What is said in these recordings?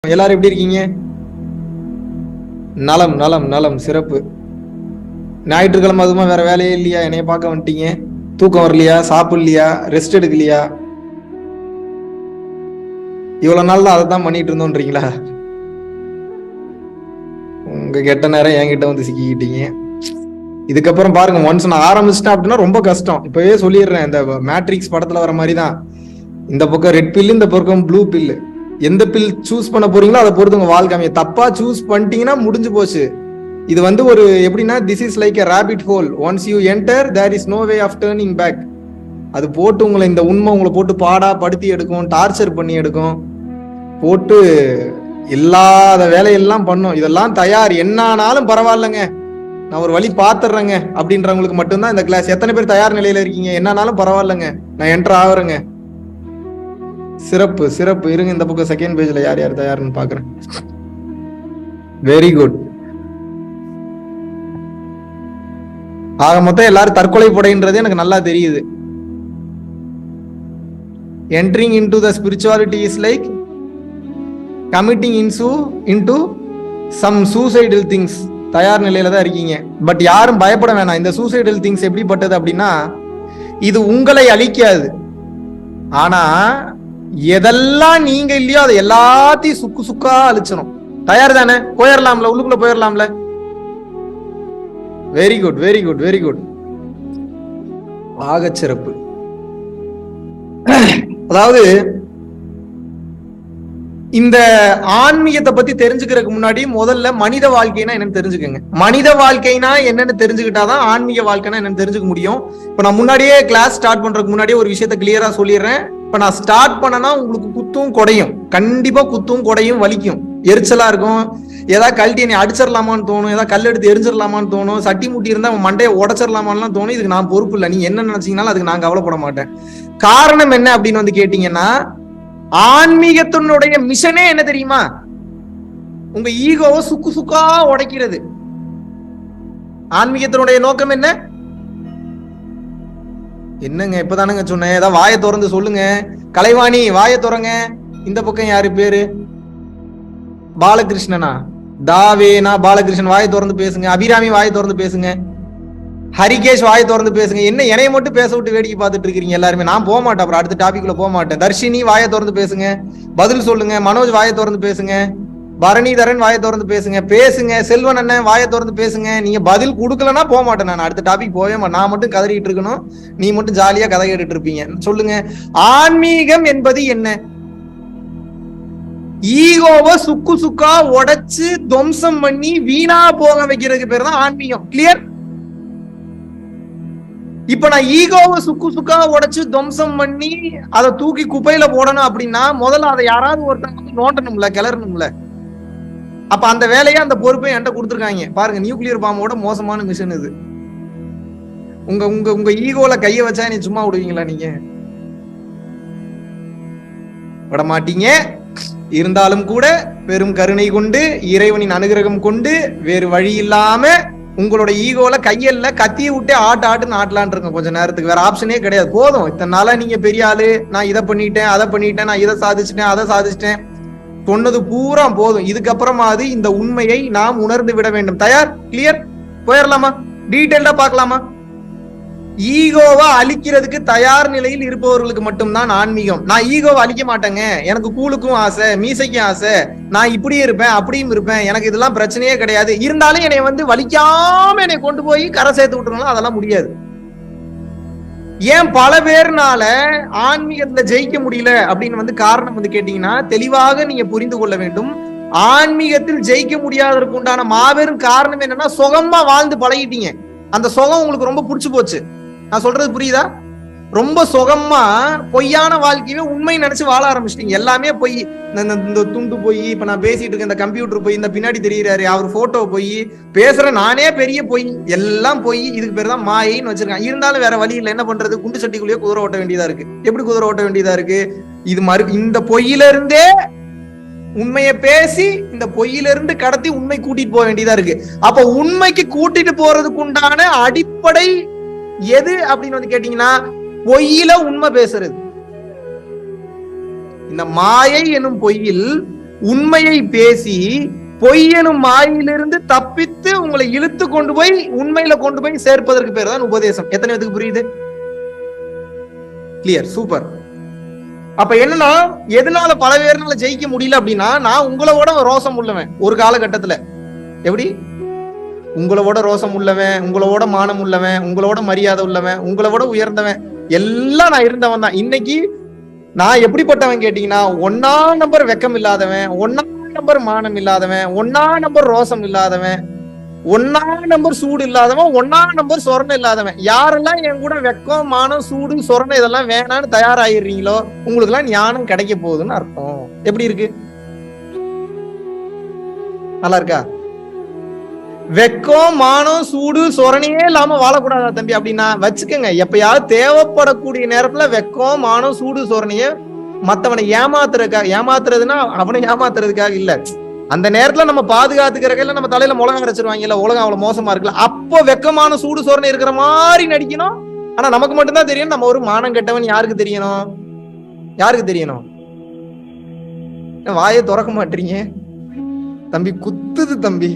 எல்லாரும் எப்படி இருக்கீங்க? நலம் நலம் நலம், சிறப்பு. ஞாயிற்றுக்கிழமை அதுமா வேற வேலையே இல்லையா? என்னைய பார்க்க வந்துட்டீங்க. தூக்கம் வரலையா? சாப்பிடலையா? ரெஸ்ட் எடுக்கலையா? இவ்வளவு நாள் தான் அதை தான் பண்ணிட்டு இருந்தோன்றீங்களா? உங்க கெட்ட நேரம் என்கிட்ட வந்து சிக்கிக்கிட்டீங்க. இதுக்கப்புறம் பாருங்க, ஒன்ஸ் நான் ஆரம்பிச்சிட்டேன் அப்படின்னா ரொம்ப கஷ்டம். இப்பவே சொல்லிடுறேன், இந்த மேட்ரிக்ஸ் படத்துல வர மாதிரி தான். இந்த பக்கம் ரெட் பில்லு, இந்த பக்கம் ப்ளூ பில்லு. எந்த பில் சூஸ் பண்ண போறீங்களோ அதை பொறுத்து உங்க வாழ்க்கை அமைய. தப்பா சூஸ் பண்ணிட்டீங்கன்னா முடிஞ்சு போச்சு. இது வந்து ஒரு எப்படின்னா, this is like a rabbit hole. Once you enter there is no way of turning back. அது போட்டு உங்களை, இந்த உண்மை உங்களை போட்டு பாடா படுத்தி எடுக்கும், டார்ச்சர் பண்ணி எடுக்கும், போட்டு இல்லாத வேலையெல்லாம் பண்ணும். இதெல்லாம் தயார், என்னானாலும் பரவாயில்லைங்க, நான் ஒரு வழி பாத்துறேங்க அப்படின்றவங்களுக்கு மட்டும்தான் இந்த கிளாஸ். எத்தனை பேர் தயார் நிலையில இருக்கீங்க? என்னானாலும் பரவாயில்லைங்க, நான் என்டர் ஆகுறேங்க. சிறப்பு சிறப்பு. இருங்க, இந்த பக்கம் செகண்ட் பேஜ்ல யார் யார் தயார்னு பாக்குறேன். Very good. ஆக மொத்தம் எல்லாரும் தற்கொலை படைன்றது எனக்கு நல்லா தெரியுது. Entering into the spirituality is like committing into some suicidal things. தயார் நிலையில தான் இருக்கீங்க. பட் யாரும் பயப்பட வேணாம். இந்த சூசைடல் திங்ஸ் எப்படிப்பட்டது அப்படின்னா, இது உங்களை அழிக்காது. ஆனா எதெல்லாம் நீங்க இல்லையோ அதை எல்லாத்தையும் சுக்கு சுக்கா அழிச்சணும். தயார் தானே? போயிடலாம்ல, உள்ளுக்குள்ள போயிடலாம்ல. Very good very good very good. ஆக சிறப்பு. அதாவது இந்த ஆன்மீகத்தை பத்தி தெரிஞ்சுக்கிறதுக்கு முன்னாடி முதல்ல மனித வாழ்க்கைனா என்னன்னு தெரிஞ்சுக்கோங்க. மனித வாழ்க்கைனா என்னன்னு தெரிஞ்சுக்கிட்டாதான் ஆன்மீக வாழ்க்கைனா என்னன்னு தெரிஞ்சுக்க முடியும். இப்ப நான் முன்னாடியே கிளாஸ் ஸ்டார்ட் பண்றதுக்கு முன்னாடியே ஒரு விஷயத்த கிளியரா சொல்லிடுறேன். இப்ப நான் ஸ்டார்ட் பண்ணனா உங்களுக்கு குத்தும் கொடையும், கண்டிப்பா குத்தும் கொடையும், வலிக்கும், எரிச்சலா இருக்கும். ஏதாவது கழட்டி என்னை அடிச்சிடலாமான்னு தோணும், ஏதாவது கல் எடுத்து எரிஞ்சிடலாமான்னு தோணும், சட்டி முட்டி இருந்தா மண்டையை உடச்சிடலாமான்லாம் தோணும். இதுக்கு நான் பொறுப்பு இல்லை. நீங்க என்ன நினைச்சீங்கனாலும் அதுக்கு நான் கவலைப்பட மாட்டேன். காரணம் என்ன அப்படின்னு வந்து கேட்டீங்கன்னா, ஆன்மீகத்தினுடைய மிஷனே என்ன தெரியுமா? உங்க ஈகோவை சுக்கு சுக்கா உடைக்கிறது. ஆன்மீகத்தினுடைய நோக்கம் என்ன? என்னங்க இப்பதானுங்க சொன்னேன், ஏதாவது வாயை திறந்து சொல்லுங்க. கலைவாணி வாயை திறங்க. இந்த பக்கம் யாரு பேரு? பாலகிருஷ்ணனா? தாவேனா? பாலகிருஷ்ணன் வாயை திறந்து பேசுங்க. அபிராமி வாயை திறந்து பேசுங்க. ஹரிகேஷ் வாயை திறந்து பேசுங்க. என்ன என்னைய மட்டும் பேச விட்டு வேடிக்கை பார்த்துட்டு இருக்கீங்க எல்லாருமே? நான் போக மாட்டேன், அப்புறம் அடுத்த டாபிக்ல போக மாட்டேன். தர்ஷினி வாயை திறந்து பேசுங்க, பதில் சொல்லுங்க. மனோஜ் வாயை திறந்து பேசுங்க. பரணிதரன் வாயை திறந்து பேசுங்க. பேசுங்க. செல்வன் அண்ணன் வாயை திறந்து பேசுங்க. நீங்க பதில் கொடுக்கலன்னா போக மாட்டேன், நான் அடுத்த டாபிக் போவே மாட்டேன். நான் மட்டும் கதறிட்டு இருக்கணும், நீ மட்டும் ஜாலியா கதை கேட்டுட்டு இருப்பீங்க. சொல்லுங்க, ஆன்மீகம் என்பது என்ன? ஈகோவை சுக்கு சுக்கா உடைச்சு துவம்சம் பண்ணி வீணா போக வைக்கிறதுக்கு பேர் தான் ஆன்மீகம். கிளியர்? இப்ப நான் ஈகோவை சுக்கு சுக்கா உடைச்சு துவம்சம் பண்ணி அதை தூக்கி குப்பையில போடணும் அப்படின்னா முதல்ல அதை யாராவது ஒருத்தங்க நோண்டணும்ல, கிளறணும்ல. அப்ப அந்த வேலையை, அந்த பொறுப்பை என்கிட்ட கொடுத்துருக்காங்க. பாருங்க, நியூக்ளியர் பாம்போட மோசமான மிஷன் இது. உங்க உங்க உங்க ஈகோல கைய வச்சா நீ சும்மா விடுவீங்களா? நீங்க விட மாட்டீங்க. இருந்தாலும் கூட பெரும் கருணை கொண்டு, இறைவனின் அனுகிரகம் கொண்டு, வேறு வழி இல்லாம உங்களோட ஈகோல கையல்ல கத்திய விட்டு ஆட்டுன்னு ஆட்டலான் இருங்க கொஞ்ச நேரத்துக்கு. வேற ஆப்ஷனே கிடையாது. போதும், இத்தனை நாளா நீங்க பெரிய ஆளு, நான் இதை பண்ணிட்டேன், அதை பண்ணிட்டேன், நான் இதை சாதிச்சிட்டேன், அதை சாதிச்சிட்டேன் சொன்னது பூரா போதும். இதுக்கப்புறமாவது இந்த உண்மையை நாம் உணர்ந்து விட வேண்டும். தயார்? கிளியர்? போயிடலாமா? டீட்டெயில்டா பார்க்கலாமா? ஈகோவை அழிக்கிறதுக்கு தயார் நிலையில் இருப்பவர்களுக்கு மட்டும்தான் ஆன்மீகம். நான் ஈகோவை அழிக்க மாட்டேங்க, எனக்கு கூழுக்கும் ஆசை, மீசைக்கும் ஆசை, நான் இப்படியும் இருப்பேன் அப்படியும் இருப்பேன், எனக்கு இதெல்லாம் பிரச்சனையே கிடையாது, இருந்தாலும் என்னை வந்து வலிக்காம என்னை கொண்டு போய் கரை சேர்த்து விட்டுருங்களா? அதெல்லாம் முடியாது. ஏன் பல பேர்னால ஆன்மீகத்துல ஜெயிக்க முடியல அப்படின்னு வந்து காரணம் வந்து கேட்டீங்கன்னா, தெளிவாக நீங்க புரிந்து கொள்ள வேண்டும். ஆன்மீகத்தில் ஜெயிக்க முடியாததற்கு உண்டான மாபெரும் காரணம் என்னன்னா, சுகமா வாழ்ந்து பழகிட்டீங்க. அந்த சுகம் உங்களுக்கு ரொம்ப பிடிச்சு போச்சு. நான் சொல்றது புரியுதா? ரொம்ப சுகமா பொய்யான வாழ்க்கையவே உண்மை நினைச்சு வாழ ஆரம்பிச்சிட்டீங்க. எல்லாமே பொய். இந்த துண்டு போய், இப்ப நான் பேசிட்டு இருக்கேன், இந்த கம்ப்யூட்டர் போய், இந்த பின்னாடி தெரியுறாரு அவர் போட்டோ போய், பேசுற நானே பெரிய பொய், எல்லாம் பொய். இதுக்கு பேர் தான் மாயின்னு வச்சிருக்காங்க. இருந்தாலும் வேற வழி இல்லை. என்ன பண்றது? குண்டு சட்டிக்குள்ளேயே குதிரை ஓட்ட வேண்டியதா இருக்கு. எப்படி குதிரை ஓட்ட வேண்டியதா இருக்கு? இது இந்த பொய்யில இருந்தே உண்மையை பேசி இந்த பொய்யில இருந்து கடத்தி உண்மை கூட்டிட்டு போக வேண்டியதா இருக்கு. அப்ப உண்மைக்கு கூட்டிட்டு போறதுக்கு உண்டான அடிப்படை எது அப்படின்னு வந்து கேட்டீங்கன்னா, பொய்யில உண்மை பேசுறது. இந்த மாயை எனும் பொய்யில் உண்மையை பேசி பொய்யனும் மாயிலிருந்து தப்பித்து உங்களை இழுத்து கொண்டு போய் உண்மையில கொண்டு போய் சேர்ப்பதற்கு பேர் தான் உபதேசம். எத்தனை பேருக்கு புரியுது? Clear, super. அப்ப என்னன்னா, எதனால பல பேர்னால ஜெயிக்க முடியல அப்படின்னா, நான் உங்களோட ரோசம் உள்ளவன் ஒரு காலகட்டத்துல. எப்படி? உங்களோட ரோசம் உள்ளவன், உங்களோட மானம் உள்ளவன், உங்களோட மரியாதை உள்ளவன், உங்களோட உயர்ந்தவன், எல்லாம் நான் இருந்தவன் தான். இன்னைக்கு நான் எப்படிப்பட்டவன் கேட்டீங்கன்னா, 1ஆம் நம்பர் வெக்கம் இல்லாதவன், 1ஆம் நம்பர் மானம் இல்லாதவன், 1ஆம் நம்பர் ரோசம் இல்லாதவன், 1ஆம் நம்பர் சூடு இல்லாதவன், 1ஆம் நம்பர் சொரணை இல்லாதவன். யாரெல்லாம் என் கூட வெக்கம், மானம், சூடு, சொரணை இதெல்லாம் வேணான்னு தயாராகிடுறீங்களோ உங்களுக்கு எல்லாம் ஞானம் கிடைக்க போகுதுன்னு அர்த்தம். எப்படி இருக்கு? நல்லா இருக்கா? வெக்கம், மானம், சூடு, சொரணையே இல்லாம வாழக்கூடாதா தம்பி அப்படின்னா வச்சுக்கோங்க. எப்பயாவது தேவைப்படக்கூடிய நேரத்துல வெக்கம், மானம், சூடு, சொரணைய மத்தவனை ஏமாத்துறதுன்னா அவனை ஏமாத்துறதுக்காக இல்ல, அந்த நேரத்துல நம்ம பாதுகாத்துக்கிறதுல நம்ம தலையில உலகம் அரைச்சிருவாங்கல்ல, உலகம் அவ்வளவு மோசமா இருக்குல்ல, அப்போ வெக்கமான சூடு சொரணை இருக்கிற மாதிரி நடிக்கணும். ஆனா நமக்கு மட்டும்தான் தெரியும் நம்ம ஒரு மானம் கெட்டவன். யாருக்கு தெரியணும்? யாருக்கு தெரியணும்? வாயை திறக்க மாட்டீங்க தம்பி, குத்துது தம்பி,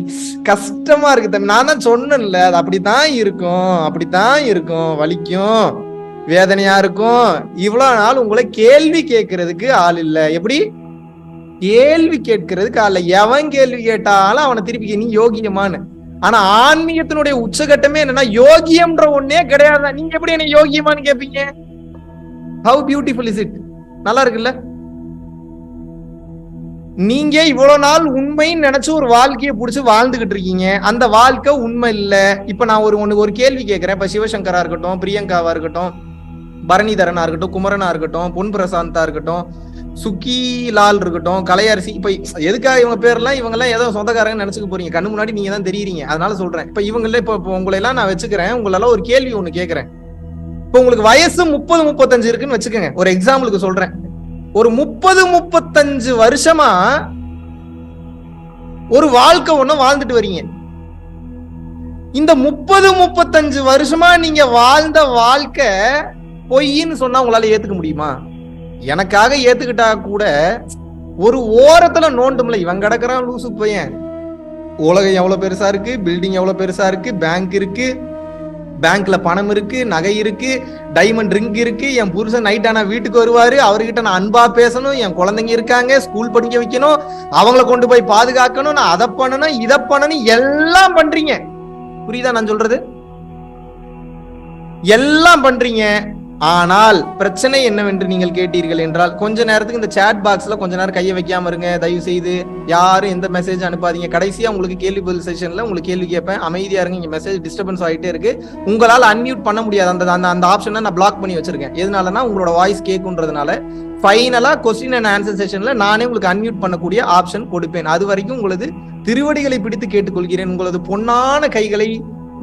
கஷ்டமா இருக்கு தம்பி. நான் தான் சொன்னேன்ல, அது அப்படித்தான் இருக்கும், அப்படித்தான் இருக்கும், வலிக்கும், வேதனையா இருக்கும். இவ்வளவு நாள் உங்களை கேள்வி கேட்கறதுக்கு ஆள் இல்ல. எப்படி? கேள்வி கேட்கறதுக்கு ஆள் இல்ல. எவன் கேள்வி கேட்டாலும் அவனை திருப்பி நீ யோகியமானு. ஆனா ஆன்மீகத்தினுடைய உச்சகட்டமே என்னன்னா, யோகியம்ன்ற ஒன்னே கிடையாது. நீங்க எப்படி என்ன யோகியமானு கேட்பீங்க? How beautiful is it? நல்லா இருக்குல்ல? நீங்க இவ்வளவு நாள் உண்மைன்னு நினைச்சு ஒரு வாழ்க்கையை புடிச்சு வாழ்ந்துகிட்டு இருக்கீங்க. அந்த வாழ்க்கை உண்மை இல்ல. இப்ப நான் ஒரு கேள்வி கேட்கிறேன். இப்ப சிவசங்கரா இருக்கட்டும், பிரியங்காவா இருக்கட்டும், பரணிதரனா இருக்கட்டும், குமரனா இருக்கட்டும், பொன் பிரசாந்தா இருக்கட்டும், சுக்கி லால் இருக்கட்டும், கலையரசி, இப்ப எதுக்காக இவங்க பேர்லாம் இவங்க எல்லாம் ஏதோ சொந்தக்காரங்க நினைச்சுக்க போறீங்க? கண்ணு முன்னாடி நீங்க தான் தெரியுறீங்க, அதனால சொல்றேன். இப்ப இவங்கள இப்ப உங்களை எல்லாம் நான் வச்சுக்கிறேன், உங்களெல்லாம் ஒரு கேள்வி ஒண்ணு கேட்கிறேன். இப்ப உங்களுக்கு வயசு 30-35 இருக்குன்னு வச்சுக்கோங்க, ஒரு எக்ஸாம்பிளுக்கு சொல்றேன். ஒரு 30-35 வருஷமா ஒரு வாழ்க்கை ஒண்ணு வாழ்ந்துட்டு வரீங்க. இந்த 30-35 வருஷமா நீங்க வாழ்ந்த வாழ்க்கை பொய்ன்னு சொன்னா உங்களால ஏத்துக்க முடியுமா? எனக்காக ஏத்துக்கிட்டா கூட ஒரு ஓரத்துல நோண்டும்ல, இவன் கிடக்குறான் லூசு பையன், உலகம் எவ்வளவு பெருசா இருக்கு, பில்டிங் எவ்வளவு பெருசா இருக்கு, பேங்க் இருக்கு, பேங்க்ல பணம் இருக்கு, நகை இருக்கு, டைமண்ட் ரிங் இருக்கு, என் புருஷன் நைட் ஆனா வீட்டுக்கு வருவாரு, அவர்கிட்ட நான் அன்பா பேசணும், என் குழந்தைங்க இருக்காங்க, ஸ்கூல் படிக்க வைக்கணும், அவங்கள கொண்டு போய் பாதுகாக்கணும், நான் அதை பண்ணணும், இதை பண்ணணும், எல்லாம் பண்றீங்க. புரியுதா நான் சொல்றது? எல்லாம் பண்றீங்க. ஆனால் பிரச்சனை என்னவென்று நீங்கள் கேட்டீர்கள் என்றால், கொஞ்ச நேரத்துக்கு இந்த சாட் பாக்ஸ்ல கொஞ்ச நேரம் கையை வைக்காம இருங்க தயவு செய்து. யாரும் எந்த மெசேஜ் அனுப்பாதீங்க. கடைசியா உங்களுக்கு கேள்வி பதில் செஷன்ல உங்களுக்கு கேள்வி கேட்பேன், அமைதியா இருங்க. இங்க மெசேஜ் டிஸ்டர்பன்ஸ் ஆகிட்டே இருக்கு, உங்களால் அன்மியூட் பண்ண முடியாது. அந்த ஆப்ஷனை நான் பிளாக் பண்ணி வச்சிருக்கேன். எதனாலனா உங்களோட வாய்ஸ் கேட்குன்றதுனால. ஃபைனலா கொஸ்டின் அண்ட் ஆன்சர் செஷன்ல நானே உங்களுக்கு அன்மியூட் பண்ணக்கூடிய ஆப்ஷன் கொடுப்பேன். அது வரைக்கும் உங்களது திருவடிகளை பிடித்து கேட்டுக்கொள்கிறேன், உங்களது பொன்னான கைகளை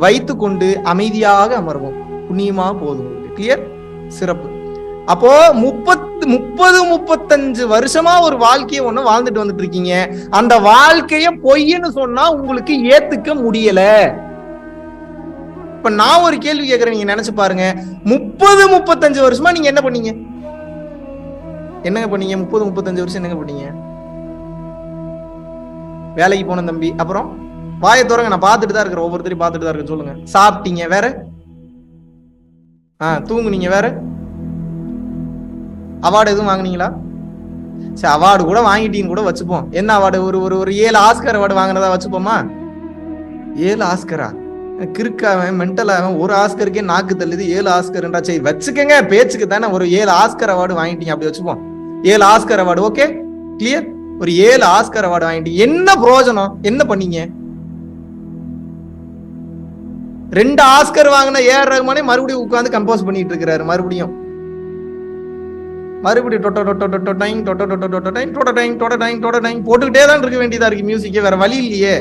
வைத்து கொண்டு அமைதியாக அமர்வோம். புண்ணியமா போதும். கிளியர்? சிறப்பு. அப்போ 30-35 வருஷமா ஒரு வாழ்க்கையை ஒண்ணு வாழ்ந்துட்டு வந்துட்டு இருக்கீங்க. அந்த வாழ்க்கைய பொய்ன்னு சொன்னா உங்களுக்கு ஏத்துக்க முடியல. இப்ப நான் ஒரு கேள்வி கேட்கிறேன், நீங்க நினைச்சு பாருங்க. 30-35 வருஷமா நீங்க என்ன பண்ணீங்க? என்னங்க பண்ணீங்க? 30-35 வருஷம் என்னங்க பண்ணீங்க? வேலைக்கு போன தம்பி, அப்புறம் வாயை தோறங்க, நான் பார்த்துட்டு தான் இருக்கிறேன், ஒவ்வொருத்தரையும் பார்த்துட்டு தான் இருக்கேன். சொல்லுங்க. சாப்பிட்டீங்க, வேற? தூங்குனீங்க, வேற? அவார்டு எதுவும் வாங்கினீங்களா? சரி, அவார்டு கூட வாங்கிட்டீங்கன்னு கூட வச்சுப்போம். என்ன அவார்டு? ஒரு 7 ஆஸ்கர் அவார்டு வாங்கினதா வச்சுப்போமா? 7 ஆஸ்கரா? கிறுக்காவன், மென்டலாவன், ஒரு ஆஸ்கருக்கே நாக்கு தள்ளுது, 7 ஆஸ்கர்ன்றா. சரி வச்சுக்கங்க, பேச்சுக்கு தானே. ஒரு 7 ஆஸ்கர் அவார்டு வாங்கிட்டீங்க, அப்படி வச்சுப்போம். 7 ஆஸ்கர் அவார்டு, ஓகே கிளியர். ஒரு 7 ஆஸ்கர் அவார்டு வாங்கிட்டீங்க, என்ன பிரயோஜனம்? என்ன பண்ணீங்க? 2 ஆஸ்கர் வாங்கின ஏஆர் ரஹ்மானே மறுபடியும் உட்கார்ந்து கம்போஸ் பண்ணிட்டு இருக்கிறாரு. மறுபடியும் போட்டுக்கிட்டே தான் இருக்க வேண்டியதா இருக்கு. மியூசிக்கே வேற வழி இல்லையே.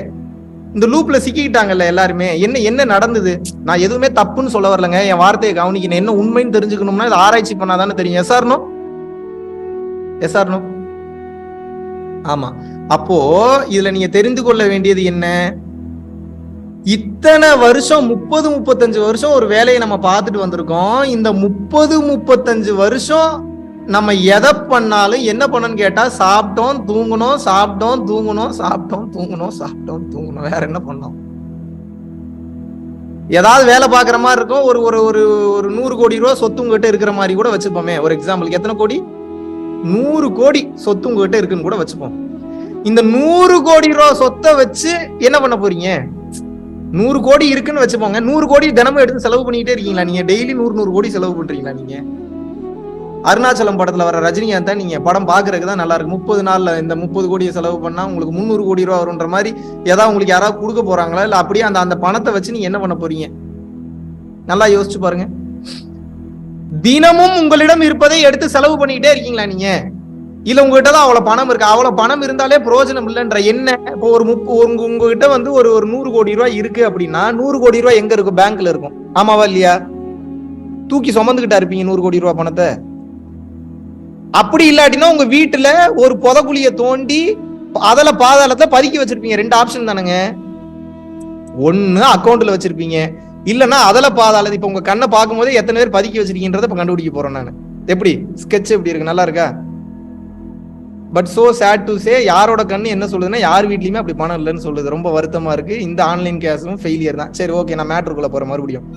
இந்த லூப்ல சிக்கிட்டாங்கல்ல எல்லாருமே. என்ன நடந்தது? நான் எதுவுமே தப்புன்னு சொல்ல வரலங்க, என் வார்த்தையை கவனிக்கணும். என்ன உண்மைன்னு தெரிஞ்சுக்கணும்னா இதை ஆராய்ச்சி பண்ணாதானே தெரியும். Yes or no? Yes or no? ஆமா. அப்போ இதுல நீங்க தெரிந்து கொள்ள வேண்டியது என்ன? இத்தனை வருஷம் 30-35 வருஷம் ஒரு வேலையை நம்ம பார்த்துட்டு வந்திருக்கோம். இந்த 30-35 வருஷம் நம்ம எதை பண்ணாலும் என்ன பண்ணணும்னு கேட்டா சாப்பிட்டோம் தூங்கணும், சாப்பிட்டோம் தூங்கணும், சாப்பிட்டோம் தூங்கணும், சாப்பிட்டோம் தூங்கணும். வேற என்ன பண்ணோம்? ஏதாவது வேலை பார்க்குற மாதிரி இருக்கும். ஒரு ஒரு ஒரு ஒரு 100 கோடி ரூபா சொத்து உங்ககிட்ட இருக்கிற மாதிரி கூட வச்சுப்போமே. ஒரு எக்ஸாம்பிளுக்கு எத்தனை கோடி? 100 கோடி சொத்து உங்ககிட்ட இருக்குன்னு கூட வச்சுப்போம். இந்த 100 கோடி ரூபா சொத்தை வச்சு என்ன பண்ண போறீங்க? 100 கோடி இருக்குன்னு வச்சுப்போங்க. 100 கோடி தினமும் எடுத்து செலவு பண்ணிக்கிட்டே இருக்கீங்களா நீங்க? டெய்லி 100 கோடி செலவு பண்றீங்களா நீங்க? அருணாச்சலம் படத்துல வர ரஜினிகாந்த் நீங்க படம் பாக்குறதுக்கு தான் நல்லா இருக்கு. 30 நாள்ல இந்த 30 கோடியை செலவு பண்ணா உங்களுக்கு 300 கோடி ரூபா வரும்ன்ற மாதிரி ஏதாவது உங்களுக்கு யாராவது கொடுக்க போறாங்களா? இல்ல அப்படியே அந்த பணத்தை வச்சு நீங்க என்ன பண்ண போறீங்க? நல்லா யோசிச்சு பாருங்க. தினமும் உங்களிடம் இருப்பதை எடுத்து செலவு பண்ணிக்கிட்டே இருக்கீங்களா நீங்க? இல்ல உங்ககிட்ட தான் அவ்வளவு பணம் இருக்கு, அவ்வளவு பணம் இருந்தாலே பிரயோஜனம் இல்லைன்ற என்ன? இப்போ உங்ககிட்ட வந்து ஒரு 100 கோடி ரூபாய் இருக்கு அப்படின்னா 100 கோடி ரூபாய் எங்க இருக்கும்? பேங்க்ல இருக்கும். ஆமாவா இல்லையா? தூக்கி சுமந்துகிட்டா இருப்பீங்க 100 கோடி ரூபாய் பணத்தை. அப்படி இல்லாட்டினா உங்க வீட்டுல ஒரு புதக்குழிய தோண்டி அதல பாதாளத்தை பதுக்கி வச்சிருப்பீங்க. 2 ஆப்ஷன் தானுங்க. ஒண்ணு அக்கௌண்ட்ல வச்சிருப்பீங்க, இல்லன்னா அதல பாதாளத்தை. இப்ப உங்க கண்ணை பார்க்கும் போதே எத்தனை பேர் பதுக்கி வச்சிருக்கீங்கன்றத இப்ப கண்டுபிடிக்க போறேன் நான். எப்படி ஸ்கெட்ச் எப்படி இருக்கு? நல்லா இருக்கா? But so sad to say, யாரோட கண்ணு என்ன சொல்லுதுன்னா யார் வீட்லயுமே அப்படி பணம் இல்லைன்னு சொல்லுது. ரொம்ப வருத்தமா இருக்கு. இந்த ஆன்லைன் கேஸும் ஃபெயிலியர் தான். சரி, ஓகே, நான் மேட்ருக்குள்ள போறேன் மறுபடியும்.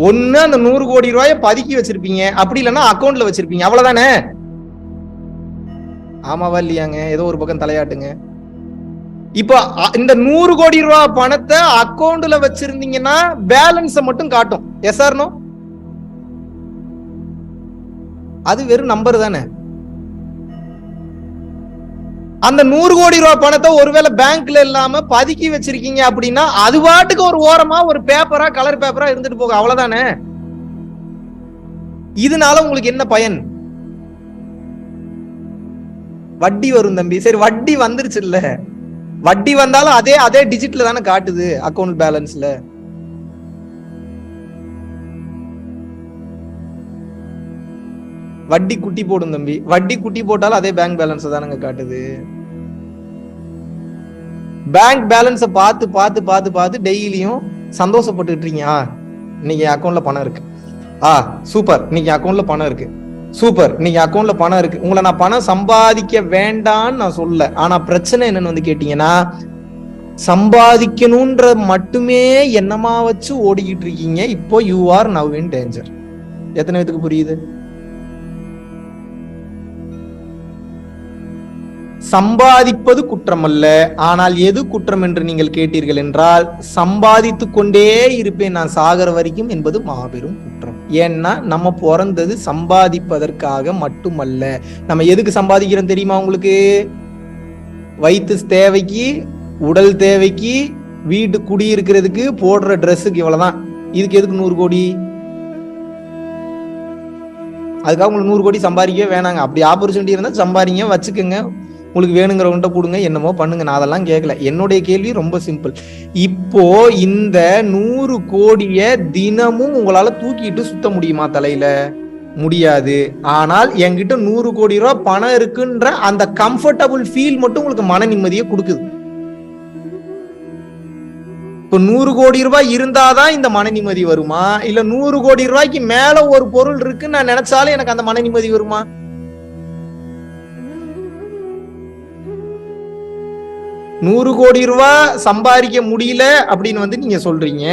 ஒண்ணு அந்த 100 கோடி ரூபாயை பதுக்கி வச்சிருப்பீங்க, அப்படி இல்லைன்னா அக்கௌண்ட்ல வச்சிருப்பீங்க. அவ்வளவுதானே? ஆமாவா இல்லையாங்க? ஏதோ ஒரு பக்கம் தலையாட்டுங்க. இப்ப இந்த 100 கோடி ரூபாய் பணத்தை அக்கௌண்ட்ல வச்சிருந்தீங்கன்னா பேலன்ஸ மட்டும் காட்டும். Yes or no? அது வெறும் நம்பர் தானே. அந்த 100 கோடி ரூபாய் பணத்தை ஒருவேளை பேங்க்ல இல்லாம பதுக்கி வச்சிருக்கீங்க அப்படின்னா அது பாட்டுக்கு ஒரு ஓரமா ஒரு பேப்பரா, கலர் பேப்பரா இருந்துட்டு போக. அவ்வளவுதானே? இதனால உங்களுக்கு என்ன பயன்? வட்டி வரும் தம்பி. சரி, வட்டி வந்துருச்சு இல்ல, வட்டி வந்தாலும் அதே டிஜிட்ல தானே காட்டுது அக்கௌண்ட் பேலன்ஸ்ல. வட்டி குட்டி போடும் தம்பி. வட்டி குட்டி போட்டாலும் அதே பேங்க் பேலன்ஸ் தானங்க காட்டுது. பேங்க் பேலன்ஸ பார்த்து பார்த்து பார்த்து பார்த்து டெய்லியும் சந்தோஷப்பட்டு இருக்கீங்க. இன்னைக்கு அக்கௌண்ட்ல பணம் இருக்கு, சூப்பர், இன்னைக்கு அக்கௌண்ட்ல பணம் இருக்கு, சூப்பர், இன்னைக்கு அக்கௌண்ட்ல பணம் இருக்கு. உங்களை நான் பணம் சம்பாதிக்க வேண்டான்னு நான் சொல்ல. ஆனா பிரச்சனை என்னன்னு வந்து கேட்டீங்கன்னா, சம்பாதிக்கணும்ன்ற மட்டுமே என்னமா வச்சு ஓடிக்கிட்டு இருக்கீங்க. இப்போ you are now in danger. எத்தனை பேருக்கு புரியுது? சம்பாதிப்பது குற்றம் அல்ல, ஆனால் எது குற்றம் என்று நீங்கள் கேட்டீர்கள் என்றால், சம்பாதித்து கொண்டே இருப்பேன் நான் சாகர வரைக்கும் என்பது மாபெரும் குற்றம். ஏன்னா நம்ம பிறந்தது சம்பாதிப்பதற்காக மட்டுமல்ல. நம்ம எதுக்கு சம்பாதிக்கிறோம் தெரியுமா உங்களுக்கு? வயிற்று தேவைக்கு, உடல் தேவைக்கு, வீட்டு குடியிருக்கிறதுக்கு, போடுற ட்ரெஸ்ஸுக்கு, இவ்வளவுதான். இதுக்கு எதுக்கு 100 கோடி? அதுக்காக உங்களுக்கு 100 கோடி சம்பாதிக்கவே வேணாங்க. அப்படி ஆப்பர்ச்சுனிட்டி இருந்தா சம்பாதிங்க, வச்சுக்கோங்க, உங்களுக்கு வேணுங்கிறவங்கிட்ட கொடுங்க, என்னமோ பண்ணுங்க. நான் அதெல்லாம் கேட்கல. என்னுடைய கேள்வி ரொம்ப சிம்பிள். இப்போ இந்த 100 கோடிய தினமும் உங்களால தூக்கிட்டு சுத்த முடியுமா தலையில? முடியாது. ஆனால் என்கிட்ட 100 கோடி ரூபாய் பணம் இருக்குன்ற அந்த கம்ஃபர்டபுள் ஃபீல் மட்டும் உங்களுக்கு மன நிம்மதியை கொடுக்குது. இப்ப 100 கோடி ரூபாய் இருந்தாதான் இந்த மன நிம்மதி வருமா? இல்ல 100 கோடி ரூபாய்க்கு மேல ஒரு பொருள் இருக்குன்னு நான் நினைச்சாலும் எனக்கு அந்த மன நிம்மதி வருமா? 100 கோடி ரூபாய் சம்பாதிக்க முடியல அப்படின்னு வந்து நீங்க சொல்றீங்க.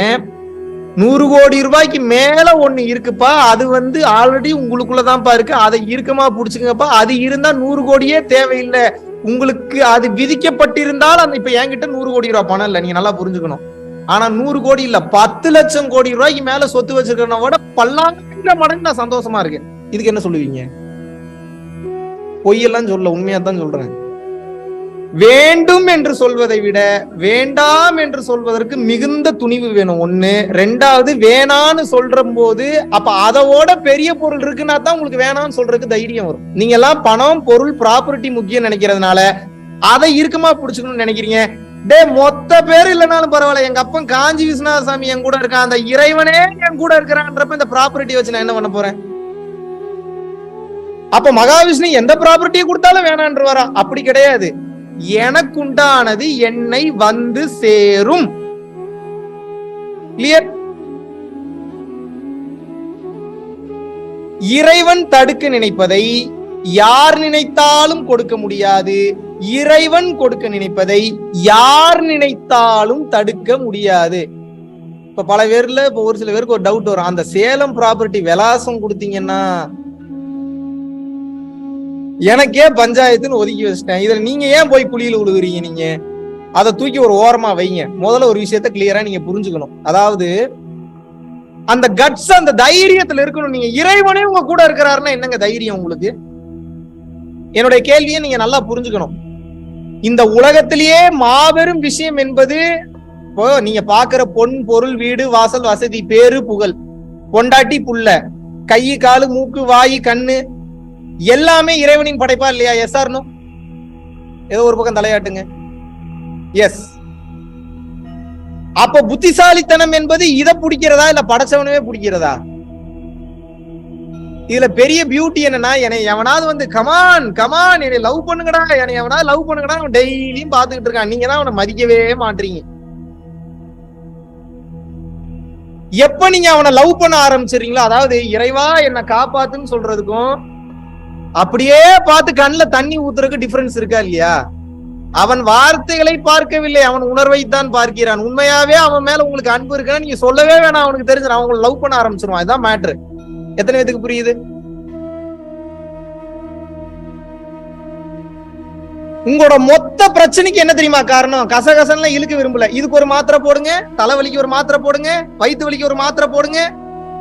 100 கோடி ரூபாய்க்கு மேல ஒண்ணு இருக்குப்பா, அது வந்து ஆல்ரெடி உங்களுக்குள்ளதான்ப்பா இருக்கு, அதை இறுக்கமா புடிச்சுங்கப்பா. அது இருந்தா 100 கோடியே தேவையில்லை. உங்களுக்கு அது விதிக்கப்பட்டிருந்தால் அந்த இப்ப என்கிட்ட 100 கோடி ரூபாய் பணம் இல்லை, நீங்க நல்லா புரிஞ்சுக்கணும். ஆனா 100 கோடி இல்ல, 10 லட்சம் கோடி ரூபாய்க்கு மேல சொத்து வச்சிருக்கிறத விட பல்லாயிரம் மடங்கு நான் சந்தோஷமா இருக்கேன். இதுக்கு என்ன சொல்லுவீங்க? பொய்யெல்லாம் சொல்ல, உண்மையாதான் சொல்றேன். வேண்டும் என்று சொல்வதை விட வேண்டாம் என்று சொல்வதற்கு மிகுந்த துணிவு வேணும். ஒண்ணு. ரெண்டாவது, வேணான்னு சொல்ற போது அப்ப அதோட பெரிய பொருள் இருக்குன்னா தான் உங்களுக்கு வேணாம்னு சொல்றதுக்கு தைரியம் வரும். நீங்க எல்லாம் பணம், பொருள், ப்ராப்பர்ட்டி முக்கியம் நினைக்கிறதுனால அதை இறுக்கமா பிடிச்சுக்கணும்னு நினைக்கிறீங்க. மொத்த பேர் இல்லைனாலும் பரவாயில்ல, எங்க அப்பன் காஞ்சி விஸ்வநாதசாமி என் கூட இருக்கான், அந்த இறைவனே என் கூட இருக்கிறான்றப்ப இந்த ப்ராப்பர்ட்டி வச்சு நான் என்ன பண்ண போறேன்? அப்ப மகாவிஷ்ணு எந்த ப்ராப்பர்ட்டியை கொடுத்தாலும் வேணான்று வரா? அப்படி கிடையாது. எனக்குண்டானது என்னை வந்து சேரும். கிளியர்? இறைவன் தடுக்க நினைப்பதை யார் நினைத்தாலும் கொடுக்க முடியாது. இறைவன் கொடுக்க நினைப்பதை யார் நினைத்தாலும் தடுக்க முடியாது. இப்ப பல பேர்ல இப்ப ஒரு சில பேருக்கு ஒரு டவுட் வரும், அந்த சேலம் ப்ராப்பர்ட்டி விலாசம் கொடுத்தீங்கன்னா எனக்கே பஞ்சாயத்துன்னு ஒதுக்கி வச்சிட்டேன், இதுல நீங்க ஏன் போய் குழியில விழுகுறீங்க? நீங்க அதை தூக்கி ஒரு ஓரமா வைங்க. முதல்ல ஒரு விஷயத்த கிளியரா நீங்க புரிஞ்சுக்கணும். அதாவது அந்த கட்ஸ், அந்த தைரியத்துல இருக்கணும். நீங்க இறைவனே உங்க கூட இருக்கிறாருன்னா என்னங்க தைரியம் உங்களுக்கு? என்னுடைய கேள்வியை நீங்க நல்லா புரிஞ்சுக்கணும். இந்த உலகத்திலேயே மாபெரும் விஷயம் என்பது இப்போ நீங்க பாக்குற பொன், பொருள், வீடு, வாசல், வசதி, பேரு, புகழ், பொண்டாட்டி, புள்ள, கை, காலு, மூக்கு, வாய், கண்ணு எல்லாமே இறைவனின் படைப்பா இல்லையா? Yes or no? ஏதோ ஒரு பக்கம் தலையாட்டுங்க. எஸ். அப்ப புத்திசாலித்தனம் என்பது இதை பிடிக்கிறதா இல்ல படைச்சவனவே பிடிக்கிறதா? இதுல பெரிய பியூட்டி என்னன்னா, என்னை எவனாவது வந்து கமான் கமான் என்னை லவ் பண்ணுங்கடா, என்னை எவனாவது லவ் பண்ணுங்கடா, அவன் டெய்லியும் பாத்துக்கிட்டு இருக்கான். நீங்க தான் அவனை மதிக்கவே மாட்டீங்க. எப்ப நீங்க அவனை லவ் பண்ண ஆரம்பிச்சிடுறீங்களோ, அதாவது இறைவா என்னை காப்பாத்துன்னு சொல்றதுக்கும் அப்படியே பார்த்து கண்ணுல தண்ணி ஊத்துறதுக்கு டிஃபரன்ஸ் இருக்கா இல்லையா? அவன் வார்த்தைகளை பார்க்கவில்லை, அவன் உணர்வைத்தான் பார்க்கிறான். உண்மையாவே அவன் மேல உங்களுக்கு அன்பு இருக்குன்னா நீங்க சொல்லவே வேணாம், அவனுக்கு தெரிஞ்சிடும், அவங்களை லவ் பண்ண ஆரம்பிச்சிருவான். இதுதான் மேட்ரு. எத்தனை பேருக்கு புரியுது? உங்களோட மொத்த பிரச்சனைக்கு என்ன தெரியுமா காரணம்? கசகசன்லாம் இழுக்க விரும்பல. இதுக்கு ஒரு மாத்திரை போடுங்க, தலைவலிக்கு ஒரு மாத்திரை போடுங்க, வயிற்று வலிக்கு ஒரு மாத்திரை போடுங்க,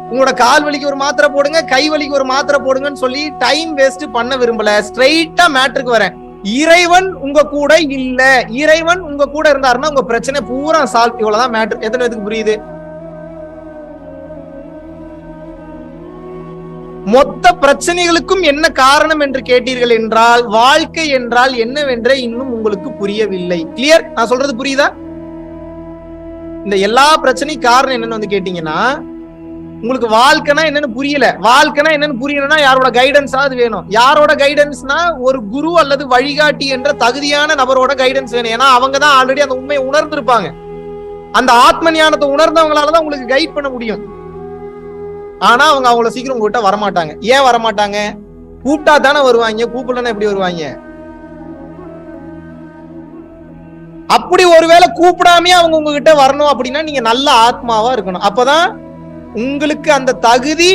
உங்களோட கால் வலிக்கு ஒரு மாத்திரை போடுங்க, கை வலிக்கு ஒரு மாத்திரை போடுங்கன்னு சொல்லி டைம் வேஸ்ட் பண்ண விரும்பல. ஸ்ட்ரெயிட்டா மேட்ருக்கு வரேன். இறைவன் உங்க கூட இல்ல. இறைவன் உங்க கூட இருந்தாருன்னா உங்க பிரச்சனை பூரா சால்வ். இவ்வளவுதான் மேட்ரு. எத்தனை பேருக்கு புரியுது? மொத்த பிரச்சனைகளுக்கும் என்ன காரணம் என்று கேட்டீர்கள் என்றால், வாழ்க்கை என்றால் என்னவென்றே இன்னும் உங்களுக்கு புரியவில்லை. கிளியர்? நான் சொல்றது புரியுதா? இந்த எல்லா பிரச்சனையும் காரணம் என்னன்னு வந்து கேட்டீங்கன்னா, உங்களுக்கு வாழ்க்கைனா என்னன்னு புரியல. வாழ்க்கைனா என்னன்னு புரியணும்னா யாரோட கைடன்ஸ் ஆகுது வேணும். யாரோட கைடன்ஸ்னா ஒரு குரு அல்லது வழிகாட்டி என்ற தகுதியான நபரோட கைடன்ஸ் வேணும். ஏன்னா அவங்க தான் ஆல்ரெடி அந்த உண்மையை உணர்ந்திருப்பாங்க. அந்த ஆத்ம ஞானத்தை உணர்ந்தவங்களாலதான் உங்களுக்கு கைட் பண்ண முடியும். ஆனா அவங்க அவ்வளவு சீக்கிரம் உங்ககிட்ட வரமாட்டாங்க. ஏன் வரமாட்டாங்க? கூப்பிட்டா தானே வருவாங்க, கூப்பிடலன்னா எப்படி வருவாங்க? அப்படி ஒருவேளை கூப்பிடாமே அவங்க உங்ககிட்ட வரணும் அப்படின்னா நீங்க நல்ல ஆத்மாவா இருக்கணும். அப்பதான் உங்களுக்கு அந்த தகுதி,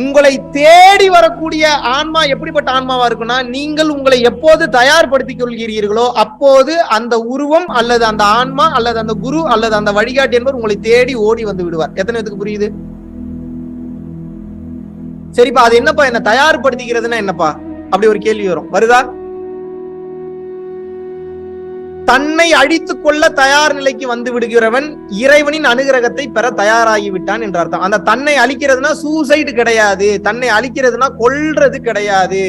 உங்களை தேடி வரக்கூடிய ஆன்மா எப்படிப்பட்ட ஆன்மாவா இருக்குன்னா, நீங்கள் உங்களை எப்போது தயார்படுத்திக் கொள்கிறீர்களோ அப்போது அந்த உருவம் அல்லது அந்த ஆன்மா அல்லது அந்த குரு அல்லது அந்த வழிகாட்டி என்பவர் உங்களை தேடி ஓடி வந்து விடுவார். எத்தனை பேருக்கு புரியுது? சரிப்பா, அது என்னப்பா என்ன தயார்படுத்திக்கிறதுன்னா என்னப்பா? அப்படி ஒரு கேள்வி வரும். வருதா? தன்னை அழித்துக் கொள்ள தயார் நிலைக்கு வந்து விடுகிறவன் இறைவனின் அனுகிரகத்தை பெற தயாராகி விட்டான் என்ற அர்த்தம். அந்த தன்னை அழிக்கிறதுனா சூசைடு கிடையாது, தன்னை அழிக்கிறதுனா கொல்றது கிடையாது.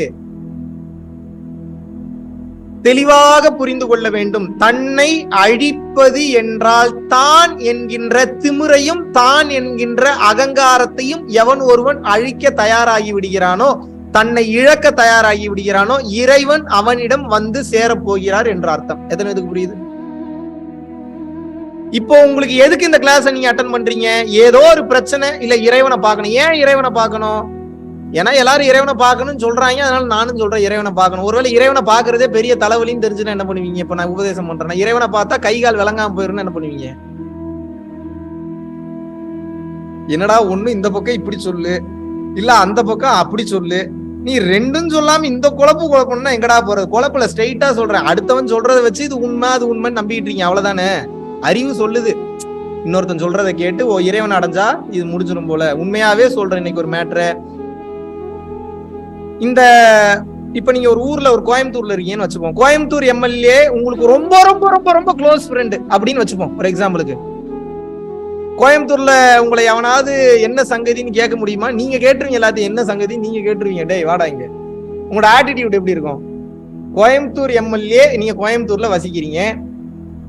தெளிவாக புரிந்து கொள்ள வேண்டும். தன்னை அழிப்பது என்றால் தான் என்கின்ற திமிரையும் தான் என்கின்ற அகங்காரத்தையும் எவன் ஒருவன் அழிக்க தயாராகி விடுகிறானோ, தன்னை இழக்க தயாராகி விடுகிறானோ, இறைவன் அவனிடம் வந்து சேரப்போகிறார் என்ற அர்த்தம். எத்தனை பேருக்கு புரியுது? இப்போ உங்களுக்கு எதுக்கு இந்த கிளாஸ் நீங்க அட்டன் பண்றீங்க? ஏதோ ஒரு பிரச்சனை இல்ல, இறைவனை பார்க்கணும். ஏன் இறைவனை பார்க்கணும்? ஏன்னா எல்லாரும் இறைவனை பார்க்கணும்னு சொல்றாங்க, அதனால நானும் சொல்றேன் இறைவனை பார்க்கணும். ஒருவேளை இறைவனை பார்க்கறதே பெரிய தலைவலின்னு தெரிஞ்சுன்னா என்ன பண்ணுவீங்க? இப்ப நான் உபதேசம் பண்றேன், இறைவனை பார்த்தா கை கால் விளங்காம போயிருன்னு என்ன பண்ணுவீங்க? என்னடா ஒண்ணு இந்த பக்கம் இப்படி சொல்லு, இல்ல அந்த பக்கம் அப்படி சொல்லு, நீ ரெண்டும் சொல்லாம இந்த குழப்பம்னா எங்கடா போறது? குழப்பல ஸ்ட்ரெயிட்டா சொல்றேன். அடுத்தவன் சொல்றதை வச்சு இது உண்மை அது உண்மைன்னு நம்பிட்டு இருக்கீங்க, அவ்வளவுதானே? அறிவு சொல்லுது. இன்னொருத்தன் சொல்றதை கேட்டு ஓ இறைவன் அடைஞ்சா இது முடிஞ்சிடும் போல. உண்மையாவே சொல்றேன். இன்னைக்கு ஒரு மேட்ரு, இந்த இப்ப நீங்க ஒரு ஊர்ல ஒரு கோயம்புத்தூர்ல இருக்கீங்கன்னு வச்சுப்போம். கோயம்புத்தூர் எம்எல்ஏ உங்களுக்கு ரொம்ப ரொம்ப ரொம்ப ரொம்ப க்ளோஸ் ஃப்ரெண்டு அப்படின்னு வச்சுப்போம் ஒரு எக்ஸாம்பிளுக்கு. கோயம்புத்தூர்ல உங்களை எவனாவது என்ன சங்கதின்னு கேட்க முடியுமா? நீங்க கேட்டுருவீங்க எல்லாத்தையும். என்ன சங்கதி நீங்க கேட்டுருவீங்க, டேய் வாடா இங்க. உங்களோட ஆட்டிடியூட் எப்படி இருக்கும்? கோயம்புத்தூர் எம்எல்ஏ, நீங்க கோயம்புத்தூர்ல வசிக்கிறீங்க,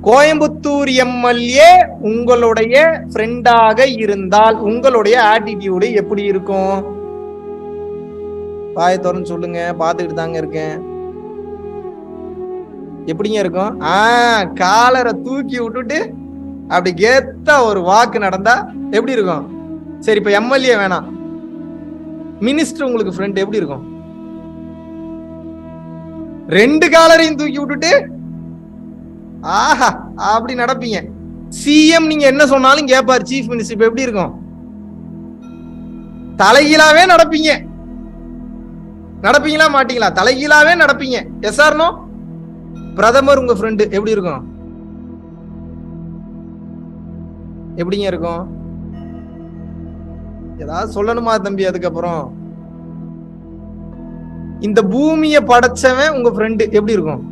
கோயம்புத்தூர் எம்எல்ஏ உங்களுடைய ஃப்ரெண்டாக இருந்தால் உங்களுடைய ஆட்டிடியூடு எப்படி இருக்கும்? பாய திறன்னு சொல்லுங்க, பாத்துக்கிட்டு தாங்க இருக்கேன். எப்படிங்க இருக்கும்? காலரை தூக்கி விட்டுட்டு அப்படி கேத்தா ஒரு வாக்கு நடந்தா எப்படி இருக்கும்? சரி, இப்ப எம்எல்ஏ வேணாம், மினிஸ்டர் உங்களுக்கு ஃப்ரெண்ட் எப்படி இருக்கும்? 2 காலரையும் தூக்கி விட்டுட்டு ஆஹா அப்படி நடப்பீங்க. சிஎம் நீங்க என்ன சொன்னாலும் கேட்பாரு, சீஃப் மினிஸ்டர். இப்ப எப்படி இருக்கும்? தலைகீழாவே நடப்பீங்க. நடப்பீங்களா மாட்டீங்களா? தலைகீழாவே நடப்பீங்க. Yes or no? பிரதமர் உங்க ஃப்ரெண்டு எப்படி இருக்கும்? எப்படிங்க இருக்கும்? ஏதாவது சொல்லணுமா தம்பி? அதுக்கப்புறம் இந்த பூமியை படைச்சவன் உங்க ஃப்ரெண்டு எப்படி இருக்கும்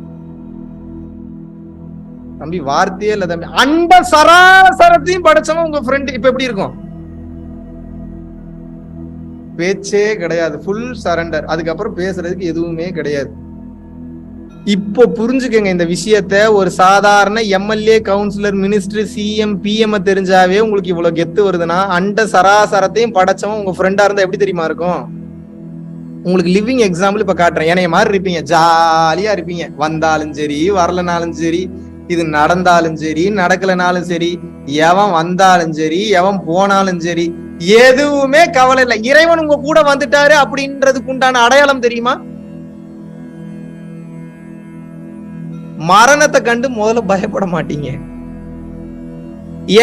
தம்பி? வார்த்தையே இல்ல தம்பி. அண்ட சராசரத்தையும் படைச்சவன் உங்க ஃப்ரெண்டு இப்ப எப்படி இருக்கும்? பேச்சே கிடையாது. Full surrender. அதுக்கப்புறம் பேசுறதுக்கு எதுவுமே கிடையாது. இப்போ புரிஞ்சுக்கங்க இந்த விஷயத்த. ஒரு சாதாரண MLA, councillor, minister, CM, PM தெரிஞ்சாவே உங்களுக்கு இவ்வளவு கெத்து வருதுன்னா, அண்ட சராசரத்தையும் படைச்சவன் உங்க ஃப்ரெண்டா இருந்தா எப்படி தெரியுமா இருக்கும்? உங்களுக்கு லிவிங் எக்ஸாம்பிள் இப்ப காட்டுறேன். என்னைய மாதிரி இருப்பீங்க, ஜாலியா இருப்பீங்க. வந்தாலும் சரி, வரலனாலும் சரி, இது நடந்தாலும் சரி, நடக்கலனாலும் சரி, எவன் வந்தாலும் சரி, எவன் போனாலும் சரி, எதுவுமே கவலை இல்லை. இறைவன் உங்க கூட வந்துட்டாரு அப்படின்றதுக்கு உண்டான அடையாளம் தெரியுமா? மரணத்தை கண்டு முதல்ல பயப்பட மாட்டீங்க.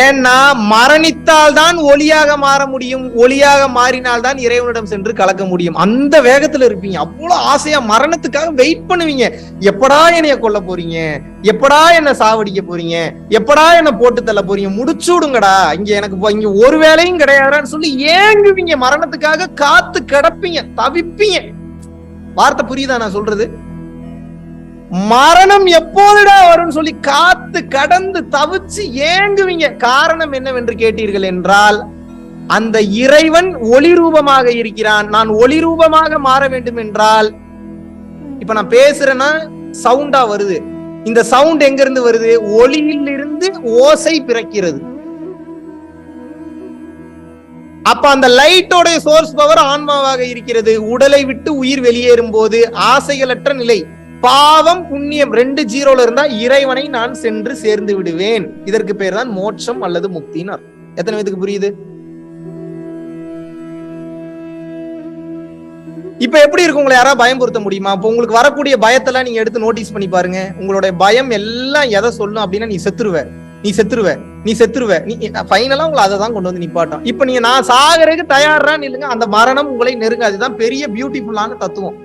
ஏன்னா மரணித்தால் தான் ஒளியாக மாற முடியும். ஒளியாக மாறினால் தான் இறைவனிடம் சென்று கலக்க முடியும். அந்த வேகத்துல இருப்பீங்க. அவ்வளவு ஆசையா மரணத்துக்காக வெயிட் பண்ணுவீங்க. எப்படா என்னைய கொல்ல போறீங்க? எப்படா என்ன சாவடிக்க போறீங்க? எப்படா என்ன போட்டு தள்ள போறீங்க? முடிச்சு விடுங்கடா, இங்க எனக்கு இங்க ஒரு வேலையும் கிடையாதுன்னு சொல்லி ஏங்குவீங்க. மரணத்துக்காக காத்து கிடப்பீங்க, தவிப்பீங்க. வார்த்தை புரியுதா நான் சொல்றது? மரணம் எப்போதுடா வரும்னு சொல்லி காத்து கடந்து தவிச்சு ஏங்குவீங்க. காரணம் என்னவென்று கேட்டீர்கள் என்றால், அந்த இறைவன் ஒளி ரூபமாக இருக்கிறான். நான் ஒளி ரூபமாக மாற வேண்டும் என்றால், இப்ப நான் பேசுறேன்னா சவுண்டா வருது. இந்த சவுண்ட் எங்க இருந்து வருது? ஒளியில் இருந்து ஓசை பிறக்கிறது. அப்ப அந்த லைட்டோட சோர்ஸ் பவர் ஆன்மாவாக இருக்கிறது. உடலை விட்டு உயிர் வெளியேறும் போது ஆசைகளற்ற நிலை, பாவம் புண்ணியம் 2 ஜீரோல இருந்தா இறைவனை நான் சென்று சேர்ந்து விடுவேன். இதற்கு பேர் தான் மோட்சம் அல்லது முக்தின்னு அர்த்தம். எத்தனை பேருக்கு புரியுது? இப்ப எப்படி இருக்கு? உங்களை யாராவது பயம்புறுத்த முடியுமா? இப்ப உங்களுக்கு வரக்கூடிய பயத்தெல்லாம் நீங்க எடுத்து நோட்டீஸ் பண்ணி பாருங்க. உங்களுடைய பயம் எல்லாம் எதை சொல்லும் அப்படின்னா, நீ செத்துருவ, நீ செத்துருவ, நீ செத்துருவ, நீ ஃபைனலா உங்களை அதை தான் கொண்டு வந்து நிப்பாட்டும். இப்ப நீங்க நான் சாகறதுக்கு தயாரான்னு இல்லைங்க, அந்த மரணம் உங்களை நெருங்க. அதுதான் பெரிய பியூட்டிஃபுல்லான தத்துவம்.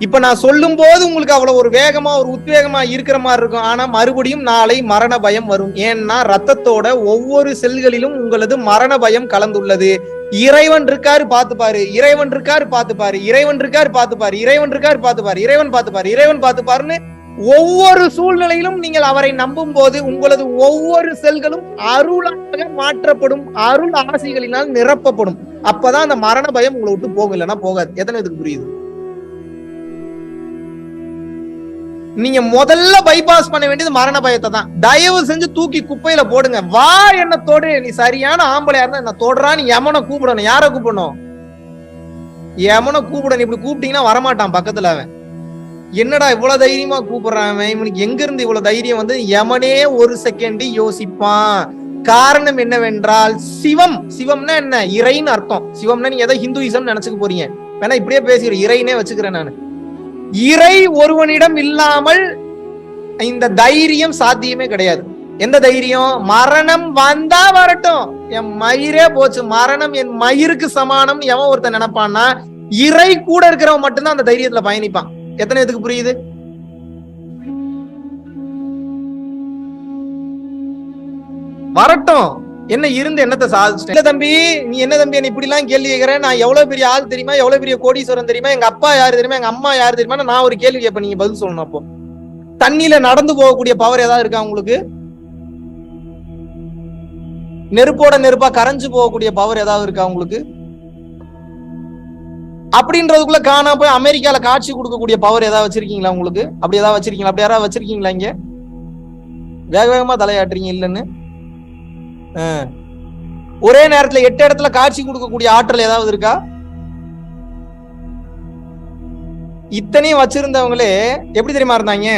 இப்ப நான் சொல்லும் போது உங்களுக்கு அவ்வளவு ஒரு வேகமா ஒரு உத்வேகமா இருக்கிற மாதிரி இருக்கும். ஆனா மறுபடியும் நாளை மரண பயம் வரும். ஏன்னா ரத்தத்தோட ஒவ்வொரு செல்களிலும் உங்களது மரண பயம் கலந்துள்ளது. இறைவன் இருக்காரு பாத்துப்பாரு, இறைவன் இருக்காரு பாத்துப்பாரு, இறைவன் இருக்காரு பாத்துப்பாரு, இறைவன் இருக்காரு பாத்துப்பாரு, இறைவன் பாத்துப்பாரு, இறைவன் பாத்துப்பாருன்னு ஒவ்வொரு சூழ்நிலையிலும் நீங்கள் அவரை நம்பும் போது உங்களது ஒவ்வொரு செல்களும் அருளாக மாற்றப்படும், அருள் ஆசைகளினால் நிரப்பப்படும். அப்பதான் அந்த மரண பயம் உங்களை விட்டு போகும், இல்லைன்னா போகாது. எத்தனை இதுக்கு புரியுது? நீங்க முதல்ல பைபாஸ் பண்ண வேண்டியது மரண பயத்தை தான். தயவு செஞ்சு தூக்கி குப்பையில போடுங்க. வா என்ன தொடு, நீ சரியான ஆம்பளையா இருந்தா என்ன தொடுறான்னு எமனை கூப்பிடணும். யார கூப்பிடணும்? எமனை கூப்பிடணும். இப்படி கூப்பிட்டீங்கன்னா வரமாட்டான் பக்கத்துல. அவன் என்னடா இவ்வளவு தைரியமா கூப்பிடுறான், இவனுக்கு எங்க இருந்து இவ்வளவு தைரியம் வந்து எமனே ஒரு செகண்ட் யோசிப்பான். காரணம் என்னவென்றால், சிவம், சிவம்னா என்ன? இறைன்னு அர்த்தம். சிவம்னா நீங்க ஏதோ ஹிந்துயிசம் நினைச்சுக்க போறீங்க. வேணா இப்படியே பேசுகிறேன், இறைனே வச்சுக்கிறேன் நானு. இறை ஒருவனிடம் இல்லாமல் இந்த தைரியம் சாத்தியமே கிடையாது. எந்த தைரியம்? மரணம் வந்தா வரட்டும், என் மயிரே போச்சு, மரணம் என் மயிருக்கு சமானம் எவன் ஒருத்தன் நினைப்பான்னா, இறை கூட இருக்கிறவன் மட்டும்தான் அந்த தைரியத்துல பயணிப்பான். எத்தனை இதுக்கு புரியுது? வரட்டும், என்ன இருந்து என்னத்தை சாதிச்சிட்டேன்? இல்ல தம்பி, நீ என்ன தம்பி என்ன இப்படி எல்லாம் கேள்வி கேட்கிற? நான் எவ்வளவு பெரிய ஆள் தெரியுமா, எவ்வளவு பெரிய கோடீஸ்வரன் தெரியுமா, எங்க அப்பா யாரு தெரியுமா, எங்க அம்மா யாரு தெரியுமா, நான் ஒரு கேள்வி கேட்பேன், நீங்க பதில் சொல்லணும். அப்போ தண்ணியில நடந்து போகக்கூடிய பவர் ஏதாவது இருக்கா உங்களுக்கு? நெருப்போட நெருப்பா கரைஞ்சு போகக்கூடிய பவர் ஏதாவது இருக்கா உங்களுக்கு? அப்படின்றதுக்குள்ள காணா போய் அமெரிக்கால காட்சி கொடுக்கக்கூடிய பவர் ஏதாவது வச்சிருக்கீங்களா உங்களுக்கு? அப்படி ஏதாவது வச்சிருக்கீங்களா? அப்படி யாராவது வச்சிருக்கீங்களா? இங்க வேக வேகமா தலையாட்டுறீங்க இல்லைன்னு. ஒரே நேரத்துல 8 இடத்துல காட்சி கொடுக்கக்கூடிய ஆற்றல் ஏதாவது இருக்கா? இத்தனையும் வச்சிருந்தவங்களே எப்படி தெரியுமா இருந்தாங்க?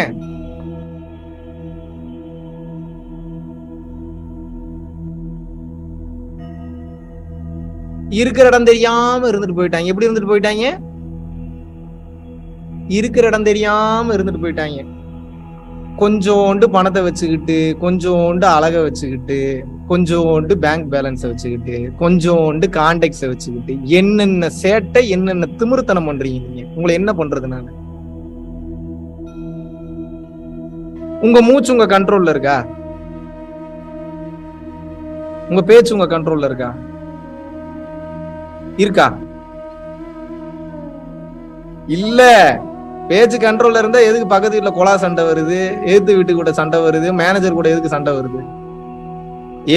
இருக்கிற இடம் தெரியாம இருந்துட்டு போயிட்டாங்க. எப்படி இருந்துட்டு போயிட்டாங்க? இருக்கிற இடம் தெரியாம இருந்துட்டு போயிட்டாங்க. கொஞ்சோண்டு பணத்தை வச்சுக்கிட்டு, கொஞ்சோண்டு அழகை வச்சுக்கிட்டு, கொஞ்சோண்டு பேங்க் பேலன்ஸை வச்சுக்கிட்டு, கொஞ்சோண்டு கான்டாக்ட்ஸை வச்சுக்கிட்டு என்னென்ன சேட்டை என்னென்ன திமிருத்தனம் பண்றீங்க நீங்க. உங்களை என்ன பண்றது நானு? உங்க மூச்சு உங்க கண்ட்ரோல்ல இருக்கா? உங்க பேச்சு உங்க கண்ட்ரோல்ல இருக்கா? இருக்கா? இல்ல. பேச்சு கண்ட்ரோல்ல இருந்தா எதுக்கு பக்கத்து வீட்டுல கொலா சண்டை வருது, எதிர்த்து வீட்டு கூட சண்டை வருது, மேனேஜர் கூட எதுக்கு சண்டை வருது?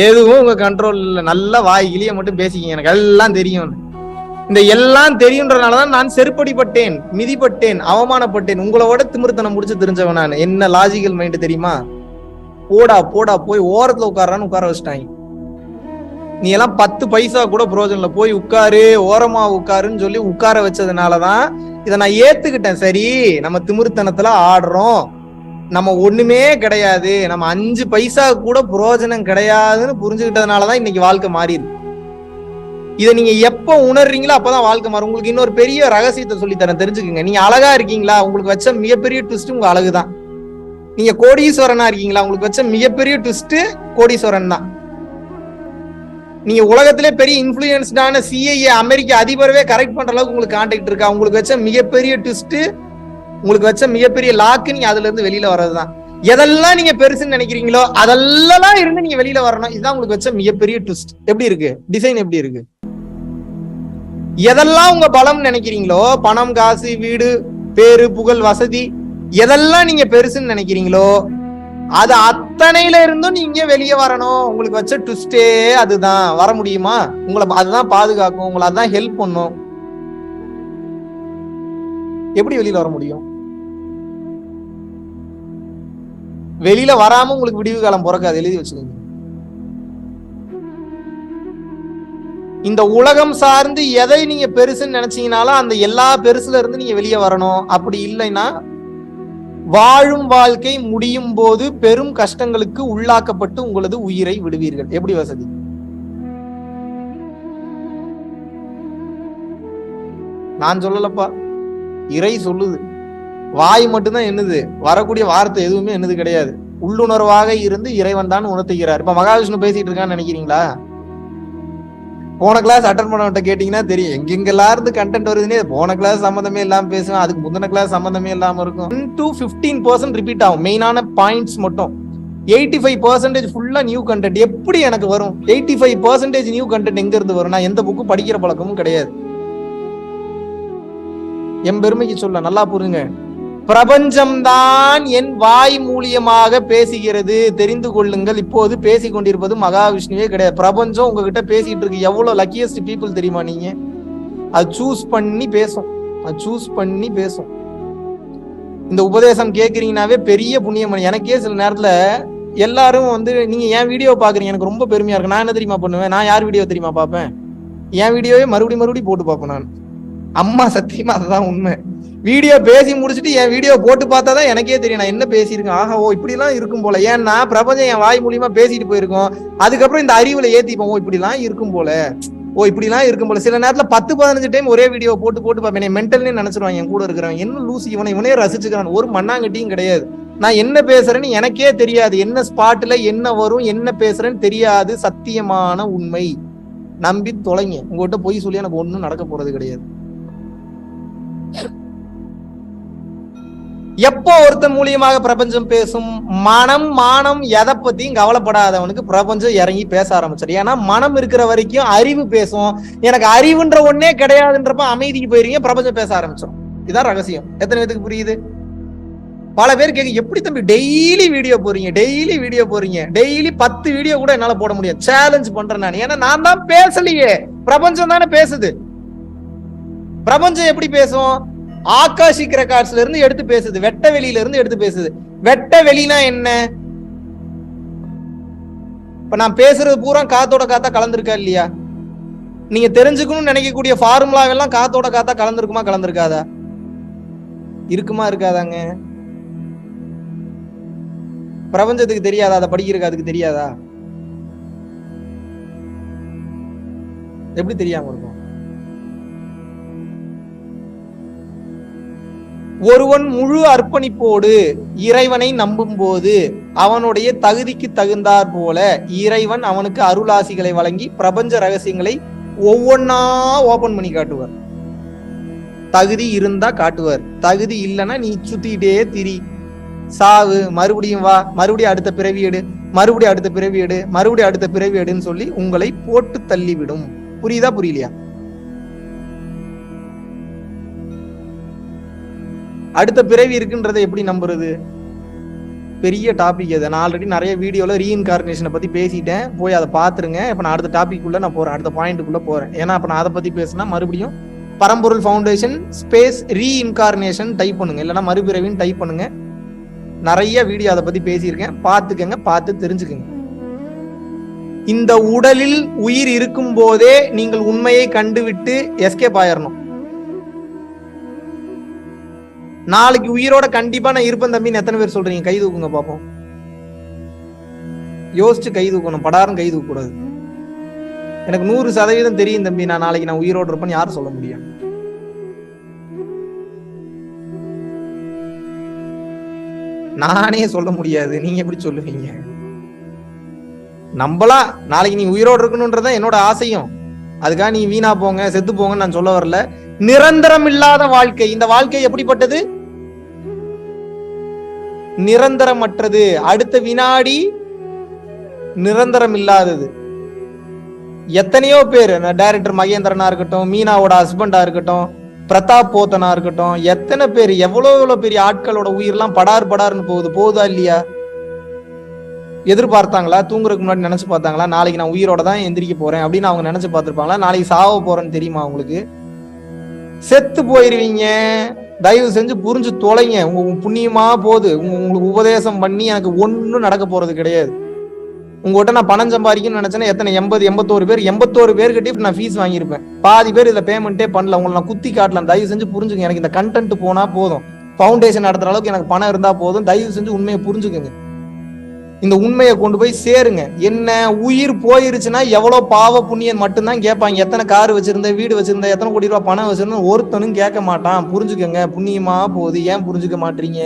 எதுவும் உங்க கண்ட்ரோல் இல்ல. நல்லா வாய் கிளிய மட்டும் பேசிக்கிங்க, எனக்கு எல்லாம் தெரியும். இந்த எல்லாம் தெரியுன்றதுனாலதான் நான் செருப்படிப்பட்டேன், மிதிப்பட்டேன், அவமானப்பட்டேன். உங்களோட திமிருத்தனம் முடிச்சு தெரிஞ்சவன் நான். என்ன லாஜிக்கல் மைண்ட் தெரியுமா? போடா போடா போய் ஓரத்துல உட்காரான்னு உட்கார வச்சுட்டாங்க. நீ எல்லாம் 10 பைசா கூட புரோஜனம்ல, போய் உட்காரு, ஓரமா உட்காருன்னு சொல்லி உட்கார வச்சதுனாலதான் இதை நான் ஏத்துக்கிட்டேன். சரி, நம்ம திமிருத்தனத்துல ஆடுறோம், நம்ம ஒண்ணுமே கிடையாது, நம்ம 5 பைசா கூட புரோஜனம் கிடையாதுன்னு புரிஞ்சுக்கிட்டதுனாலதான் இன்னைக்கு வாழ்க்கை மாறிடுது. இதை நீங்க எப்ப உணர்றீங்களோ அப்பதான் வாழ்க்கை மாறும். உங்களுக்கு இன்னொரு பெரிய ரகசியத்தை சொல்லித்தரேன், தெரிஞ்சுக்கங்க. நீங்க அழகா இருக்கீங்களா, உங்களுக்கு வச்ச மிகப்பெரிய ட்விஸ்ட் உங்க அழகுதான். நீங்க கோடீஸ்வரனா இருக்கீங்களா, உங்களுக்கு வச்ச மிகப்பெரிய ட்விஸ்ட் கோடீஸ்வரன் தான். நீங்க உலகத்திலே பெரிய இன்ஃபுளுயன்ஸ்டான சிஐஏ அமெரிக்க அதிபரவே கரெக்ட் பண்ற அளவுக்கு உங்களுக்கு கான்டாக்ட் இருக்கா, உங்களுக்கு வச்ச மிகப்பெரிய ட்விஸ்ட், உங்களுக்கு வச்ச மிகப்பெரிய லாக்கு நீங்க அதுல இருந்து வெளியில வர்றதுதான். எதெல்லாம் நீங்க பெருசுன்னு நினைக்கிறீங்களோ அதெல்லாம் இருந்து நீங்க வெளியில வரணும். இதுதான் உங்களுக்கு வச்ச மிகப்பெரிய ட்விஸ்ட். எப்படி இருக்கு டிசைன்? எப்படி இருக்கு? எதெல்லாம் உங்க பலம் நினைக்கிறீங்களோ, பணம், காசு, வீடு, பேரு, புகழ், வசதி, எதெல்லாம் நீங்க பெருசுன்னு நினைக்கிறீங்களோ அது அத்தனையில இருந்தும் நீங்க வெளியே வரணும். உங்களுக்கு வச்ச ட்விஸ்டே அதுதான். வர முடியுமா? உங்களை அதுதான் பாதுகாக்கும், உங்களை அதுதான் ஹெல்ப் பண்ணும். எப்படி வெளியில வர முடியும்? வெளியில வராம உங்களுக்கு விடிவு காலம் பிறக்காது, எழுதி வச்சுக்கோங்க. இந்த உலகம் சார்ந்து எதை நீங்க பெருசுன்னு நினைச்சீங்கனாலும் அந்த எல்லா பெருசுல இருந்து நீங்க வெளியே வரணும். அப்படி இல்லைன்னா வாழும் வாழ்க்கை முடியும் போது பெரும் கஷ்டங்களுக்கு உள்ளாக்கப்பட்டு உங்களது உயிரை விடுவீர்கள். எப்படி வசதி? நான் சொல்லலப்பா, இறை சொல்லுது. வாய் மட்டும்தான் என்னது, வரக்கூடிய வார்த்தை எதுவுமே என்னது கிடையாது. உள்ளுணர்வாக இருந்து இறைவன் தான் உணர்த்துகிறார். இப்ப மகாவிஷ்ணு பேசிட்டு இருக்கான்னு நினைக்கிறீங்களா? போன கிளாஸ் அட்டன் பண்ணவன்ட்ட கேட்டீங்கன்னா தெரியும், எங்கெங்கெல்லாம் இருந்து கண்டென்ட் வருதுன்னே. போன கிளாஸ் சம்மந்தமே இல்லாம பேசுவேன், அதுக்கு முந்தின கிளாஸ் சம்மந்தமே இல்லாம இருக்கும். 10 to 15% ரிப்பீட் ஆகும், மெயினான பாயிண்ட்ஸ் மட்டும். 85% ஃபுல்லா நியூ கண்டென்ட். எப்படி எனக்கு வரும் 85% நியூ கண்டென்ட்? எங்க இருந்து வரும்? நான் எந்த புக்கு படிக்கிற பழக்கமும் கிடையாது. என் பெருமைக்கு சொல்ல, நல்லா புரியுங்க. பிரபஞ்சம்தான் என் வாய் மூலியமாக பேசுகிறது, தெரிந்து கொள்ளுங்கள். இப்போது பேசிக் கொண்டிருப்பது மகாவிஷ்ணுவே கிடையாது, பிரபஞ்சம் உங்ககிட்ட பேசிட்டு இருக்கு. எவ்வளவு லக்கியஸ்ட் பீப்புள் தெரியுமா நீங்க? அது சூஸ் பண்ணி பேசும், அது சூஸ் பண்ணி பேசும். இந்த உபதேசம் கேட்கறீங்கன்னாவே பெரிய புண்ணியம். எனக்கே சில நேரத்துல எல்லாரும் நீங்க என் வீடியோ பாக்குறீங்க, எனக்கு ரொம்ப பெருமையா இருக்கு. நான் என்ன தெரியுமா பண்ணுவேன்? நான் யார் வீடியோ தெரியுமா பார்ப்பேன்? என் வீடியோவே மறுபடியும் போட்டு பார்ப்பேன் நான். அம்மா சத்தியமா அதுதான் உண்மை. வீடியோ பேசி முடிச்சுட்டு என் வீடியோ போட்டு பார்த்தாதான் எனக்கே தெரியும் நான் என்ன பேசியிருக்கேன். ஆஹா, ஓ இப்படி எல்லாம் இருக்கும் போல. ஏன்னா பிரபஞ்சம் என் வாய் மூலியமா பேசிட்டு போயிருக்கோம். அதுக்கப்புறம் இந்த அறிவுல ஏத்திப்போம், ஓ இப்படி எல்லாம் இருக்கும் போல, ஓ இப்படி எல்லாம் இருக்கும் போல. சில நேரத்துல 10-15 டைம் ஒரே வீடியோ போட்டு பார்ப்பேன். மென்டல்னே நினைச்சிருவாங்க என் கூட இருக்கிறவன், என்ன லூசி இவனே ரசிச்சுக்கிறான். ஒரு மண்ணாங்கட்டியும் கிடையாது. நான் என்ன பேசுறேன்னு எனக்கே தெரியாது, என்ன ஸ்பாட்ல என்ன வரும், என்ன பேசுறேன்னு தெரியாது. சத்தியமான உண்மை, நம்பி தொலைங்க. உங்ககிட்ட பொய் சொல்லி எனக்கு ஒண்ணும் நடக்க போறது கிடையாது. எப்போ ஒருத்தன் மூலியமாக பிரபஞ்சம் பேசும்? மனம் மானம் எதை பத்தியும் கவலைப்படாதவனுக்கு பிரபஞ்சம் இறங்கி பேச ஆரம்பிச்சாரு. ஏன்னா மனம் இருக்கிற வரைக்கும் அறிவு பேசும். எனக்கு அறிவுன்ற ஒன்னே கிடையாதுன்றப்ப அமைதிக்கு போயிருங்க, பிரபஞ்சம் பேச ஆரம்பிச்சிடும். இதான் ரகசியம். எத்தனை பேருக்கு புரியுது? பல பேர் கேட்க, எப்படி தம்பி டெய்லி வீடியோ போறீங்க, டெய்லி 10 வீடியோ கூட என்னால போட முடியும், சேலஞ்ச் பண்றேன் நான். ஏன்னா நான் தான் பேசலையே, பிரபஞ்சம் தானே பேசுது. பிரபஞ்சம் எப்படி பேசும்? ஆகாஷிக் ரெக்கார்ட்ஸ்ல இருந்து எடுத்து பேசுது, வெட்ட வெளியில இருந்து எடுத்து பேசுது. வெட்ட வெளினா என்ன? இப்ப நான் பேசுறது பூரா காத்தோட காத்தா கலந்துருக்கா இல்லையா? நீங்க தெரிஞ்சுக்கணும்னு நினைக்கக்கூடிய ஃபார்முலாவெல்லாம் காத்தோட காத்தா கலந்துருக்குமா கலந்துருக்காதா? இருக்குமா இருக்காதாங்க? பிரபஞ்சத்துக்கு தெரியாதா? அதை படிக்கிறதுக்கு அதுக்கு தெரியாதா? எப்படி தெரியாம இருக்கும்? ஒருவன் முழு அர்ப்பணிப்போடு இறைவனை நம்பும் போது அவனுடைய தகுதிக்கு தகுந்தாற் போல இறைவன் அவனுக்கு அருளாசிகளை வழங்கி பிரபஞ்ச ரகசியங்களை ஒவ்வொன்னா ஓபன் பண்ணி காட்டுவார். தகுதி இருந்தா காட்டுவார், தகுதி இல்லைன்னா நீ சுத்திக்கிட்டே திரி, சாவு, மறுபடியும் வா, மறுபடியும் அடுத்த பிறவி எடு, மறுபடியும் அடுத்த பிறவி எடு, மறுபடியும் அடுத்த பிறவி எடுன்னு சொல்லி உங்களை போட்டு தள்ளிவிடும். புரியுதா புரியலையா? அடுத்த பிறவி இருக்குன்றதை எப்படி நம்புறது? பெரிய டாபிக் அது. நான் ஆல்ரெடி நிறைய வீடியோல ரீஇன்கார்னேஷனை பத்தி பேசிட்டேன், போய் அதை பாத்துருங்க. இப்ப நான் அடுத்த டாபிக் உள்ள நான் போறேன், அடுத்த பாயிண்ட்டுக்குள்ள போறேன். ஏன்னா அப்ப நான் அதை பத்தி பேசினா மறுபடியும் பரம்பொருள் ஃபவுண்டேஷன் ஸ்பேஸ் ரீஇன்கார்னேஷன் டைப் பண்ணுங்க, இல்லைன்னா மறுபிறவின்னு டைப் பண்ணுங்க. நிறைய வீடியோ அதை பத்தி பேசியிருக்கேன், பார்த்துக்கங்க, பார்த்து தெரிஞ்சுக்கங்க. இந்த உடலில் உயிர் இருக்கும் போதே நீங்கள் உண்மையை கண்டுவிட்டு எஸ்கேப் ஆயிரணும். நாளைக்கு உயிரோட கண்டிப்பா நான் இருப்பேன் தம்பின்னு எத்தனை பேர் சொல்றீங்க? கை தூக்குங்க பாப்போம். யோசிச்சு கை தூக்கணும், படாரும் கை தூக்க கூடாது. எனக்கு 100% தெரியும் தம்பி, நான் நாளைக்கு நான் உயிரோடு இருப்பேன்னு யாரும் சொல்ல முடியும்? நானே சொல்ல முடியாது, நீங்க எப்படி சொல்லுவீங்க? நம்பலாம் நாளைக்கு நீ உயிரோடு இருக்கணும்ன்றத என்னோட ஆசையும். அதுக்காக நீ வீணா போங்க செத்து போங்கன்னு நான் சொல்ல வரல. நிரந்தரம் இல்லாத வாழ்க்கை, இந்த வாழ்க்கை எப்படிப்பட்டது? நிரந்தரமற்றது. அடுத்த வினாடி நிரந்தரம் இல்லாதது. எத்தனையோ பேர், டைரக்டர் மகேந்திரனா இருக்கட்டும், மீனாவோட ஹஸ்பண்டா இருக்கட்டும், பிரதாப் போத்தனா இருக்கட்டும், எத்தனை பேர், எவ்வளவு பெரிய ஆட்களோட உயிரெல்லாம் படார்னு போகுதா இல்லையா? எதிர்பார்த்தாங்களா? தூங்குறதுக்கு முன்னாடி நினைச்சு பார்த்தாங்களா நாளைக்கு நான் உயிரோட தான் எந்திரிக்க போறேன் அப்படின்னு அவங்க நினைச்சு பார்த்திருப்பாங்களா? நாளைக்கு சாவ போறேன்னு தெரியுமா உங்களுக்கு? செத்து போயிருவீங்க. தயவு செஞ்சு புரிஞ்சு தொலைங்க. உங்க புண்ணியமா போகுது. உங்களுக்கு உபதேசம் பண்ணி எனக்கு ஒன்னும் நடக்க போறது கிடையாது. உங்ககிட்ட நான் பணம் சம்பாதிக்கணும்னு நினைச்சேன்னா எத்தனை 81 பேர் கிட்டே நான் ஃபீஸ் வாங்கியிருப்பேன். பாதி பேர் இதுல பேமெண்ட்டே பண்ணல. உங்களை நான் குத்தி காட்டலாம். தயவு செஞ்சு புரிஞ்சுங்க. எனக்கு இந்த கண்டென்ட் போனா போதும், ஃபவுண்டேஷன் நடத்துற அளவுக்கு எனக்கு பணம் இருந்தா போதும். தயவு செஞ்சு உண்மையை புரிஞ்சுக்குங்க. இந்த உண்மையை கொண்டு போய் சேருங்க. என்ன உயிர் போயிருச்சுன்னா எவ்வளவு பாவ புண்ணியன் மட்டும்தான் கேட்பாங்க. எத்தனை கார் வச்சிருந்த, வீடு வச்சிருந்த, எத்தனை கோடி ரூபாய் பணம் வச்சிருந்த ஒருத்தனும் கேட்க மாட்டான். புரிஞ்சுக்கங்க. புண்ணியமா போகுது. ஏன் புரிஞ்சுக்க மாட்டீங்க?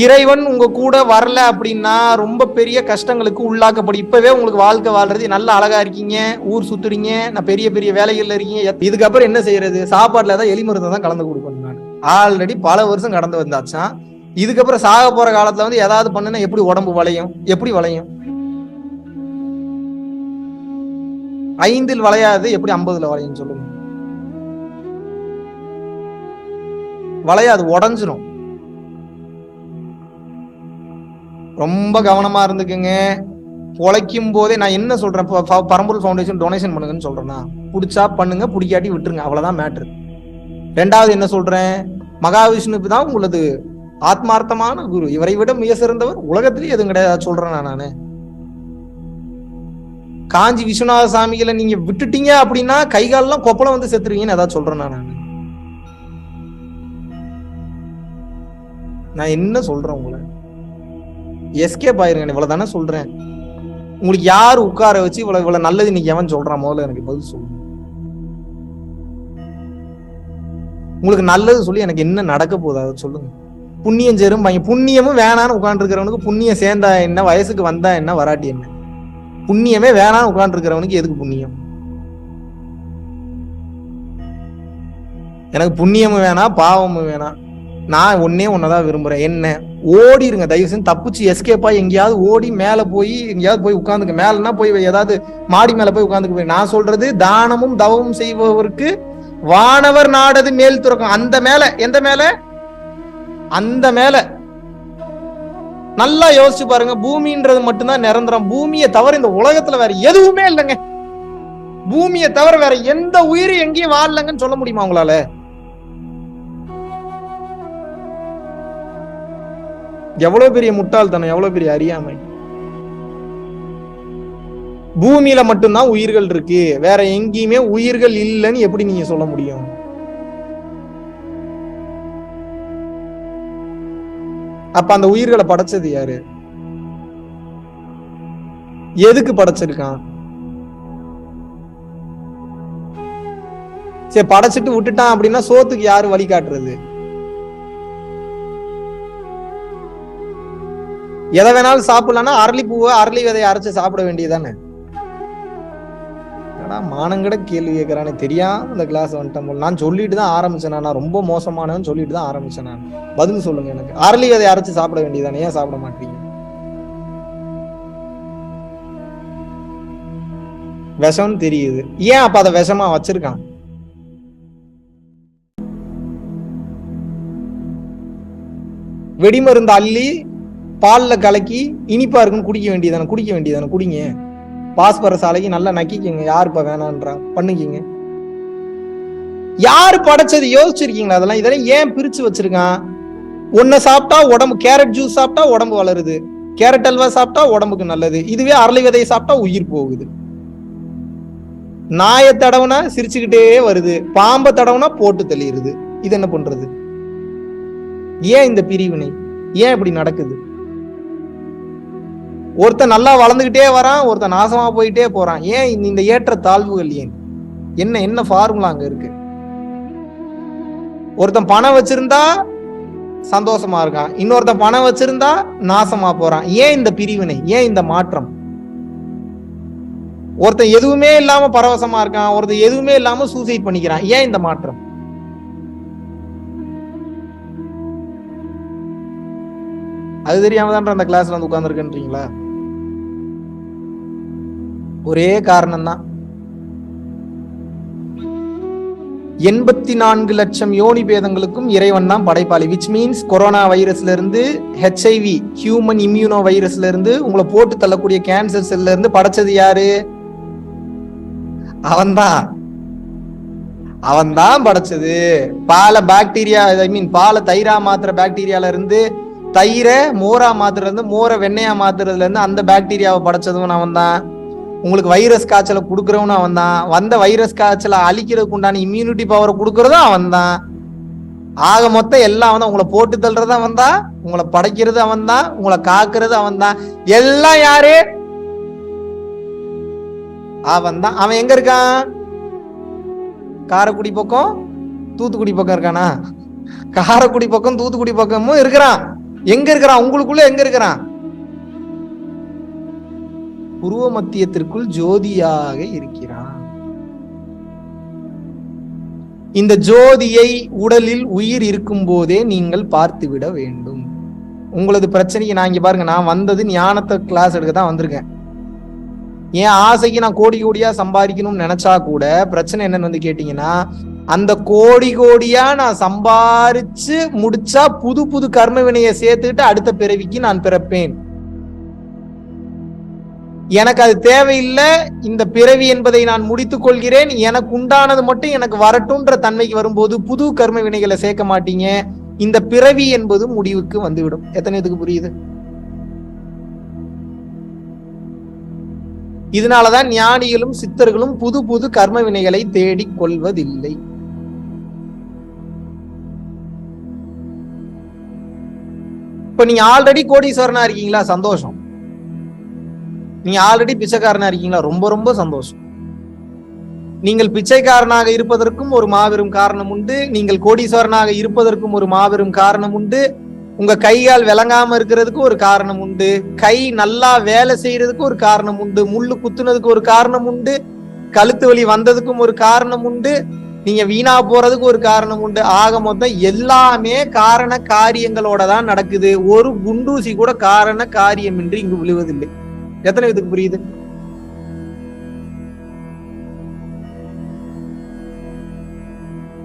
இறைவன் உங்க கூட வரல அப்படின்னா ரொம்ப பெரிய கஷ்டங்களுக்கு உள்ளாக்கப்படும். இப்பவே உங்களுக்கு வாழ்க்கை வாழ்றது நல்ல அழகா இருக்கீங்க, ஊர் சுத்துறீங்க, நான் பெரிய பெரிய வேலைகள்ல இருக்கீங்க. இதுக்கப்புறம் என்ன செய்யறது? சாப்பாட்டுல ஏதாவது எலி மருந்து தான் கலந்து கொடுக்கணும். நான் ஆல்ரெடி பல வருஷம் கடந்து வந்தாச்சான். இதுக்கப்புறம் சாக போற காலத்துல வந்து ஏதாவது பண்ணுனா எப்படி உடம்பு வளையும்? எப்படி வளையும்? 5 வளையாது எப்படி 50 வளையும் சொல்லுங்க? வளையாது, உடஞ்சிரும். ரொம்ப கவனமா இருந்துக்குங்க. பொழைக்கும் போதே நான் என்ன சொல்றேன், பரம்பொருள் ஃபவுண்டேஷன் டொனேஷன் பண்ணுங்கன்னு சொல்றேன்னா, பிடிச்சா பண்ணுங்க, பிடிக்காட்டி விட்டுருங்க, அவ்வளவுதான் மேட்ரு. ரெண்டாவது என்ன சொல்றேன், மகாவிஷ்ணுக்கு தான் உங்களது ஆத்மார்த்தமான குரு. இவரை விட மிக சிறந்தவர் உலகத்திலேயே எதுவும் கிடையாது சொல்றேன் நானு. காஞ்சி விஸ்வநாத சாமிகளை நீங்க விட்டுட்டீங்க அப்படின்னா கைகாலெல்லாம் கொப்பளம் வந்து செத்துருவீங்கன்னு ஏதாவது சொல்றேன் நான் என்ன சொல்றேன்? உங்களை எஸ்கேப் ஆயிருங்க, இவ்வளவு தானே சொல்றேன். உங்களுக்கு யாரு உட்கார வச்சு இவ்வளவு நல்லது இன்னைக்கு எவன் சொல்றான்? முதல்ல எனக்கு பதில் சொல்லுங்க. உங்களுக்கு நல்லது சொல்லி எனக்கு என்ன நடக்க போகுது அதை சொல்லுங்க. புண்ணியம் சேரும், புண்ணியமும் வேணான்னு உட்கார்ந்து இருக்கிறவனுக்கு புண்ணியம் சேர்ந்தா என்ன, வயசுக்கு வந்தா என்ன, வராட்டி என்ன? புண்ணியமே வேணான்னு உட்கார்ந்து இருக்கிறவனுக்கு எதுக்கு புண்ணியம்? எனக்கு புண்ணியமும் வேணாம், பாவமும் வேணாம். நான் ஒன்னதான் விரும்புறேன். என்ன? ஓடிருங்க தயவு செஞ்சு. தப்பிச்சு எஸ்கேப்பா எங்கேயாவது ஓடி மேல போய் எங்கேயாவது போய் உட்கார்ந்துக்க. மேலன்னா போய் ஏதாவது மாடி மேல போய் உட்கார்ந்துக்க. நான் சொல்றது தானமும் தவமும் செய்பவருக்கு வானவர் நாடது மேல் துறக்கும். அந்த மேல, எந்த மேல? அந்த மேல நல்லா யோசிச்சு பாருங்க. பூமின்றது மட்டும்தான் நிரந்தரம். பூமியை தவிர இந்த உலகத்துல வேற எதுவுமே இல்லைங்க. பூமியை தவிர வேற எந்த உயிரும் எங்கேயும் வாழலங்கன்னு சொல்ல முடியுமா உங்களால? எவ்வளவு பெரிய முட்டாள்தனம், எவ்வளவு பெரிய அறியாமை. பூமியில மட்டும்தான் உயிர்கள் இருக்கு, வேற எங்கேயுமே உயிர்கள் இல்லைன்னு எப்படி நீங்க சொல்ல முடியும்? அப்ப அந்த உயிர்களை படைச்சது யாரு? எதுக்கு படைச்சிருக்கான்? சரி, படைச்சிட்டு விட்டுட்டான் அப்படின்னா சோத்துக்கு யாரு வழிகாட்டுறது? எதை வேணாலும் சாப்பிடலாம்னா அரளி பூவை அரளி விதையை அரைச்சு சாப்பிட வேண்டியதானே. மானங்கட கேள்வி கேட்கறானே, தெரியாம இந்த கிளாஸ் வந்துட்டேன் போல. நான் சொல்லிட்டு தான் ஆரம்பிச்சேன், நான் ரொம்ப மோசமானவன்னு சொல்லிட்டு தான் ஆரம்பிச்சேன். நான் பதில் சொல்லுங்க எனக்கு. அரளி விதை அரைச்சு சாப்பிட வேண்டியதானே, ஏன் சாப்பிட மாட்டீங்க? விஷம்னு தெரியுது, ஏன் அப்ப அதை விஷமா வச்சிருக்கான்? வெடிமருந்து அள்ளி பால்ல கலக்கி இனிப்பா இருக்குன்னு குடிக்க வேண்டியதானே. குடிங்க. பாஸ்பரஸ் அழகி நல்லா நக்கிக்கங்க. யாரு இப்ப வேணான்றா? பண்ணிக்கிங்க. யாரு படைச்சது யோசிச்சிருக்கீங்களா? இதெல்லாம் ஏன் பிரிச்சு வச்சிருக்கான்? ஒன்ன சாப்பிட்டா உடம்பு, கேரட் ஜூஸ் சாப்பிட்டா உடம்பு வளருது, கேரட் அல்வா சாப்பிட்டா உடம்புக்கு நல்லது. இதுவே அரளி விதையை சாப்பிட்டா உயிர் போகுது. நாய தடவுனா சிரிச்சுக்கிட்டே வருது, பாம்பை தடவுனா போட்டு தள்ளிடுது. இது என்ன பண்றது? ஏன் இந்த பிரிவினை? ஏன் இப்படி நடக்குது? ஒருத்தன் நல்லா வளர்ந்துகிட்டே வரான், ஒருத்தன் நாசமா போயிட்டே போறான். ஏன் இந்த ஏற்ற தாழ்வுகள்? ஏன்? என்ன ஃபார்முலா அங்க இருக்கு? ஒருத்தன் பணம் வச்சிருந்தா சந்தோஷமா இருக்கான், இன்னொருத்தன் பணம் வச்சிருந்தா நாசமா போறான். ஏன் இந்த பிரிவினை? ஏன் இந்த மாற்றம்? ஒருத்தன் எதுவுமே இல்லாம பரவசமா இருக்கான், ஒருத்தன் எதுவுமே இல்லாம சூசைட் பண்ணிக்கிறான். ஏன் இந்த மாற்றம்? அது தெரியாம தான் அந்த கிளாஸ்ல வந்து உட்கார்ந்துருக்கீங்களா? ஒரே காரணம் தான். 84 லட்சம் யோனி பேதங்களுக்கும் இறைவன் தான் படைப்பாளி. விச் மீன்ஸ் கொரோனா வைரஸ்ல இருந்து, HIV ஹியூமன் இம்யூனோ வைரஸ்ல இருந்து, உங்களை போட்டு தள்ளக்கூடிய கேன்சர் செல்ல இருந்து படைச்சது யாரு? அவன்தான் படைச்சது. பால பாக்டீரியா, பால தயிரா மாத்திர பாக்டீரியால இருந்து, தயிரை மோரா மாத்துறதுல இருந்து, மோரை வெண்ணையா மாத்துறதுல இருந்து அந்த பாக்டீரியாவை படைச்சதும் அவன் தான். உங்களுக்கு வைரஸ் காய்ச்சலை கொடுக்கறவனும் அவன் தான். வந்த வைரஸ் காய்ச்சலை அழிக்கிறதுக்கு உண்டான இம்யூனிட்டி பவரை கொடுக்கறதும் அவன் தான். ஆக மொத்தம் எல்லாம் அவன் தான். உங்களை போட்டு தள்ளுறது அவன் தான், உங்களை படைக்கிறது அவன் தான், உங்களை காக்குறது அவன் தான். எல்லாம் யாரு? அவன் தான். அவன் எங்க இருக்கான்? காரைக்குடி பக்கம் தூத்துக்குடி பக்கம் இருக்கானா? காரைக்குடி பக்கம் தூத்துக்குடி பக்கமும் இருக்கிறான். எங்க இருக்கிறான்? உங்களுக்குள்ள எங்க இருக்கிறான்? புருவ மத்தியத்திற்குள் ஜோதியாக இருக்கிறான். இந்த ஜோதியை உடலில் உயிர் இருக்கும் போதே நீங்கள் பார்த்து விட வேண்டும். உங்களது பிரச்சனைக்கு நான் இங்க பாருங்க, நான் வந்தது ஞானத்தை கிளாஸ் எடுக்க தான் வந்திருக்கேன். என் ஆசைக்கு நான் கோடி கோடியா சம்பாதிக்கணும்னு நினைச்சா கூட பிரச்சனை என்னன்னு வந்து கேட்டீங்கன்னா, அந்த கோடி கோடியா நான் சம்பாரிச்சு முடிச்சா புது புது கர்ம வினையை சேர்த்துட்டு அடுத்த பிறவிக்கு நான் பிறப்பேன். எனக்கு அது தேவையில்லை. இந்த பிறவி என்பதை நான் முடித்துக் கொள்கிறேன், எனக்கு உண்டானது மட்டும் எனக்கு வரட்டும்ன்ற தன்மைக்கு வரும்போது புது கர்ம வினைகளை சேர்க்க மாட்டீங்க. இந்த பிறவி என்பது முடிவுக்கு வந்துவிடும். எத்தனை இதுக்கு புரியுது? இதனாலதான் ஞானிகளும் சித்தர்களும் புது புது கர்ம வினைகளை தேடிக் கொள்வதில்லை. இப்ப நீங்க ஆல்ரெடி கோடீஸ்வரனா இருக்கீங்களா? சந்தோஷம். நீங்க ஆல்ரெடி பிச்சைக்காரனா இருக்கீங்களா? ரொம்ப ரொம்ப சந்தோஷம். நீங்கள் பிச்சைக்காரனாக இருப்பதற்கும் ஒரு மாபெரும் காரணம் உண்டு, நீங்கள் கோடீஸ்வரனாக இருப்பதற்கும் ஒரு மாபெரும் காரணம் உண்டு, உங்க கையால் விளங்காம இருக்கிறதுக்கு ஒரு காரணம் உண்டு, கை நல்லா வேலை செய்யறதுக்கு ஒரு காரணம் உண்டு, முள்ளு குத்துனதுக்கு ஒரு காரணம் உண்டு, கழுத்து வலி வந்ததுக்கும் ஒரு காரணம் உண்டு, நீங்க வீணா போறதுக்கு ஒரு காரணம் உண்டு. ஆக மொத்தம் எல்லாமே காரண காரியங்களோட தான் நடக்குது. ஒரு குண்டூசி கூட காரண காரியமின்றி இங்கு விழுவதில்லை. எத்தனை இதுக்கு புரியுது?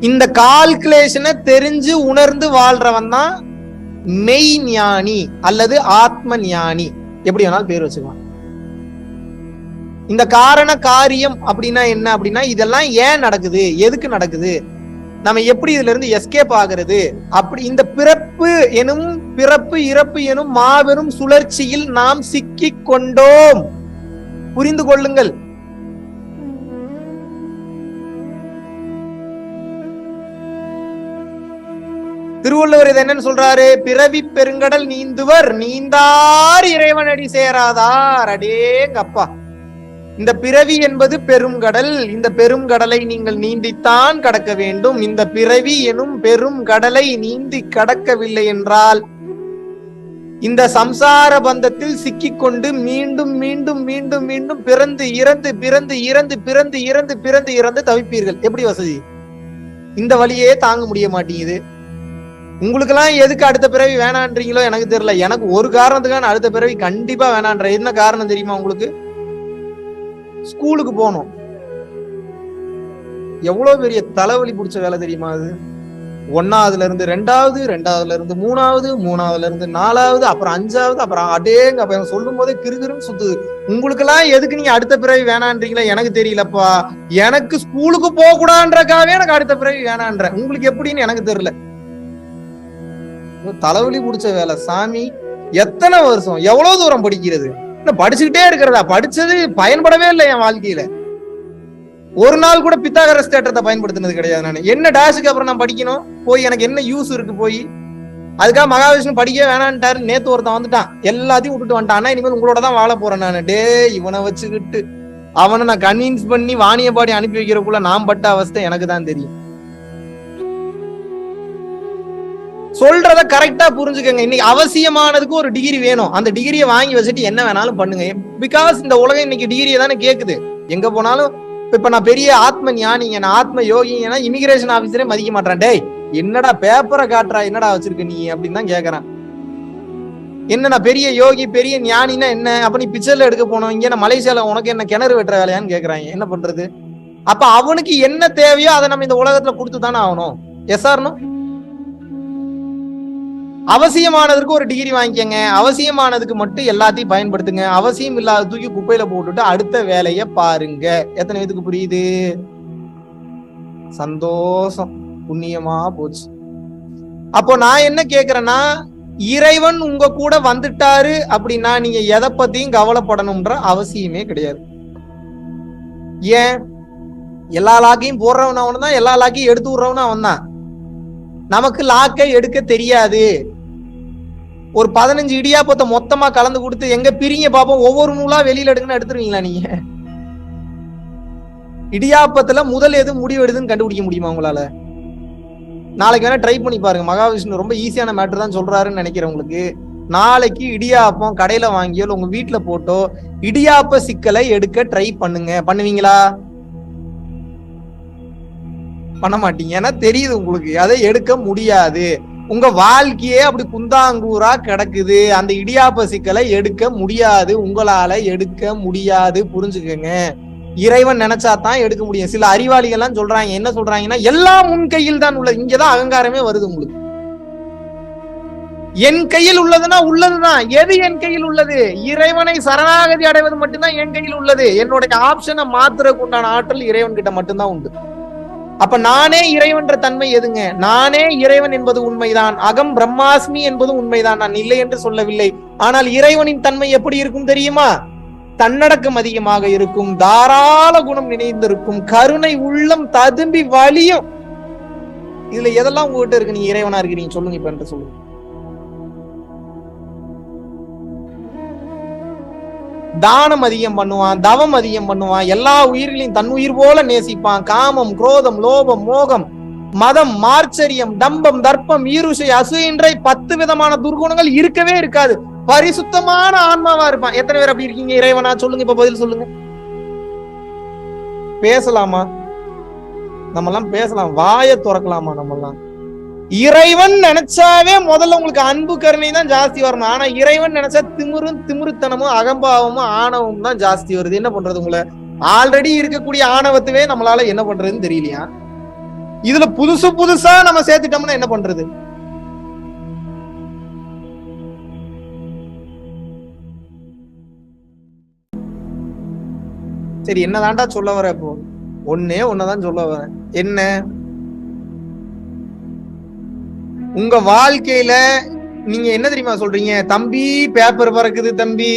இந்த கால்குலேஷனை தெரிஞ்சு உணர்ந்து வாழ்றவன் தான் மெய் ஞானி அல்லது ஆத்ம ஞானி, எப்படி வேணாலும் பேர் வச்சுக்கலாம். இந்த காரண காரியம் அப்படின்னா என்ன அப்படின்னா, இதெல்லாம் ஏன் நடக்குது, எதுக்கு நடக்குது, நம்ம எப்படி இதுல இருந்து எஸ்கேப் ஆகிறது, அப்படி இந்த பிறப்பு இறப்பு எனும் மாபெரும் சுழற்சியில் நாம் சிக்கிக் கொண்டோம். புரிந்து கொள்ளுங்கள். திருவள்ளுவர் இதை என்னன்னு சொல்றாரு? பிறவி பெருங்கடல் நீந்துவர் நீந்தார் இறைவனடி சேராதார். அடேங்கப்பா, இந்த பிறவி என்பது பெரும் கடல். இந்த பெரும் கடலை நீங்கள் நீந்தித்தான் கடக்க வேண்டும். இந்த பிறவி எனும் பெரும் கடலை நீந்தி கடக்கவில்லை என்றால் இந்த சம்சார பந்தத்தில் சிக்கிக்கொண்டு மீண்டும் மீண்டும் மீண்டும் மீண்டும் பிறந்து இறந்து பிறந்து இறந்து பிறந்து இறந்து பிறந்து இறந்து தவிப்பீர்கள். எப்படி வசதி? இந்த வழியே தாங்க முடிய மாட்டேங்குது. உங்களுக்கு எல்லாம் எதுக்கு அடுத்த பிறவி வேணான்றீங்களோ எனக்கு தெரியல. எனக்கு ஒரு காரணத்துக்கான அடுத்த பிறவி கண்டிப்பா வேணான்ற. என்ன காரணம் தெரியுமா உங்களுக்கு? ஸ்கூலுக்கு போகணும். எவ்வளவு பெரிய தலைவலி பிடிச்ச வேலை தெரியுமா அது? 1ஆவதுல இருந்து 2ஆவது, 2ஆவதுல இருந்து 3ஆவது, 3ஆவதுல இருந்து 4ஆவது, அப்புறம் 5ஆவது, அப்புறம் அடேங்க அப்ப சொல்லும் போதே கிறுகிறுன்னு சுத்துது. உங்களுக்கு எல்லாம் எதுக்கு நீங்க அடுத்த பிறவி வேணான்றீங்களா எனக்கு தெரியலப்பா. எனக்கு ஸ்கூலுக்கு போக கூடாதுன்றக்காவே எனக்கு அடுத்த பிறவி வேணான்ற. உங்களுக்கு எப்படின்னு எனக்கு தெரியல. தலைவலி பிடிச்ச வேலை சாமி. எத்தனை வருஷம் எவ்வளவு தூரம் படிக்கிறது? படிச்சுக்கிட்டே இருக்கிறதா? படிச்சது பயன்படவே இல்லை என் வாழ்க்கையில. ஒரு நாள் கூட பித்தாகரஸ் தேற்றத்தை பயன்படுத்தினது கிடையாது. நான் என்ன டாஷுக்கு அப்புறம் நான் படிக்கணும்? போய் எனக்கு என்ன யூஸ் இருக்கு? போய் அதுக்காக மகாவிஷ்ணு படிக்கவே வேணான்ட்டாரு. நேத்து ஒருத்தன் வந்துட்டான், எல்லாத்தையும் விட்டுட்டு வந்துட்டான். இனிமேல் உங்களோட தான் வாழ போறேன் நான். டே இவனை வச்சுக்கிட்டு அவனை நான் கன்வின்ஸ் பண்ணி வாணியபாடி அனுப்பி வைக்கிறக்குள்ள நான் பட்ட அவஸ்தை எனக்கு தான் தெரியும். சொல்றத கரெக்டா புரிஞ்சுக்கங்க. இன்னைக்கு அவசியமானதுக்கு ஒரு டிகிரி வேணும். அந்த டிகிரியை வாங்கி வச்சுட்டு என்ன வேணாலும் பண்ணுங்க. பிகாஸ் இந்த உலகம் இன்னைக்கு டிகிரியை தானே கேக்குது. எங்க போனாலும் இப்ப நான் பெரிய ஆத்ம ஞானிங்க, நான் ஆத்ம யோகிங்கன்னா இமிகிரேஷன் ஆபீசரே மதிக்க மாட்டேன். டேய் என்னடா பேப்பரை காட்டுறா, என்னடா வச்சிருக்க நீ அப்படின்னு தான் கேக்குறான். என்ன பெரிய யோகி பெரிய ஞானின்னா என்ன? அப்ப நீ பிக்சர்ல எடுக்க போனோம், இங்க நான் மலேசியால உனக்கு என்ன கிணறு வெட்டுற வேலையான்னு கேக்குறாங்க. என்ன பண்றது? அப்ப அவனுக்கு என்ன தேவையோ அதை நம்ம இந்த உலகத்துல கொடுத்து தானே ஆகணும். S or no? அவசியமானதுக்கு ஒரு டிகிரி வாங்கிக்கங்க. அவசியமானதுக்கு மட்டும் எல்லாத்தையும் பயன்படுத்துங்க. அவசியம் இல்லாத தூக்கி குப்பையில போட்டுட்டு அடுத்த வேலைய பாருங்க. எத்தனை பேத்துக்கு புரியுது? சந்தோஷம், புண்ணியமா போச்சு. அப்போ நான் என்ன கேக்குறேன்னா, இறைவன் உங்க கூட வந்துட்டாரு அப்படின்னா நீங்க எதை பத்தியும் கவலைப்படணும்ன்ற அவசியமே கிடையாது. ஏன்? எல்லா லாக்கையும் போடுறவன் அவன் தான், எல்லா லாக்கையும் எடுத்து விடுறவன் அவன் தான். நமக்கு லாக்கை எடுக்க தெரியாது. ஒரு 15 இடியாப்பத்தை மொத்தமா கலந்து கொடுத்து எங்க பிரிங்க பாப்போம், ஒவ்வொரு நூலா வெளியில எடுங்கன்னு எடுத்துருவீங்களா நீங்க? இடியாப்பத்துல முதல் எது முடிவு எடுதுன்னு கண்டுபிடிக்க முடியுமா உங்களால? நாளைக்கு வேணா ட்ரை பண்ணி பாருங்க. மகாவிஷ்ணு ரொம்ப ஈஸியான மேட்டர் தான் சொல்றாருன்னு நினைக்கிறவங்களுக்கு நாளைக்கு இடியாப்பம் கடையில வாங்கியோ உங்க வீட்டுல போட்டோ இடியாப்ப சிக்கலை எடுக்க ட்ரை பண்ணுங்க. பண்ணுவீங்களா? பண்ண மாட்டீங்க. ஏன்னா தெரியுது உங்களுக்கு அதை எடுக்க முடியாது. உங்க வாழ்க்கையே அப்படி குந்தாங்கூரா கிடக்குது. அந்த இடியாப்ப சிக்கலை எடுக்க முடியாது, உங்களால எடுக்க முடியாது. புரிஞ்சுக்கங்க. இறைவன் நினைச்சாதான் எடுக்க முடியும். சில அறிவாளிகள் எல்லாம் சொல்றாங்க, என்ன சொல்றாங்கன்னா எல்லாம் உன் கையில் தான் உள்ளது. இங்கதான் அகங்காரமே வருது உங்களுக்கு. என் கையில் உள்ளதுன்னா உள்ளதுதான். எது என் கையில் உள்ளது? இறைவனை சரணாகதி அடைவது மட்டும்தான் என் கையில் உள்ளது. என்னுடைய ஆப்ஷனை மாத்துறதுக்கு உண்டான ஆற்றல் இறைவன் கிட்ட மட்டும்தான் உண்டு. அப்ப நானே இறைவன்ற தன்மை எதுங்க? நானே இறைவன் என்பது உண்மைதான். அகம் பிரம்மாஸ்மி என்பது உண்மைதான். நான் இல்லை என்று சொல்லவில்லை. ஆனால் இறைவனின் தன்மை எப்படி இருக்கும் தெரியுமா? தன்னடக்கம் அதிகமாக இருக்கும், தாராள குணம் நினைந்திருக்கும், கருணை உள்ளம் ததும்பி வலியும். இதுல எதெல்லாம் உங்ககிட்ட இருக்கு? நீங்க இறைவனா இருக்கிறீங்க சொல்லுங்க இப்ப என்று சொல்லுங்க. தானம் அதிகம் பண்ணுவான், தவம் அதிகம் பண்ணுவான், எல்லா உயிர்களையும் தன் உயிர் போல நேசிப்பான். காமம், குரோதம், லோபம், மோகம், மதம், மார்ச்சரியம், டம்பம், தர்ப்பம், ஈருஷை, அசூயின்றை 10 விதமான துர்குணங்கள் இருக்கவே இருக்காது. பரிசுத்தமான ஆன்மாவா இருப்பான். எத்தனை பேர் அப்படி இருக்கீங்க இறைவனா? சொல்லுங்க இப்ப பதில் சொல்லுங்க. பேசலாமா? நம்ம எல்லாம் பேசலாம், வாயை திறக்கலாமா? நம்ம எல்லாம் இறைவன் நினைச்சாவே முதல்ல உங்களுக்கு அன்பு கருணை தான் ஜாஸ்தி வரணும். ஆனா இறைவன் நினைச்சா திமிருத்தனமும் அகம்பாவமும் ஆணவமும் தான் ஜாஸ்தி வருது. என்ன பண்றது? உங்களை ஆல்ரெடி இருக்கக்கூடிய ஆணவத்துவே நம்மளால என்ன பண்றதுன்னு தெரியலையா? இதுல புதுசா நம்ம சேர்த்துட்டோம்னா என்ன பண்றது? சரி, என்னதான்டா சொல்ல வர? இப்போ ஒன்னதான் சொல்ல வரேன். என்ன? உங்க வாழ்க்கையில நீங்க என்ன தெரியுமா சொல்றீங்க? தம்பி பேப்பர் பறக்குது, தம்பி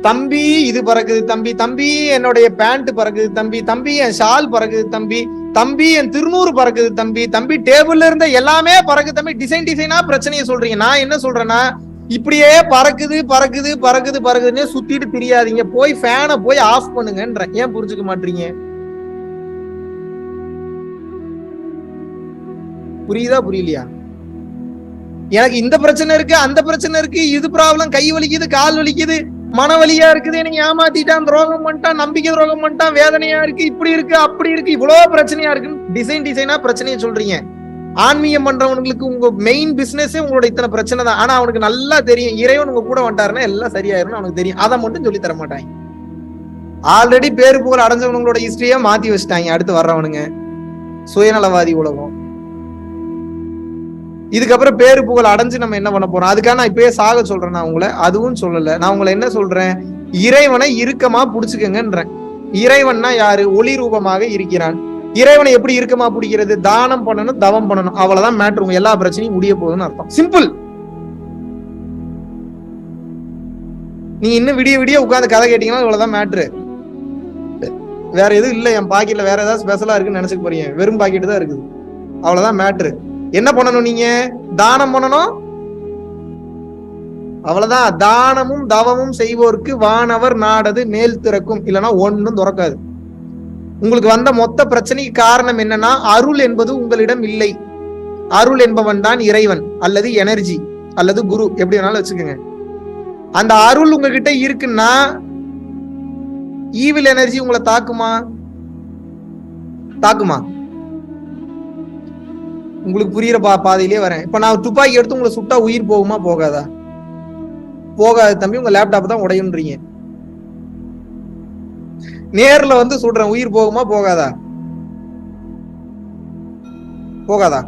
தம்பி இது பறக்குது, தம்பி தம்பி என்னுடைய பேண்ட் பறக்குது, தம்பி தம்பி என் ஷால் பறக்குது, தம்பி தம்பி என் திருநூறு பறக்குது, தம்பி தம்பி டேபிள்ல இருந்த எல்லாமே பறக்குது, தம்பி டிசைனா பிரச்சனையை சொல்றீங்க. நான் என்ன சொல்றேன்னா, இப்படியே பறக்குது பறக்குது பறக்குது பறக்குதுன்னே சுத்திட்டு தெரியாதீங்க. போய் ஃபேனை போய் ஆஃப் பண்ணுங்கன்ற. ஏன் புரிஞ்சுக்க மாட்டீங்க? புரியுதா புரியலையா? எனக்கு இந்த பிரச்சனை இருக்கு, அந்த பிரச்சனை இருக்கு, இது ப்ராப்ளம், கை வலிக்குது, கால் வலிக்குது, மன வலியா இருக்குது, எனக்கு ஏமாத்திட்டான், துரோகம் பண்ணிட்டான், நம்பிக்கை துரோகம் பண்ணிட்டான், வேதனையா இருக்கு, இப்படி இருக்கு, அப்படி இருக்கு, இவ்வளவு பிரச்சனையா இருக்குன்னு டிசைனா பிரச்சனையை சொல்றீங்க. ஆன்மீகம் பண்றவங்களுக்கு உங்க மெயின் பிசினஸே உங்களோட இத்தனை பிரச்சனை தான். ஆனா அவனுக்கு நல்லா தெரியும் இறைவன் உங்க கூட வந்துட்டாருன்னா எல்லாம் சரியாயிரும்னு அவனுக்கு தெரியும். அதை மட்டும் சொல்லி தர மாட்டாங்க. ஆல்ரெடி பேரு புகழ் அடைஞ்சவங்களோட ஹிஸ்டரியா மாத்தி வச்சுட்டாங்க. அடுத்து வர்றவனுங்க சுயநலவாதி உலகம். இதுக்கப்புறம் பேரு புகழ் அடைஞ்சு நம்ம என்ன பண்ண போறோம்? அதுக்காக நான் இப்பயே சாக சொல்றேன். நான் உங்களை அதுவும் சொல்லல. நான் உங்களை என்ன சொல்றேன்? இறைவனை இறுக்கமா புடிச்சுக்கங்கன்றேன். இறைவன்னா யாரு? ஒளி ரூபமாக இருக்கிறான். இறைவனை எப்படி இறுக்கமா பிடிக்கிறது? தானம் பண்ணணும், தவம் பண்ணணும். அவ்வளவுதான் மேட்ரு. உங்க எல்லா பிரச்சனையும் முடிய போகுதுன்னு அர்த்தம். சிம்பிள். நீ இன்னும் விடிய விடிய உட்கார்ந்து கதை கேட்டீங்கன்னா இவ்வளவுதான் மேட்ரு. வேற எதுவும் இல்ல. என் பாக்கெட்ல வேற ஏதாவது ஸ்பெஷலா இருக்குன்னு நினைச்சுக்க போறீங்க. வெறும் பாக்கெட் தான் இருக்குது. அவ்வளவுதான் மேட்ரு. என்ன பண்ணணும்? நீங்க தானம் பண்ணணும். அவ்வளவுதான். தானமும் தவமும் செய்வோருக்கு வானவர் நாடது மேல் திறக்கும். இல்லைன்னா ஒன்னும் திறக்காது. உங்களுக்கு வந்த மொத்த பிரச்சனைக்கு காரணம் என்னன்னா, அருள் என்பது உங்களிடம் இல்லை. அருள் என்பவன் தான் இறைவன் அல்லது எனர்ஜி அல்லது குரு, எப்படி வேணாலும் வச்சுக்கோங்க. அந்த அருள் உங்ககிட்ட இருக்குன்னா ஈவில் எனர்ஜி உங்களை தாக்குமா? தாக்குமா? உங்களுக்கு புரியுற பாதையிலே வரேன். இப்ப நான் துப்பாக்கி எடுத்து உங்களை சுட்டா உயிர் போகுமா போகாதா? போகாது தம்பி. உங்க லேப்டாப் தான் உடையுன்றீங்க. நேர்ல வந்து சுடுறேன், உயிர் போகுமா போகாதா? போகாதா?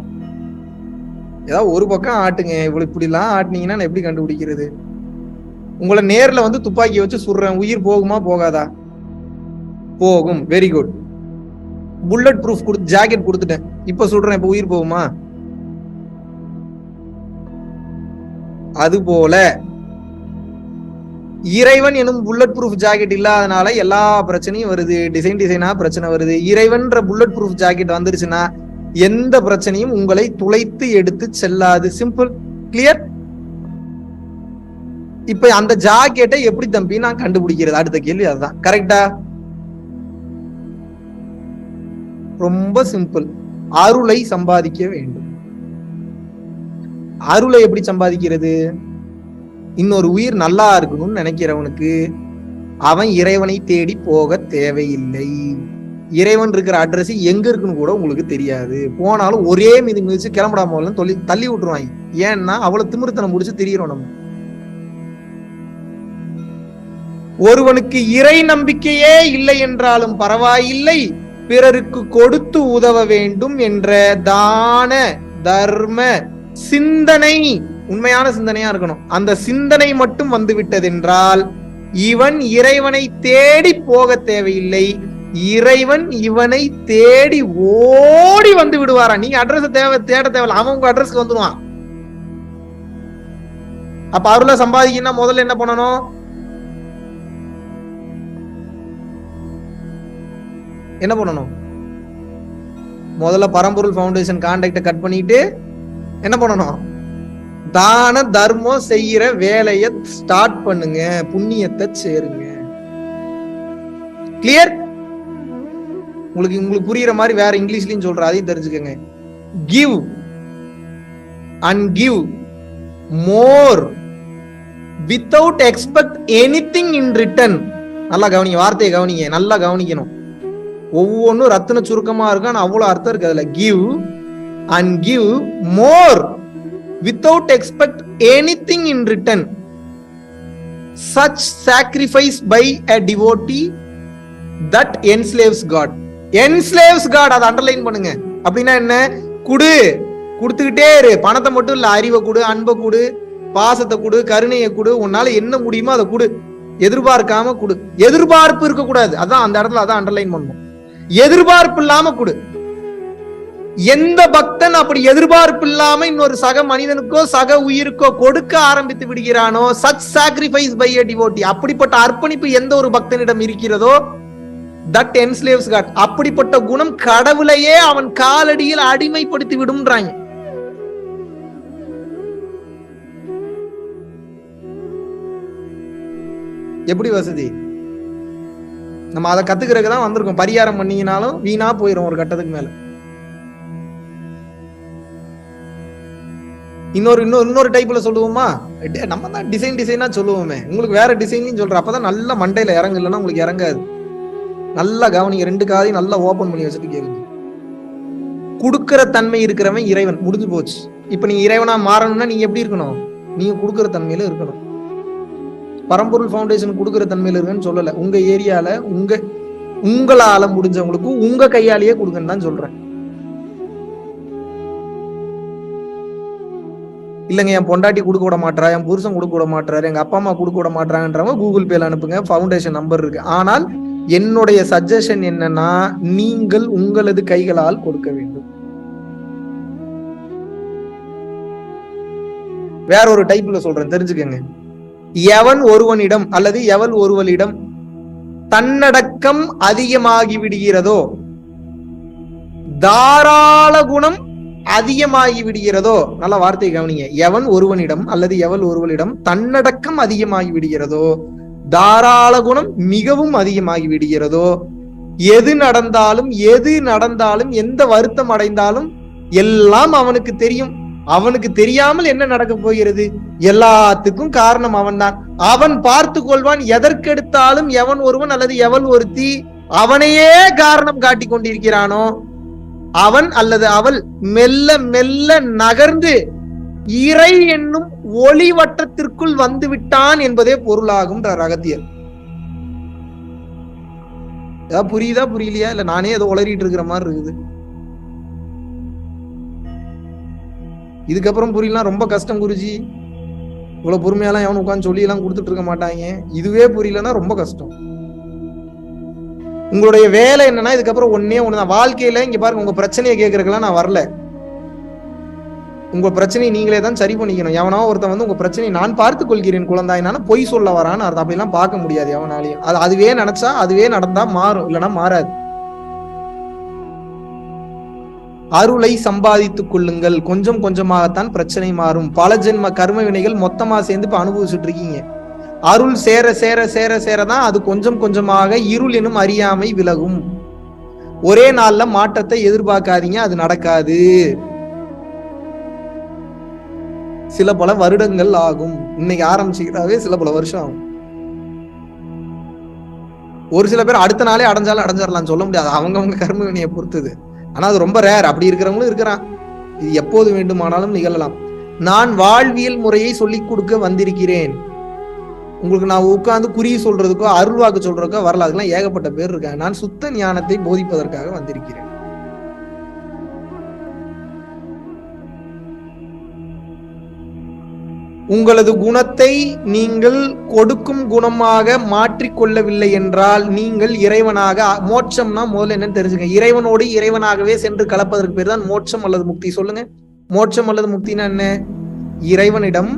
ஏதாவது ஒரு பக்கம் ஆட்டுங்க. இவ்வளவு இப்படி எல்லாம் ஆட்டினீங்கன்னா எப்படி கண்டுபிடிக்கிறது? உங்களை நேர்ல வந்து துப்பாக்கி வச்சு சுடுறேன், உயிர் போகுமா போகாதா? போகும். Very good. Bullet proof jacket கொடுத்துட்டேன். இப்ப சுடுறேன், இப்ப உயிர் போகுமா? அது போல இறைவன் எனும் புல்லட் ப்ரூஃப் ஜாக்கெட் இல்லாதனால எல்லா பிரச்சனையும் வருது. டிசைனா பிரச்சனை வருது. இறைவன்ற புல்லட் ப்ரூஃப் ஜாக்கெட் வந்துருச்சுன்னா எந்த பிரச்சனையும் உங்களை துளைத்து எடுத்து செல்லாது. சிம்பிள். கிளியர்? இப்ப அந்த ஜாக்கெட்டை எப்படி தம்பி நான் கண்டுபிடிக்கிறது? அடுத்த கேள்வி அதுதான். கரெக்டா? ரொம்ப சிம்பிள். அருளை சம்பாதிக்க வேண்டும். அருளை எப்படி சம்பாதிக்கிறது? இன்னொரு உயிர் நல்லா இருக்கணும்னு நினைக்கிறவனுக்கு அவன் இறைவனை தேடி போக தேவையில்லை. இறைவன் இருக்கிற அட்ரஸ் எங்க இருக்குன்னு கூட உங்களுக்கு தெரியாது. போனாலும் ஒரே மிதிச்சு கிளம்பிடாம தள்ளி விட்டுருவாங்க. ஏன்னா அவ்வளவு திமிருத்தனை முடிச்சு தெரிகிறோம் நம்ம. ஒருவனுக்கு இறை நம்பிக்கையே இல்லை என்றாலும் பரவாயில்லை, பிறருக்கு கொடுத்து உதவ வேண்டும் என்ற தான தர்ம சிந்தனை உண்மையான சிந்தனையா இருக்கணும். அந்த சிந்தனை மட்டும் வந்து விட்டதென்றால் இவன் இறைவனை தேடி போக தேவையில்லை. இறைவன் இவனை தேடி ஓடி வந்து விடுவாரா? நீங்க அட்ரஸ் தேட தேவையில்லை, அவன் உங்க அட்ரஸ்க்கு வந்துடுவான். அப்ப அருளை சம்பாதிக்கணும்னா முதல்ல என்ன பண்ணணும்? என்ன பண்ணணும்? முதல்ல பரம்பொருள் ஃபவுண்டேஷன் கான்டாக்ட கட் பண்ணிட்டு என்ன பண்ணணும்? தான தர்மம் செய்யற வேலையை ஸ்டார்ட் பண்ணுங்க. புண்ணியத்தை சேருங்க. கிளியர்? உங்களுக்கு புரியுற மாதிரி வேற இங்கிலீஷ்லயும் சொல்ற, அதையும் தெரிஞ்சுக்கங்க. Give and give more without expect anything in return. நல்லா கவனிங்க, வார்த்தையை கவனிங்க, நல்லா கவனிக்கணும். ஒவ்வொன்றும் ரத்தின சுருக்கமா இருக்கும், ஆனா அவ்வளவு அர்த்தம் இருக்கு அதுல. Give and give more without expect anything in return. Such sacrifice by a devotee that enslaves God. Enslaves God. அதை அண்டர்லைன் பண்ணுங்க. அப்படின்னா என்ன? கொடுத்துக்கிட்டே இரு. பணத்தை மட்டும் இல்ல, அறிவை கொடு, அன்பை கொடு, பாசத்தை கொடு, கருணையை கொடு. உன்னால என்ன முடியுமோ அதை கொடு. எதிர்பார்க்காம கொடு. எதிர்பார்ப்பு இருக்க கூடாது. அதான் அந்த இடத்துல அதான் அண்டர்லைன் பண்ணணும். எதிர்பார்ப்பு இல்லாம கொடு. எந்த பக்தன் அப்படி எதிர்பார்ப்பு இல்லாம இன்னொரு சக மனிதனுக்கோ சக உயிருக்கோ கொடுக்க ஆரம்பித்து விடுகிறானோ, such sacrifice by a devotee, அப்படிப்பட்ட அர்ப்பணிப்பு எந்த ஒரு பக்தனிடம் இருக்கிறதோ, that enslaves God. அப்படிப்பட்ட குணம் கடவுளையே அவன் காலடியில் அடிமைப்படுத்தி விடும்ன்றாங்க. எப்படி வசதி? நம்ம அதை கத்துக்கிறதுக்கு தான் வந்திருக்கோம். பரிகாரம் பண்ணீங்கனாலும் வீணா போயிடும் ஒரு கட்டத்துக்கு மேல. இன்னொரு டைப்ல சொல்லுவோமா, நம்ம தான் டிசைனா சொல்லுவோமே, உங்களுக்கு வேற டிசைன்லையும் சொல்றேன். அப்பதான் நல்ல மண்டையில இறங்கு, இல்லைன்னா உங்களுக்கு இறங்காது. நல்லா கவனிங்க, 2 காதையும் நல்லா ஓபன் பண்ணி வச்சுட்டு கேளுங்க. கொடுக்கிற தன்மை இருக்கிறவன் இறைவன். முடிஞ்சு போச்சு. இப்ப நீங்க இறைவனா மாறணும்னா நீங்க எப்படி இருக்கணும்? நீங்க கொடுக்கிற தன்மையில இருக்கணும். பரம்பொருள் ஃபவுண்டேஷன் கொடுக்கிற தன்மையில இருக்குன்னு சொல்லல. உங்க ஏரியால உங்களால முடிஞ்சவங்களுக்கு உங்க கையாலேயே கொடுங்கன்னு தான் சொல்றேன். இல்லைங்க என் பொண்டாட்டி கொடுக்க விட மாட்டா, என் புருஷன் கொடுக்க விட மாட்டாரு, எங்க அப்பா அம்மா கொடுக்க விட மாட்டாங்கன்றவங்க கூகுள் பேல அனுப்புங்க, ஃபவுண்டேஷன் நம்பர் இருக்கு. ஆனால் என்னுடைய சஜஷன் என்னன்னா, நீங்கள் உங்களது கைகளால் கொடுக்க வேண்டும். வேற ஒரு டைப்ல சொல்றேன், தெரிஞ்சுக்கங்க. எவன் ஒருவனிடம் அல்லது எவள் ஒருவளிடம் தன்னடக்கம் அதிகமாகி விடுகிறதோ, தாராள குணம் அதிகமாகி விடுகிறதோ, நல்ல வார்த்தை கவனிங்க. எவன் ஒருவனிடம் அல்லது எவள் ஒருவளிடம் தன்னடக்கம் அதிகமாகி விடுகிறதோ, தாராள குணம் மிகவும் அதிகமாகி விடுகிறதோ, எது நடந்தாலும் எந்த வருத்தம் அடைந்தாலும் எல்லாம் அவனுக்கு தெரியும். அவனுக்கு தெரியாமல் என்ன நடக்க போகிறது? எல்லாத்துக்கும் காரணம் அவன் தான். அவன் பார்த்து கொள்வான். எதற்கெடுத்தாலும் எவன் ஒருவன் அல்லது எவள் ஒருத்தி அவனையே காரணம் காட்டி கொண்டிருக்கிறானோ, அவன் அல்லது அவள் மெல்ல மெல்ல நகர்ந்து இறை என்னும் ஒளி வட்டத்திற்குள் வந்து விட்டான் என்பதே பொருளாகும் அகத்தியர். ஏதாவது புரியுதா புரியலையா? இல்ல நானே ஏதோ உளறிட்டு இருக்கிற மாதிரி இருக்குது. இதுக்கப்புறம் புரியலாம் ரொம்ப கஷ்டம் குருஜி. இவ்வளவு பொறுமையெல்லாம் எவனு உட்காந்து சொல்லி எல்லாம் கொடுத்துட்டு இருக்க மாட்டாங்க. இதுவே புரியலன்னா ரொம்ப கஷ்டம். உங்களுடைய வேலை என்னன்னா, இதுக்கப்புறம் ஒண்ணுதான் வாழ்க்கையில. இங்க பாருங்க, உங்க பிரச்சனையை கேட்கறதுக்கெல்லாம் நான் வரல. உங்க பிரச்சனையை நீங்களே தான் சரி பண்ணிக்கணும். எவனோ ஒருத்தன் வந்து உங்க பிரச்சனையை நான் பார்த்துக் கொள்கிறேன் குழந்தாயினால பொய் சொல்ல வரான்னு அர்த்தம். அப்படிலாம் பார்க்க முடியாது எவனாலையும். அதுவே நினைச்சா அதுவே நடந்தா மாறும், இல்லைன்னா மாறாது. அருளை சம்பாதித்துக் கொள்ளுங்கள். கொஞ்சம் கொஞ்சமாகத்தான் பிரச்சனை மாறும். பல ஜென்ம கர்ம வினைகள் மொத்தமா சேர்ந்து இப்ப அனுபவிச்சுட்டு இருக்கீங்க. அருள் சேர சேர சேர சேரதான் அது கொஞ்சம் கொஞ்சமாக இருள் எனும் அறியாமை விலகும். ஒரே நாள்ல மாற்றத்தை எதிர்பார்க்காதீங்க, அது நடக்காது. சில பல வருடங்கள் ஆகும். இன்னைக்கு ஆரம்பிச்சுக்கிட்டாவே சில பல வருஷம் ஆகும். ஒரு சில பேர் அடுத்த நாளே அடைஞ்சிடலாம் சொல்ல முடியாது, அவங்கவுங்க கர்ம வினையை பொறுத்தது. ஆனா அது ரொம்ப ரேர். அப்படி இருக்கிறவங்களும் இருக்கிறான். இது எப்போது வேண்டுமானாலும் நிகழலாம். நான் வாழ்வியல் முறையை சொல்லிக் கொடுக்க வந்திருக்கிறேன். உங்களுக்கு நான் உட்கார்ந்து குறி சொல்றதுக்கோ அருள்வாக்கு சொல்றதுக்கோ வரல. அதுக்கெல்லாம் ஏகப்பட்ட பேர் இருக்காங்க. நான் சுத்த ஞானத்தை போதிப்பதற்காக வந்திருக்கிறேன். உங்களது குணத்தை நீங்கள் கொடுக்கும் குணமாக மாற்றிக்கொள்ளவில்லை என்றால் நீங்கள் இறைவனாக, மோட்சம்னா முதல்ல என்னன்னு தெரிஞ்சுங்க. இறைவனோடு இறைவனாகவே சென்று கலப்பதற்கு பேர் தான் மோட்சம் அல்லது முக்தி. சொல்லுங்க, மோட்சம் அல்லது முக்தினா என்ன? இறைவனிடம்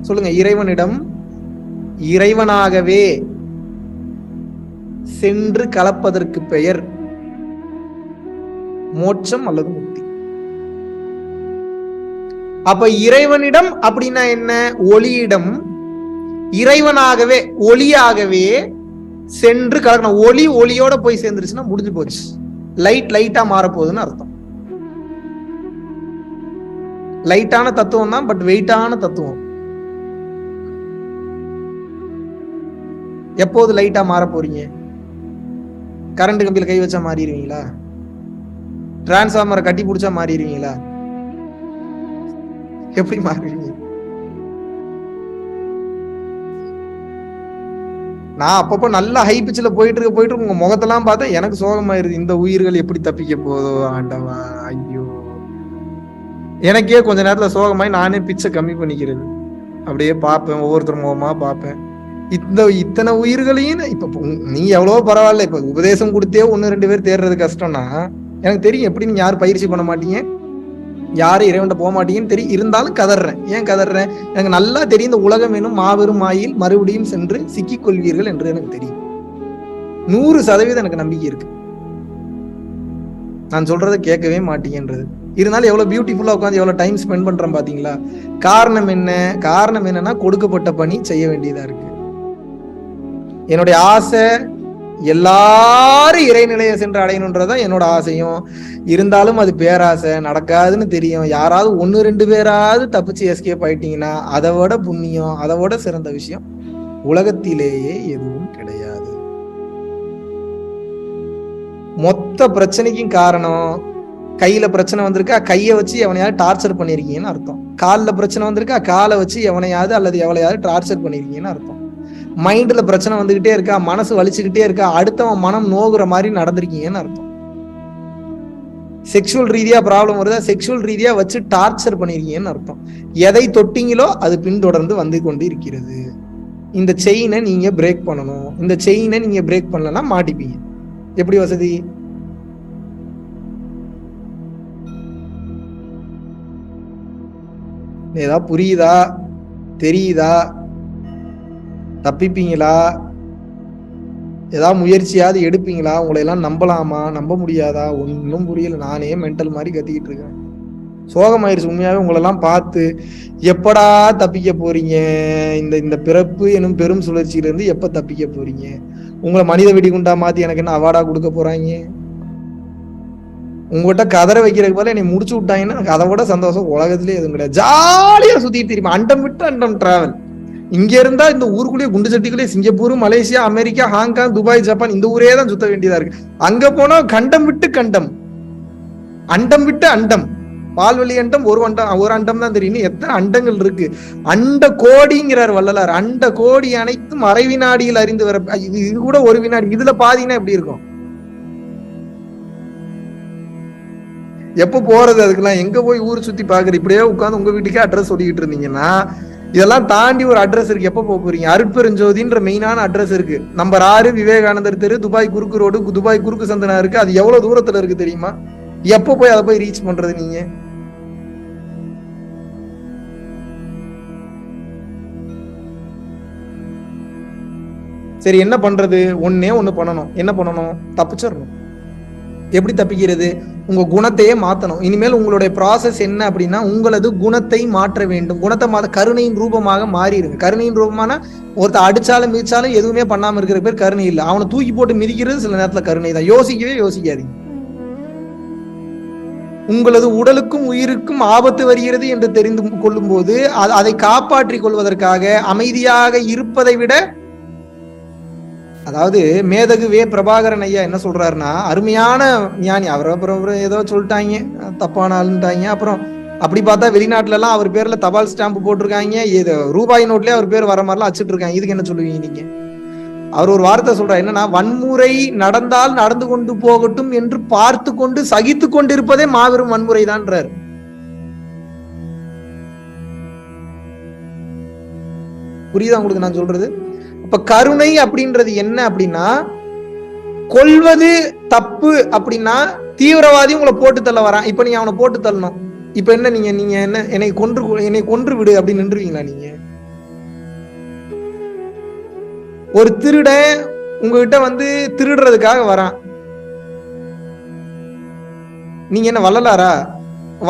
சொல்லுங்க, இறைவனிடம் இறைவனாகவே சென்று கலப்பதற்கு பெயர் மோட்சம் அல்லது முக்தி. அப்ப இறைவனிடம் அப்படின்னா என்ன? ஒளியிடம் இறைவனாகவே ஒளியாகவே சென்று கலக்கணும். ஒளி ஒளியோட போய் சேர்ந்துருச்சுன்னா முடிஞ்சு போச்சு. லைட்டா மாறப்போகுதுன்னு அர்த்தம். லைட்டான தத்துவம் தான், பட் வெயிட்டான தத்துவம். எப்போது லைட்டா மாற போறீங்க? கரண்ட் கம்பியில கை வச்சா மாறிடுவீங்களா? டிரான்ஸ்ஃபார்மரை கட்டி பிடிச்சா மாறிடுவீங்களா? எப்படி மாறுவீங்க? நான் அப்பப்போ நல்லா ஹை பிச்சில் போயிட்டு இருக்கு உங்க முகத்தெல்லாம் பார்த்தா எனக்கு சோகமாயிருது. இந்த உயிர்கள் எப்படி தப்பிக்க போதோ ஆண்டவா, ஐயோ. எனக்கே கொஞ்ச நேரத்துல சோகமாயி நானே பிச்சை கம்மி பண்ணிக்கிறது. அப்படியே பார்ப்பேன், ஒவ்வொருத்தர் முகமா பார்ப்பேன். இத்தனை உயிர்களையும் இப்ப நீ எவ்வளவோ பரவாயில்ல. இப்ப உபதேசம் கொடுத்தே 1-2 பேர் தேடுறது கஷ்டம்னா எனக்கு தெரியும். எப்படி நீங்க யாரும் பயிற்சி பண்ண மாட்டீங்க, யாரும் இறைவன்ட்ட போக மாட்டீங்கன்னு தெரியும். இருந்தாலும் கதறேன். ஏன் கதறேன்? எனக்கு நல்லா தெரியும். இந்த உலகம் எனும் மாபெரும் மாயில் மறுபடியும் சென்று சிக்கிக் கொள்வீர்கள் என்று எனக்கு தெரியும். 100% எனக்கு நம்பிக்கை இருக்கு. நான் சொல்றதை கேட்கவே மாட்டீங்கன்றது. இருந்தாலும் எவ்வளவு பியூட்டிஃபுல்லா உட்காந்து எவ்வளவு டைம் ஸ்பெண்ட் பண்றேன் பாத்தீங்களா? காரணம் என்ன? காரணம் என்னன்னா கொடுக்கப்பட்ட பணி செய்ய வேண்டியதா இருக்கு. என்னுடைய ஆசை எல்லாரும் இறைநிலையை சென்று அடையணுன்றதான் என்னோட ஆசையும். இருந்தாலும் அது பேராசை, நடக்காதுன்னு தெரியும். யாராவது 1-2 பேராவது தப்பிச்சு எஸ்கேப் ஆயிட்டீங்கன்னா அதை விட புண்ணியம், அதை விட சிறந்த விஷயம் உலகத்திலேயே எதுவும் கிடையாது. மொத்த பிரச்சனைக்கும் காரணம், கையில பிரச்சனை வந்திருக்கா, கையை வச்சு எவனையாவது டார்ச்சர் பண்ணிருக்கீங்கன்னு அர்த்தம். காலில் பிரச்சனை வந்திருக்கா, காலை வச்சு எவனையாவது அல்லது எவளையாவது டார்ச்சர் பண்ணிருக்கீங்கன்னு அர்த்தம். மைண்ட்ல பிரச்சனை வந்துகிட்டே இருக்கா, மனசு வலிச்சுக்கிட்டே இருக்கா, அடுத்தவன் மனம் நோகுற மாதிரி நடந்திருக்கீங்கன்னு அர்த்தம். செக்ஷுவல் ரீதியா ப்ராப்ளம் வருதா, செக்ஷுவல் ரீதியா வச்சு டார்ச்சர் பண்ணிருக்கீங்கன்னு அர்த்தம். எதை தொட்டீங்களோ அது பின்தொடர்ந்து வந்து கொண்டு இருக்கிறது. இந்த செயினை நீங்க பிரேக் பண்ணணும். இந்த செயினை நீங்க பிரேக் பண்ணலன்னா மாட்டிப்பீங்க. எப்படி வசதி? ஏதாவது புரியுதா, தெரியுதா, தப்பிப்பீங்களா, ஏதாவது முயற்சியாவது எடுப்பீங்களா, உங்களை எல்லாம் நம்பலாமா, நம்ப முடியாதா? ஒன்னும் புரியல. நானே மென்டல் மாதிரி கத்திக்கிட்டு இருக்கேன். சோகமாயிருச்சு உண்மையாவே. உங்களெல்லாம் பார்த்து எப்படா தப்பிக்க போறீங்க, இந்த பிறப்பு எனும் பெரும் சுழற்சியில இருந்து எப்ப தப்பிக்க போறீங்க? உங்களை மனித வெடிகுண்டா மாத்தி எனக்கு என்ன அவார்டா கொடுக்க போறாங்க? உங்ககிட்ட கதற வைக்கிறதுக்கு போல என்னை முடிச்சு விட்டாங்கன்னா எனக்கு அதை விட சந்தோஷம் உலகத்திலே எதுவும் கிடையாது. ஜாலியா சுத்திட்டு தெரியுமா, அண்டம் விட்டு அண்டம் டிராவல். இங்க இருந்தா இந்த ஊருக்குள்ளேயே குண்டு சட்டிக்குள்ளேயே Singapore, Malaysia, America, Hong Kong, Dubai, Japan இந்த ஊரே தான் சுத்த வேண்டியதா இருக்கு. அங்க போனா கண்டம் விட்டு கண்டம், அண்டம் விட்டு அண்டம். பால்வெளி அண்டம் ஒரு அண்டம் தான் தெரியும். எத்தனை அண்டங்கள் இருக்கு? அண்ட கோடிங்கிறார் வள்ளலார். அண்ட கோடி அனைத்தும் அரை வினாடியில் அறிந்து வர, இது கூட ஒரு வினாடி. இதுல பாதினா எப்படி இருக்கும்? எப்ப போறது? அதுக்கெல்லாம் எங்க போய் ஊர் சுத்தி பாக்குறது? இப்படியே உட்காந்து உங்க வீட்டுக்கே அட்ரஸ் சொல்லிக்கிட்டு இருந்தீங்கன்னா இதெல்லாம் தாண்டி ஒரு அட்ரஸ் இருக்கு. எப்ப போக போறீங்க? அருட்பெருஞ்சோதின்ற மெயினான அட்ரஸ் இருக்கு. நம்பர் 6 விவேகானந்தர் தெரு, துபாய் குறுக்கு ரோடு, துபாய் குறுக்கு சந்தனா இருக்கு. அது எவ்வளவு தூரத்துல இருக்கு தெரியுமா? எப்ப போய் அதை போய் ரீச் பண்றது நீங்க? சரி, என்ன பண்றது? ஒண்ணு பண்ணணும். என்ன பண்ணணும்? தப்பிச்சிடணும். எப்படி தப்பிக்கிறது? உங்க குணத்தையே மாத்தணும். இனிமேல் உங்களுடைய ப்ராசஸ் என்ன அப்படின்னா, உங்களது குணத்தை மாற்ற வேண்டும். குணத்தை மாற்ற கருணையின் ரூபமாக மாறிடுங்க. கருணையின் ரூபமான ஒருத்தர் அடிச்சாலும் மிதிச்சாலும் எதுவுமே பண்ணாம இருக்கிற பேர் கருணை இல்லை. அவனை தூக்கி போட்டு மிதிக்கிறது சில நேரத்துல கருணை தான். யோசிக்காதீங்க. உங்களது உடலுக்கும் உயிருக்கும் ஆபத்து வருகிறது என்று தெரிந்து கொள்ளும் போது அதை காப்பாற்றிக் கொள்வதற்காக அமைதியாக இருப்பதை விட, அதாவது மேதகு வே பிரபாகரன் ஐயா என்ன சொல்றாருன்னா, அருமையான ஞானி. அப்புறம் ஏதோ சொல்லிட்டாங்க, தப்பான ஆளுன்ட்டாங்க. அப்புறம் அப்படி பார்த்தா வெளிநாட்டுல எல்லாம் அவர் பேர்ல தபால் ஸ்டாம்பு போட்டிருக்காங்க. ரூபாய் நோட்லயே அவர் பேர் வர மாதிரிலாம் அச்சிட்டு இருக்காங்க. இதுக்கு என்ன சொல்லுவீங்க நீங்க? அவர் ஒரு வார்த்தை சொல்றார், என்னன்னா, வன்முறை நடந்தால் நடந்து கொண்டு போகட்டும் என்று பார்த்து கொண்டு சகித்து கொண்டிருப்பதே மாபெரும் வன்முறை தான்றார். புரியுதா உங்களுக்கு நான் சொல்றது? அப்ப கருணை அப்படின்றது என்ன அப்படின்னா, கொல்வது தப்பு அப்படின்னா தீவிரவாதி உங்களை போட்டு தள்ள வரான், இப்ப நீங்க அவனை போட்டு தள்ளணும். இப்ப என்ன நீங்க என்ன என்னை கொன்று விடு அப்படின்னு நின்றுவீங்களா நீங்க? ஒரு திருடன் உங்ககிட்ட வந்து திருடுறதுக்காக வரான். நீங்க என்ன வள்ளலாரா?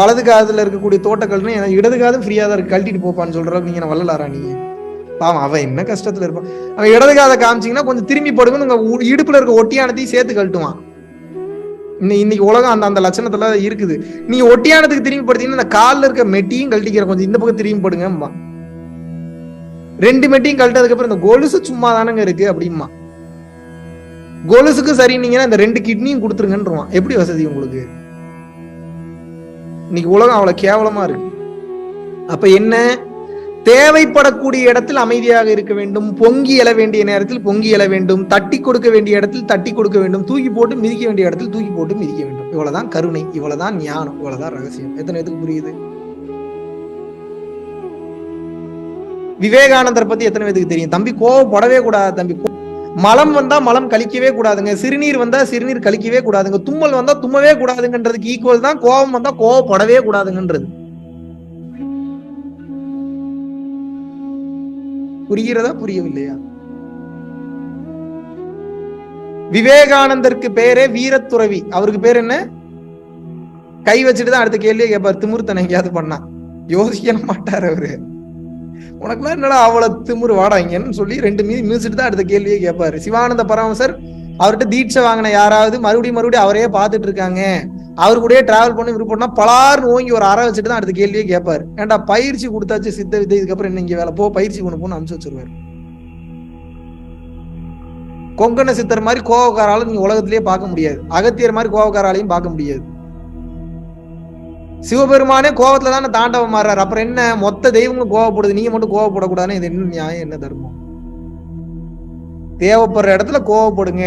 வலது காதுல இருக்கக்கூடிய தோட்டக்கல்னு இடது காதும் ஃப்ரீயா தான் இருக்கு, கழட்டிட்டு போப்பான்னு சொல்றதுக்கு நீங்க என்ன வள்ளலாரா? நீங்க பாவம், அவன் என்ன கஷ்டத்துல இருப்பான். அவன் இடது காதை காமிச்சிங்கன்னா கொஞ்சம் திரும்பி படுங்கன்னு உங்க இடுப்புல இருக்க ஒட்டியானத்தையும் சேர்த்து கழட்டுவான். இன்னைக்கு உலகம் அந்த லட்சணத்துல இருக்குது. நீங்க ஒட்டியானத்துக்கு திரும்பி படுத்தீங்கன்னா இந்த காலில் இருக்க மெட்டியும் கழட்டிக்கிற, கொஞ்சம் இந்த பக்கம் திரும்பி படுங்க. 2 மெட்டியும் கழட்டதுக்கு அப்புறம் இந்த கொலுசு சும்மா தானங்க இருக்கு அப்படிமா. கொலுசுக்கு சரின்னீங்கன்னா இந்த 2 கிட்னியும் கொடுத்துருங்கன்றான். எப்படி வசதி உங்களுக்கு? இன்னைக்கு உலகம் அவ்வளவு கேவலமா இருக்கு. அப்ப என்ன? தேவைப்படக்கூடிய இடத்தில் அமைதியாக இருக்க வேண்டும், பொங்கி எழ வேண்டிய நேரத்தில் பொங்கி எழ வேண்டும், தட்டி கொடுக்க வேண்டிய இடத்தில் தட்டி கொடுக்க வேண்டும், தூக்கி போட்டு மிதிக்க வேண்டிய இடத்தில் தூக்கி போட்டு மிதிக்க வேண்டும். இவ்வளவுதான் கருணை, இவ்வளவுதான் ஞானம், இவ்வளவுதான் ரகசியம். எத்தனை பேருக்கு புரியுது? விவேகானந்தர் பத்தி எத்தனை பேருக்கு தெரியும்? தம்பி கோவப்படவே கூடாது. தம்பி மலம் வந்தா மலம் கழிக்கவே கூடாதுங்க, சிறுநீர் வந்தா சிறுநீர் கழிக்கவே கூடாதுங்க, தும்மல் வந்தா தும்மவே கூடாதுங்கன்றதுக்கு ஈக்குவல் தான் கோபம் வந்தா கோவப்படவே கூடாதுங்கன்றது. புரிகிறதா? புரியவில்லையா? விவேகானந்தருக்கு பேரே வீரத்துறவி. அவருக்கு பேர் என்ன? கை வச்சுட்டு தான் அடுத்த கேள்வியை கேட்பார். திமுர்த்தனை எங்கேயாவது பண்ணா யோசிக்க மாட்டார் அவரு. உனக்குலாம் என்னடா அவ்வளவு திமுரு வாடாங்கன்னு சொல்லி 2 மிதிச்சுட்டு தான் அடுத்த கேள்வியே கேட்பாரு. சிவானந்த பரமசர் அவர்கிட்ட தீட்சை வாங்கின யாராவது மறுபடியும் அவரே பார்த்துட்டு இருக்காங்க, அவரு கூட டிராவல் பண்ணி விருப்பம்னா பலார்னு ஓங்கி ஒரு அறை வச்சுட்டு தான் அடுத்த கேள்வியே கேட்பாரு. ஏன்டா பயிற்சி கொடுத்தாச்சு சித்த வித்தை, இதுக்கப்புறம் என்ன இங்க வேலை, போ பயிற்சி கொண்டு போன்னு அனுப்பிச்சு வச்சிருவாரு. கொங்கண சித்தர் மாதிரி கோவக்காரால நீங்க உலகத்திலேயே பார்க்க முடியாது, அகத்தியர் மாதிரி கோவக்காராலையும் பார்க்க முடியாது. சிவபெருமானே கோவத்துல தானே தாண்டவம் மாறுறாரு, அப்புறம் என்ன மொத்த தெய்வங்களும் கோவப்படுது, நீங்க மட்டும் கோவப்படக்கூடாதுன்னு இது என்ன நியாயம், என்ன தர்மம்? தேவைப்படுற இடத்துல கோவப்படுங்க,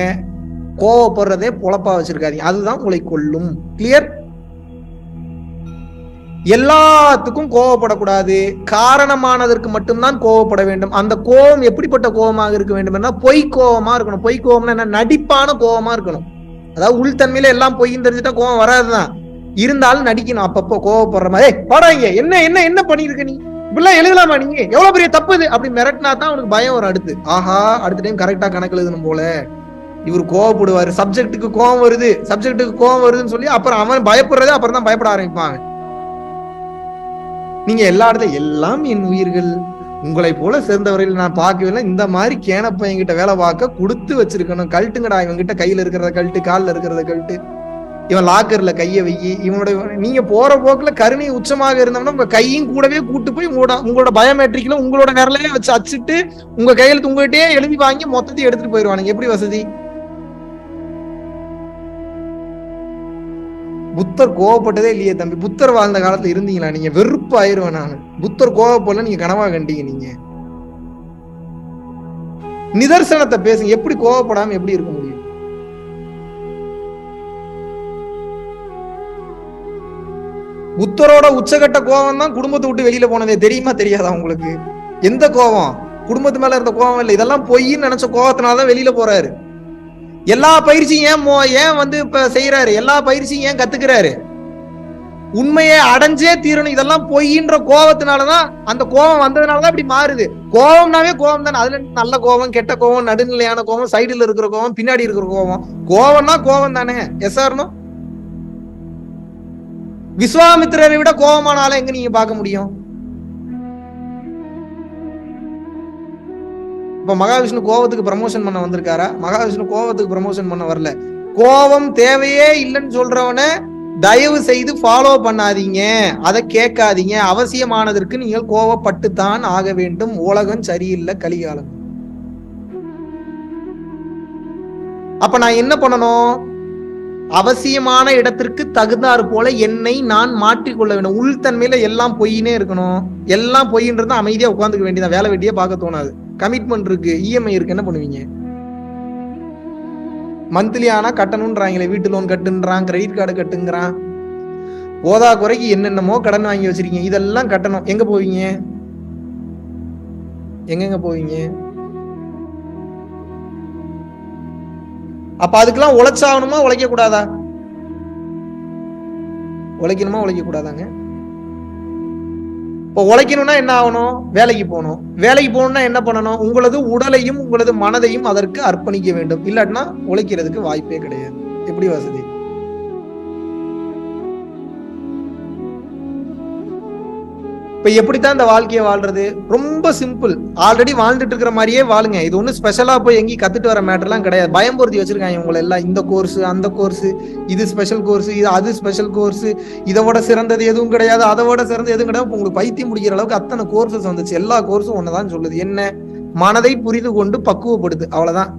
கோவப்படுறதே பொழப்பா வச்சிருக்காதீங்க, அதுதான் உங்களை கொல்லும். கிளியர்? எல்லாத்துக்கும் கோவப்படக்கூடாது, காரணமானதற்கு மட்டும்தான் கோவப்பட வேண்டும். அந்த கோபம் எப்படிப்பட்ட கோபமாக இருக்க வேண்டும்? பொய் கோபமா இருக்கணும். பொய் கோபம்னா என்ன? நடிப்பான கோபமா இருக்கணும். அதாவது உள்தன்மையில எல்லாம் பொய்ன்னு தெரிஞ்சுட்டா கோபம் வராதுதான், இருந்தாலும் நடிக்கணும் அப்பப்போ கோவப்படுற மாதிரி. போடாங்க, என்ன என்ன என்ன பண்ணிருக்க நீ, இப்படிலாம் எழுதலாமா, நீங்க எவ்வளவு பெரிய தப்பு இது அப்படி மிரட்டினா தான் அவனுக்கு பயம் வரும். அடுத்து ஆஹா அடுத்த டைம் கரெக்டா கணக்கு எழுதணும் போல, இவர் கோவப்படுவாரு, சப்ஜெக்டுக்கு கோவம் வருதுன்னு சொல்லி அப்புறம் அவன் பயப்படுறதே அப்புறம் தான் பயப்பட ஆரம்பிப்பாங்க. நீங்க எல்லா இடத்துல எல்லாம் என் உயிர்கள் உங்களை போல சேர்ந்தவரையில் நான் பார்க்கவில்லை, இந்த மாதிரி கேனப்ப என்கிட்ட வேலை பார்க்க கொடுத்து வச்சிருக்கணும். கழட்டுங்கடா, இவங்கிட்ட கையில இருக்கிறத கழட்டு, காலில் இருக்கிறத கழட்டு, இவன் லாக்கர்ல கையை வையி, இவனோட நீங்க போற போக்குல கருணை உச்சமாக இருந்தோம்னா உங்க கையும் கூடவே கூட்டு போய் உங்களோட பயோமெட்ரிக்ல உங்களோட விரலையே வச்சு அச்சுட்டு உங்க கையெழுத்து உங்ககிட்டயே எழுதி வாங்கி மொத்தத்தையும் எடுத்துட்டு போயிடுவானுங்க. எப்படி வசதி? புத்தர் கோவப்பட்டதே இல்லையே தம்பி. புத்தர் வாழ்ந்த காலத்துல இருந்தீங்களா நீங்க? வெறுப்பு ஆயிருவேன் நான். புத்தர் கோவப்படல, நீங்க கனவா கண்டீங்க. நீங்க நிதர்சனத்தை பேசுங்க. எப்படி கோவப்படாம எப்படி இருக்க முடியும்? புத்தரோட உச்சகட்ட கோபம் தான் குடும்பத்தை விட்டு வெளியில போனதே. தெரியுமா தெரியாதா உங்களுக்கு? எந்த கோபம்? குடும்பத்து மேல இருந்த கோபம் இல்லை, இதெல்லாம் பொய்ன்னு நினைச்ச கோபத்தினாலதான் வெளியில போறாரு. எல்லா பயிற்சியும் ஏன் வந்து இப்ப செய்யறாரு, எல்லா பயிற்சியும் ஏன் கத்துக்கிறாரு? உண்மையை அடைஞ்சே தீரணும், இதெல்லாம் பொய்ன்ற கோபத்தினாலதான், அந்த கோபம் வந்ததுனாலதான் இப்படி மாறுது. கோபம்னாவே கோபம் தானே, அதுல நல்ல கோபம், கெட்ட கோபம், நடுநிலையான கோபம், சைடுல இருக்கிற கோபம், பின்னாடி இருக்கிற கோபம். கோபம்னா கோபம் தானே. S or no? விஸ்வாமித்திரரை விட கோபமான ஆளை எங்க நீங்க பார்க்க முடியும்? இப்ப மகாவிஷ்ணு கோபத்துக்கு ப்ரமோஷன் பண்ண வந்திருக்காரா? மகாவிஷ்ணு கோபத்துக்கு ப்ரமோஷன் பண்ண வரல. கோபம் தேவையே இல்லைன்னு சொல்றவன தயவு செய்து ஃபாலோ பண்ணாதீங்க, அதை கேட்காதீங்க. அவசியமானதற்கு நீங்கள் கோபப்பட்டுத்தான் ஆக வேண்டும். உலகம் சரியில்லை, கலிகாலம். அப்ப நான் என்ன பண்ணணும்? அவசியமான இடத்திற்கு தகுந்தாறு போல என்னை நான் மாற்றிக்கொள்ள வேண்டும். உள்தன்மையில எல்லாம் பொய்னே இருக்கணும், எல்லாம் பொய்ன்றது அமைதியா உட்காந்துக்க வேண்டியதான். வேலை வெட்டியே பார்க்க தோணாது. கமிட்மெண்ட் இருக்கு, இஎம்ஐ இருக்கு, என்ன பண்ணுவீங்க? மந்த்லி ஆனா கட்டணும்ன்றாங்களே, வீட்டு லோன் கட்டுன்றான், கிரெடிட் கார்டு கட்டுங்கிறான், போதா குறைக்கு என்னென்னமோ கடன் வாங்கி வச்சிருக்கீங்க, இதெல்லாம் கட்டணும். எங்க போவீங்க? எங்கெங்க போவீங்க? அப்ப அதுக்கெல்லாம் உழைச்சாகணுமா, உழைக்க கூடாதா? உழைக்கணுமா, உழைக்க கூடாதாங்க? இப்போ உழைக்கணும்னா என்ன ஆகணும்? வேலைக்கு போகணும். வேலைக்கு போகணும்னா என்ன பண்ணணும்? உங்களது உடலையும் உங்களது மனதையும் அதற்கு அர்ப்பணிக்க வேண்டும். இல்லாட்டினா உழைக்கிறதுக்கு வாய்ப்பே கிடையாது. எப்படி வசதி? இப்ப எப்படித்தான் இந்த வாழ்க்கையை வாழ்றது? ரொம்ப சிம்பிள். ஆல்ரெடி வாழ்ந்துட்டு இருக்கிற மாதிரியே வாழுங்க. இது ஒண்ணு ஸ்பெஷலா போய் எங்கேயும் கத்துட்டு வர மேட்டர்லாம் கிடையாது. பயம் பொருத்தி வச்சிருக்காங்க உங்களை எல்லாம். இந்த கோர்ஸ், அந்த கோர்ஸ், இது ஸ்பெஷல் கோர்ஸ், இது அது ஸ்பெஷல் கோர்ஸ், இதோட சிறந்தது எதுவும் கிடையாது, அதோட சிறந்தது எதுவும் கிடையாது. உங்களுக்கு பைத்தியம் முடிக்கிற அளவுக்கு அத்தனை கோர்சஸ் வந்துச்சு. எல்லா கோர்ஸும் ஒன்னதான் சொல்லுது. என்ன? மனதை புரிந்து கொண்டு பக்குவப்படுது. அவ்வளவுதான்.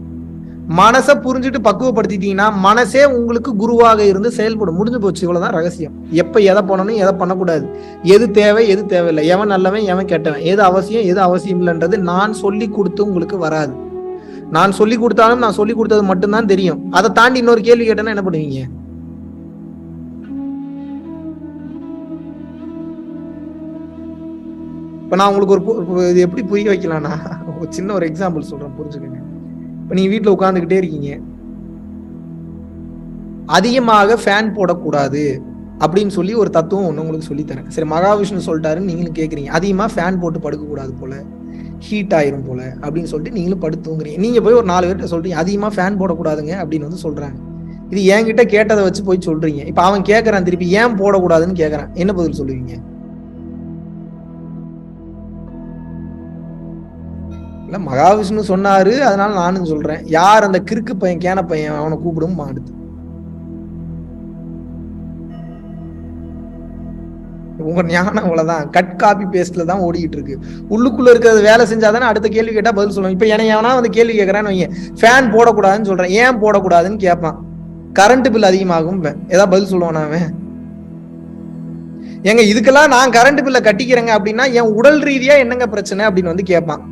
மனசை புரிஞ்சுட்டு பக்குவப்படுத்திட்டீங்கன்னா மனசே உங்களுக்கு குருவாக இருந்து செயல்படும். முடிஞ்சு போச்சு. இவ்வளவுதான் ரகசியம். எப்ப எதை பண்ணணும், எதை பண்ணக்கூடாது, எது தேவை, எது தேவையில்லை, எவன் நல்லவன், எவன் கெட்டவன், எது அவசியம், எது அவசியம் இல்லைன்றது நான் சொல்லி கொடுத்து உங்களுக்கு வராது. நான் சொல்லி கொடுத்தாலும் நான் சொல்லி கொடுத்தது மட்டும்தான் தெரியும். அதை தாண்டி இன்னொரு கேள்வி கேட்டேன்னா என்ன பண்ணுவீங்க? இப்ப நான் உங்களுக்கு இது எப்படி புரிய வைக்கலாம்னா, ஒரு சின்ன ஒரு எக்ஸாம்பிள் சொல்றேன், புரிஞ்சுக்கங்க. இப்ப நீங்க வீட்டுல உட்கார்ந்துகிட்டே இருக்கீங்க, அதிகமாக ஃபேன் போடக்கூடாது அப்படின்னு சொல்லி ஒரு தத்துவம் ஒண்ணு உங்களுக்கு சொல்லித்தரேன். சரி, மகாவிஷ்ணு சொல்லிட்டாருன்னு நீங்களும் கேட்குறீங்க. அதிகமா ஃபேன் போட்டு படுக்க கூடாது போல, ஹீட் ஆயிரும் போல அப்படின்னு சொல்லிட்டு நீங்களும் படுத்துங்கிறீங்க. நீங்க போய் ஒரு 4 பேர்கிட்ட சொல்றீங்க அதிகமா ஃபேன் போடக்கூடாதுங்க அப்படின்னு வந்து சொல்றாங்க. இது என்கிட்ட கேட்டதை வச்சு போய் சொல்றீங்க. இப்ப அவன் கேட்கறான் திருப்பி, ஏன் போடக்கூடாதுன்னு கேட்கறான், என்ன பதில் சொல்லுவீங்க? இல்ல மகாவிஷ்ணு சொன்னாரு, அதனால நானும் சொல்றேன். யார் அந்த கிறுக்கு பையன், கேன பையன், அவனை கூப்பிடும் அடுத்து. உங்க ஞானம் அவ்வளவுதான். கட் காப்பி பேஸ்ட்ல தான் ஓடிக்கிட்டு இருக்கு. உள்ளுக்குள்ள இருக்கிறது வேலை செஞ்சாதானே அடுத்த கேள்வி கேட்டா பதில் சொல்லுவோம். இப்ப எவனா வந்து கேள்வி கேட்கறான்னு வைங்க, ஃபேன் போடக்கூடாதுன்னு சொல்றேன், ஏன் போடக்கூடாதுன்னு கேட்பான். கரண்ட் பில் அதிகமாகும், ஏதாவது பதில் சொல்லுவான் அவன். ஏங்க இதுக்கெல்லாம் நான் கரண்ட் பில்ல கட்டிக்கிறேங்க அப்படின்னா என் உடல் ரீதியா என்னங்க பிரச்சனை அப்படின்னு வந்து கேட்பான்.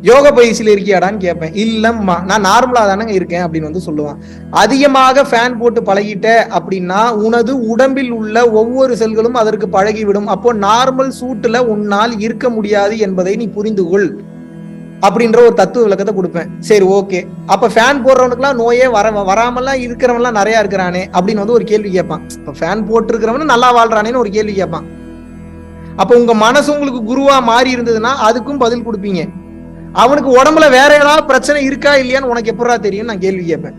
யோக பயிற்சியில இருக்கியாடான்னு கேட்பேன். இல்லம்மா நான் நார்மலா தானங்க இருக்கேன் அப்படின்னு வந்து சொல்லுவான். அதிகமாக ஃபேன் போட்டு பழகிட்ட அப்படின்னா உனது உடம்பில் உள்ள ஒவ்வொரு செல்களும் அதற்கு பழகிவிடும். அப்போ நார்மல் சூட்டுல உன்னால் இருக்க முடியாது என்பதை நீ புரிந்து கொள் அப்படின்ற ஒரு தத்துவ விளக்கத்தை கொடுப்பேன். சரி ஓகே, அப்ப ஃபேன் போடுறவனுக்குலாம் நோயே வராமலாம் இருக்கிறவன்லாம் நிறைய இருக்கிறானே அப்படின்னு வந்து ஒரு கேள்வி கேட்பான். இப்ப ஃபேன் போட்டு இருக்கிறவனு நல்லா வாழ்றானேன்னு ஒரு கேள்வி கேட்பான். அப்ப உங்க மனசு உங்களுக்கு குருவா மாறி இருந்ததுன்னா அதுக்கும் பதில் கொடுப்பீங்க. அவனுக்கு உடம்புல வேற ஏதாவது பிரச்சனை இருக்கா இல்லையான்னு உனக்கு எப்படா தெரியும் நான் கேள்வி கேட்பேன்.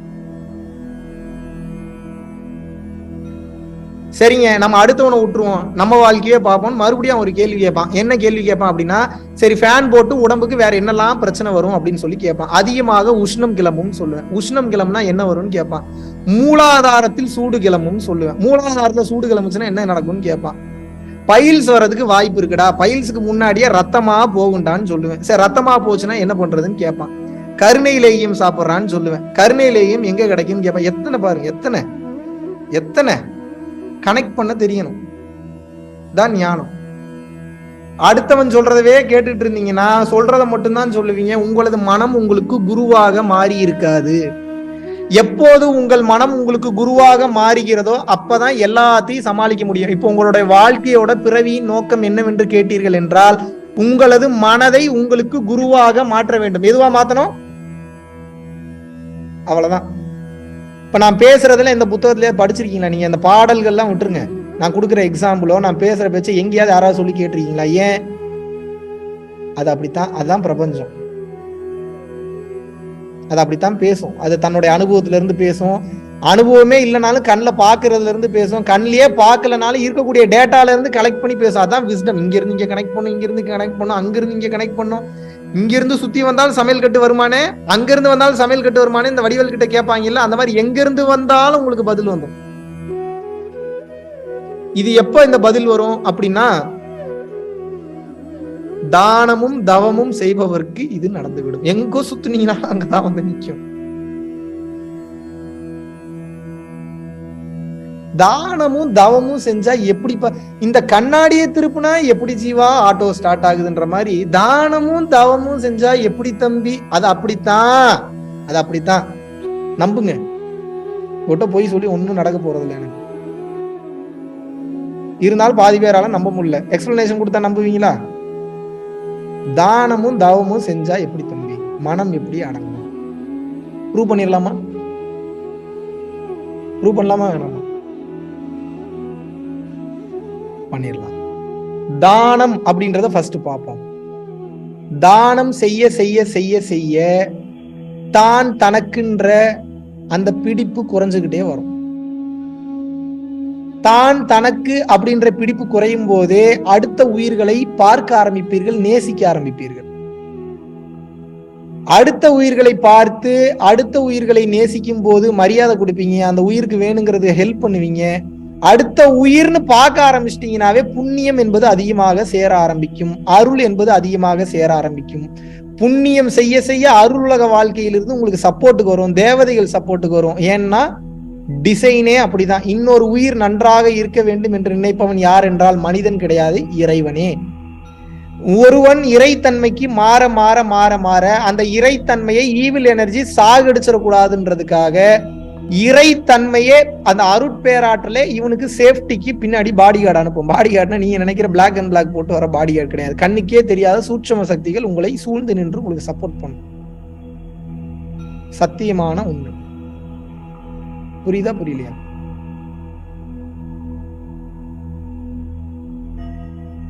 சரிங்க, நம்ம அடுத்தவனை விட்டுருவோம், நம்ம வாழ்க்கையே பார்ப்போம். மறுபடியும் ஒரு கேள்வி கேட்பான். என்ன கேள்வி கேட்பான் அப்படின்னா, சரி ஃபேன் போட்டு உடம்புக்கு வேற என்னெல்லாம் பிரச்சனை வரும் அப்படின்னு சொல்லி கேட்பான். அதிகமாக உஷ்ணம் கிளம்பும் சொல்லுவேன். உஷ்ணம் கிளம்புனா என்ன வரும்னு கேட்பான். மூலாதாரத்தில் சூடு கிளம்பும் சொல்லுவேன். மூலாதாரத்துல சூடு கிளம்புச்சுன்னா என்ன நடக்கும்னு கேட்பான். பைல்ஸ் வர்றதுக்கு வாய்ப்பு இருக்குடா, பைல்ஸுக்கு முன்னாடியே ரத்தமா போகுண்டான்னு சொல்லுவேன். சரி ரத்தமா போச்சுன்னா என்ன பண்றதுன்னு கேட்பான். கருணையிலேயும் சாப்பிட்றான்னு சொல்லுவேன். கருணையிலேயும் எங்க கிடைக்கும்னு கேட்பான். எத்தனை பாருங்க, எத்தனை கனெக்ட் பண்ண தெரியணும், தான் ஞானம். அடுத்தவன் சொல்றதவே கேட்டுட்டு இருந்தீங்கன்னா சொல்றத மட்டும்தான் சொல்லுவீங்க. உங்களது மனம் உங்களுக்கு குருவாக மாறி இருக்காது. எப்போது உங்கள் மனம் உங்களுக்கு குருவாக மாறுகிறதோ அப்பதான் எல்லாத்தையும் சமாளிக்க முடியும். இப்போ உங்களுடைய வாழ்க்கையோட பிறவியின் நோக்கம் என்னவென்று கேட்டீர்கள் என்றால், உங்களது மனதை உங்களுக்கு குருவாக மாற்ற வேண்டும். எதுவா மாத்தணும்? அவ்வளவுதான். இப்ப நான் பேசுறதுல இந்த புத்தகத்திலேயே படிச்சிருக்கீங்களா நீங்க? அந்த பாடல்கள்லாம் விட்டுருங்க, நான் கொடுக்குற எக்ஸாம்பிளோ நான் பேசுற பேச்ச எங்கேயாவது யாராவது சொல்லி கேட்டிருக்கீங்களா? ஏன்? அது அப்படித்தான், அதுதான் பிரபஞ்சம். அது அப்படித்தான் பேசும். அது தன்னுடைய அனுபவத்துல இருந்து பேசும். அனுபவமே இல்லைனாலும் கண்ணில் பாக்குறதுல இருந்து பேசும். கண்ணிலேயே பார்க்கலனாலும் இருக்கக்கூடிய டேட்டால இருந்து கலெக்ட் பண்ணி பேசும். அதான் விஸ்டம். இங்க இருந்து இங்க கனெக்ட் பண்ணும், இங்க இருந்து கனெக்ட் பண்ணும், அங்கிருந்து இங்க கனெக்ட் பண்ணும். இங்க இருந்து சுத்தி வந்தாலும் சமையல் கட்டு வருமானே, அங்கிருந்து வந்தாலும் சமையல் கட்டு வருமானே இந்த வடிவேல் கிட்ட கேட்பாங்கல்ல, அந்த மாதிரி எங்க இருந்து வந்தாலும் உங்களுக்கு பதில் வந்துடும். இது எப்ப இந்த பதில் வரும் அப்படின்னா, தானமும் தவமும் செய்பவருக்கு இது நடந்துவிடும். எங்கோ சுத்துனீங்கன்னா அங்கதான் வந்து நிற்கும். தானமும் தவமும் செஞ்சா எப்படி இந்த கண்ணாடியை திருப்புனா எப்படி ஜீவா ஆட்டோ ஸ்டார்ட் ஆகுதுன்ற மாதிரி தானமும் தவமும் செஞ்சா எப்படி தம்பி? அது அப்படித்தான் நம்புங்க. ஒட்ட போய் சொல்லி ஒன்னும் நடக்க போறது இல்லை. எனக்கு இருந்தாலும் பாதி பேரால நம்ப முடியல. எக்ஸ்பிளனேஷன் கொடுத்தா நம்புவீங்களா? தானமும் தவமும் செஞ்சா எப்படி தம்பி? மனம் எப்படி அடங்கும்? ப்ரூவ் பண்ணிடலாமா? ப்ரூவ் பண்ணலாமா வேணாமா? பண்ணிடலாம். தானம் அப்படின்றத ஃபர்ஸ்ட் பார்ப்போம். தானம் செய்ய செய்ய செய்ய செய்ய தான் தனக்குன்ற அந்த பிடிப்பு குறைஞ்சுக்கிட்டே வரும். தான் தனக்கு அப்படின்ற பிடிப்பு குறையும் போதே அடுத்த உயிர்களை பார்க்க ஆரம்பிப்பீர்கள், நேசிக்க ஆரம்பிப்பீர்கள். அடுத்த உயிர்களை பார்த்து அடுத்த உயிர்களை நேசிக்கும் போது மரியாதை கொடுப்பீங்க, அந்த உயிருக்கு வேணுங்கிறது ஹெல்ப் பண்ணுவீங்க. அடுத்த உயிர்னு பார்க்க ஆரம்பிச்சிட்டீங்கன்னாவே புண்ணியம் என்பது அதிகமாக சேர ஆரம்பிக்கும், அருள் என்பது அதிகமாக சேர ஆரம்பிக்கும். புண்ணியம் செய்ய செய்ய அருள் உலக வாழ்க்கையிலிருந்து உங்களுக்கு சப்போர்ட்டுக்கு வரும், தேவதைகள் சப்போர்ட்டுக்கு வரும். ஏன்னா டிசைனே அப்படிதான். இன்னொரு உயிர் நன்றாக இருக்க வேண்டும் என்று நினைப்பவன் யார் என்றால் மனிதன் கிடையாது, இறைவனே. ஒருவன் இறைத்தன்மைக்கு மாற மாற மாற மாற அந்த இறைத்தன்மையை ஈவில் எனர்ஜி சாகடிச்சிடக்கூடாதுன்றதுக்காக இறைத்தன்மையே அந்த அருட்பேராற்றலே இவனுக்கு சேஃப்டிக்கு பின்னாடி பாடி கார்டு அனுப்பும். பாடி கார்டுனா நீங்க நினைக்கிற பிளாக் அண்ட் பிளாக் போட்டு வர பாடி கார்டு கிடையாது. கண்ணுக்கே தெரியாத சூட்சும சக்திகள் உங்களை சூழ்ந்து நின்று உங்களுக்கு சப்போர்ட் பண்ணும். சத்தியமான உண்மை. புரியுதா புரியலையா?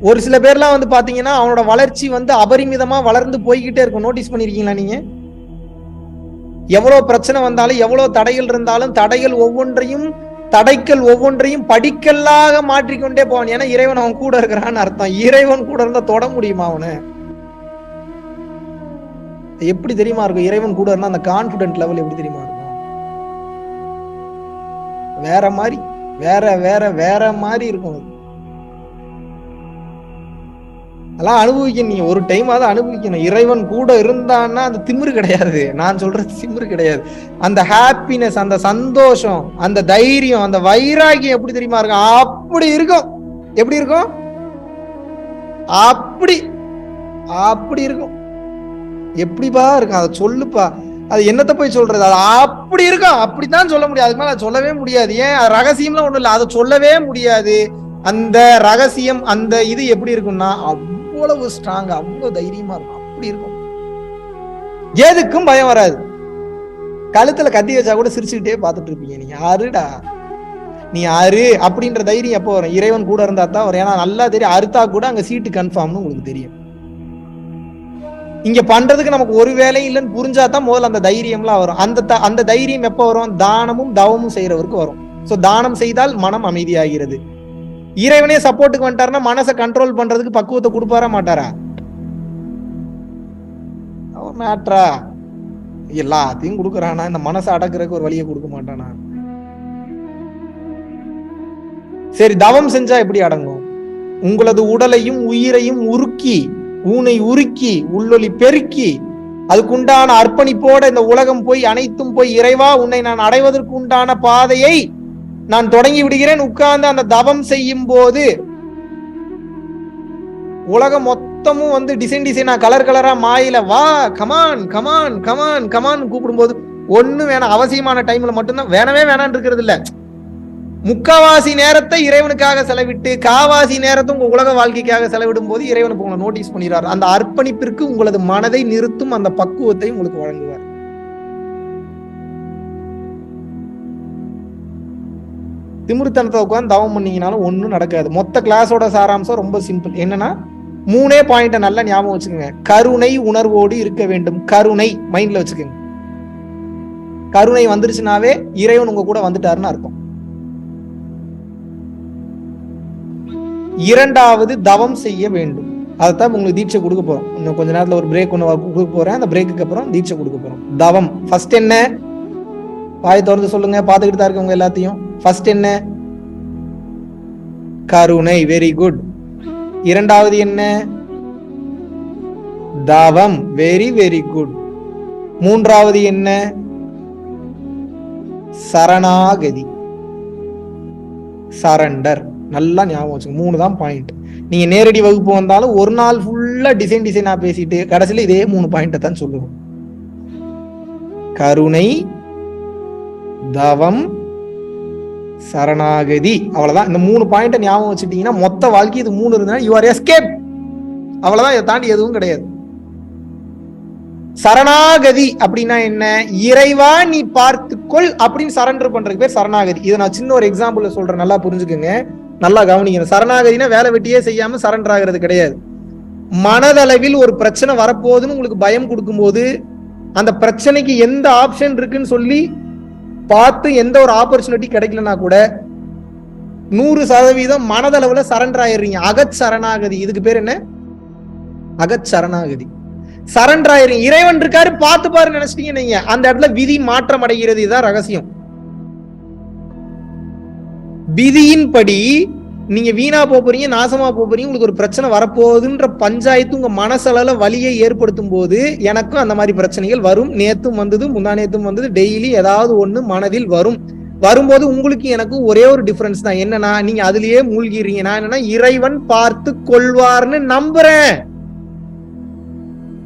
ஒரு சில பேர்லாம் வந்து பாத்தீங்கன்னா அவனோட வளர்ச்சி வந்து அபரிமிதமா வளர்ந்து போய்கிட்டே இருக்கும். நோட்டீஸ் பண்ணிருக்கீங்களா நீங்க? எவ்வளவு பிரச்சனை வந்தாலும் எவ்வளவு தடைகள் இருந்தாலும் தடைகள் ஒவ்வொன்றையும் படிக்கல்லாக மாற்றிக்கொண்டே போவான். ஏன்னா இறைவன் அவன் கூட இருக்கிறான்னு அர்த்தம். இறைவன் கூட இருந்தா தொட முடியுமா அவனு? எப்படி தெரியுமா இருக்கும்? இறைவன் கூட இருந்தா அந்த கான்பிடன்ட் லெவல் எப்படி தெரியுமா இருக்கும்? வேற மாதிரி, வேற வேற வேற மாதிரி இருக்கும். அதெல்லாம் அனுபவிக்கணும். நீங்க ஒரு டைம் அதை அனுபவிக்கணும். இறைவன் கூட இருந்தான்னா அந்த திமிரு கிடையாது, நான் சொல்றது திமிரு கிடையாது. அந்த ஹாப்பினஸ், அந்த சந்தோஷம், அந்த தைரியம், அந்த வைராகியம் எப்படி தெரியுமா இருக்கும்? அப்படி இருக்கும். எப்படி இருக்கும்? அப்படி அப்படி இருக்கும். எப்படிப்பா இருக்கும்? அதை சொல்லுப்பா. அது என்னத்தை போய் சொல்றது? அது அப்படி இருக்கும். அப்படித்தான் சொல்ல முடியாது. அதுக்கு மேல அதை சொல்லவே முடியாது. ஏன்? ரகசியம்லாம் ஒண்ணும் இல்லை, அதை சொல்லவே முடியாது. அந்த ரகசியம், அந்த இது எப்படி இருக்கும்னா அவ்வளவு ஸ்ட்ராங், அவ்வளவு தைரியமா இருக்கும். அப்படி இருக்கும். எதுக்கும் பயம் வராது. கழுத்துல கத்தி வச்சா கூட சிரிச்சுக்கிட்டே பார்த்துட்டு இருப்பீங்க. நீ யாருடா, நீ யாரு அப்படின்ற தைரியம் எப்போ வரும்? இறைவன் கூட இருந்தா தான் வரும். ஏன்னா நல்லா தெரியும், அறுத்தா கூட அங்க சீட்டு கன்ஃபார்ம்னு உங்களுக்கு தெரியும். இங்க பண்றதுக்கு நமக்கு ஒரு வேலையும் இல்லைன்னு புரிஞ்சாதான் முதல்ல அந்த தைரியம்லாம் வரும். அந்த தைரியம் எப்ப வரும்? தானமும் தவமும் செய்யறவருக்கு வரும். சோ தானம் செய்தால் மனம் அமைதியாகிறது. இறைவனே சப்போர்ட்டுக்கு வந்துட்டாருன்னா மனசை கண்ட்ரோல் பண்றதுக்கு பக்குவத்தை கொடுப்பாரா மாட்டாரா? அவன் மேட்ரா எல்லாத்தையும் கொடுக்குறானா, இந்த மனசை அடக்குறதுக்கு ஒரு வழியை கொடுக்க மாட்டானா? சரி, தவம் செஞ்சா எப்படி அடங்கும்? உங்களது உடலையும் உயிரையும் உருக்கி, ஊனை உருக்கி, உள்ளொலி பெருக்கி, அதுக்குண்டான அர்ப்பணிப்போட இந்த உலகம் போய் அனைத்தும் போய் இறைவா உன்னை நான் அடைவதற்கு உண்டான பாதையை நான் தொடங்கி விடுகிறேன். உட்கார்ந்து அந்த தவம் செய்யும் போது உலகம் மொத்தமும் வந்து டிசைனா கலர் கலரா மாயில வா கமான் கமான் கமான் கமான் கூப்பிடும் போது ஒண்ணு வேணாம். அவசியமான டைம்ல மட்டும்தான், வேணவே வேணான்னு இருக்கிறது இல்ல. முக்காவாசி நேரத்தை இறைவனுக்காக செலவிட்டு காவாசி நேரத்தை உங்க உலக வாழ்க்கைக்காக செலவிடும் போது இறைவனுக்கு உங்களை நோட்டீஸ் பண்ணிடுறாரு. அந்த அர்ப்பணிப்பிற்கு உங்களது மனதை நிறுத்தும் அந்த பக்குவத்தை உங்களுக்கு வழங்குவார். திமிர்த்தனத்தை உட்காந்து தவம் பண்ணீங்கனாலும் ஒன்னும் நடக்காது. மொத்த கிளாஸோட சாராம்சம் ரொம்ப சிம்பிள். என்னன்னா 3 பாயிண்ட நல்லா ஞாபகம் வச்சுக்கோங்க. கருணை உணர்வோடு இருக்க வேண்டும். கருணை மைண்ட்ல வச்சுக்கோங்க. கருணை வந்துருச்சுனாவே இறைவன் உங்க கூட வந்துட்டாருன்னு அர்த்தம். 2வது தவம் செய்ய வேண்டும். அதைத்தான் உங்களுக்கு தீட்சை கொடுக்க போறோம். இன்னும் கொஞ்ச நேரத்துல ஒரு பிரேக் ஒன்று கொடுக்க போறேன். அந்த பிரேக்குக்கு அப்புறம் தீட்சை கொடுக்க போறோம். தவம் ஃபர்ஸ்ட் என்ன? வாய் திறந்து சொல்லுங்க, பார்த்துக்கிட்டு தான் இருக்கவங்க எல்லாத்தையும். ஃபர்ஸ்ட் என்ன? கருணை. Very good. 2வது என்ன? தவம். Very very good. 3வது என்ன? சரணாகதி, சரண்டர். நல்லா ஞாபகம் வச்சுங்க. 3 தான் பாயிண்ட். நீங்க நேரடி வகுப்பு வந்தாலும் ஒரு நாள் ஃபுல்லா டிசைனா பேசிட்டு கடைசியில இதே 3 பாயிண்ட தான் சொல்லுவோம். கருணை, தவம், சரணாகதி. அவ்வளவுதான். இந்த 3 பாயிண்ட ஞாபகம் வச்சுட்டீங்கன்னா மொத்த வாழ்க்கை இது 3 இருந்தா யூ ஆர் எஸ்கேப். அவ்வளவுதான். இதை தாண்டி எதுவும் கிடையாது. சரணாகதி அப்படின்னா என்ன? இறைவா நீ பார்த்துக்கொள் அப்படின்னு சரண்டர் பண்றதுக்கு பேர் சரணாகதி. இதை நான் சின்ன ஒரு எக்ஸாம்பிள் சொல்றேன், நல்லா புரிஞ்சுக்குங்க, நல்லா கவனிக்கணும். சரணாகதினா வேலை வெட்டியே செய்யாம சரண்டர் ஆகிறது கிடையாது. மனதளவில் ஒரு பிரச்சனை வரப்போகுதுன்னு உங்களுக்கு பயம் கொடுக்கும் போது அந்த பிரச்சனைக்கு எந்த ஆப்ஷன் இருக்குன்னு சொல்லி பார்த்து எந்த ஒரு ஆப்பர்ச்சுனிட்டி கிடைக்கலன்னா கூட 100% மனதளவுல சரண்டர் ஆயிடுறீங்க. அகச்சரணாகதி. இதுக்கு பேர் என்ன? அகச்சரணாகதி. சரண்டர் ஆயிரும். இறைவன் இருக்காரு பார்த்து பாரு நினைச்சிட்டீங்க நீங்க, அந்த இடத்துல விதி மாற்றம் அடைகிறது. இதுதான் ரகசியம். விதியின்படி நீங்க வீணா போறீங்க, நாசமா போறீங்க, உங்களுக்கு ஒரு பிரச்சனை வரப்போகுதுன்ற பஞ்சாயத்து உங்க மனசளவுல வலியை ஏற்படுத்தும் போது எனக்கும் அந்த மாதிரி பிரச்சனைகள் வரும். நேத்தும் வந்தது, முந்தா நேத்தும் வந்தது. டெய்லி ஏதாவது ஒண்ணு மனதில் வரும். வரும்போது உங்களுக்கு எனக்கும் ஒரே ஒரு டிஃபரன்ஸ் தான். என்னன்னா நீங்க அதுலயே மூழ்கிறீங்க. நான் என்னன்னா இறைவன் பார்த்து கொள்வார்னு நம்புறேன்.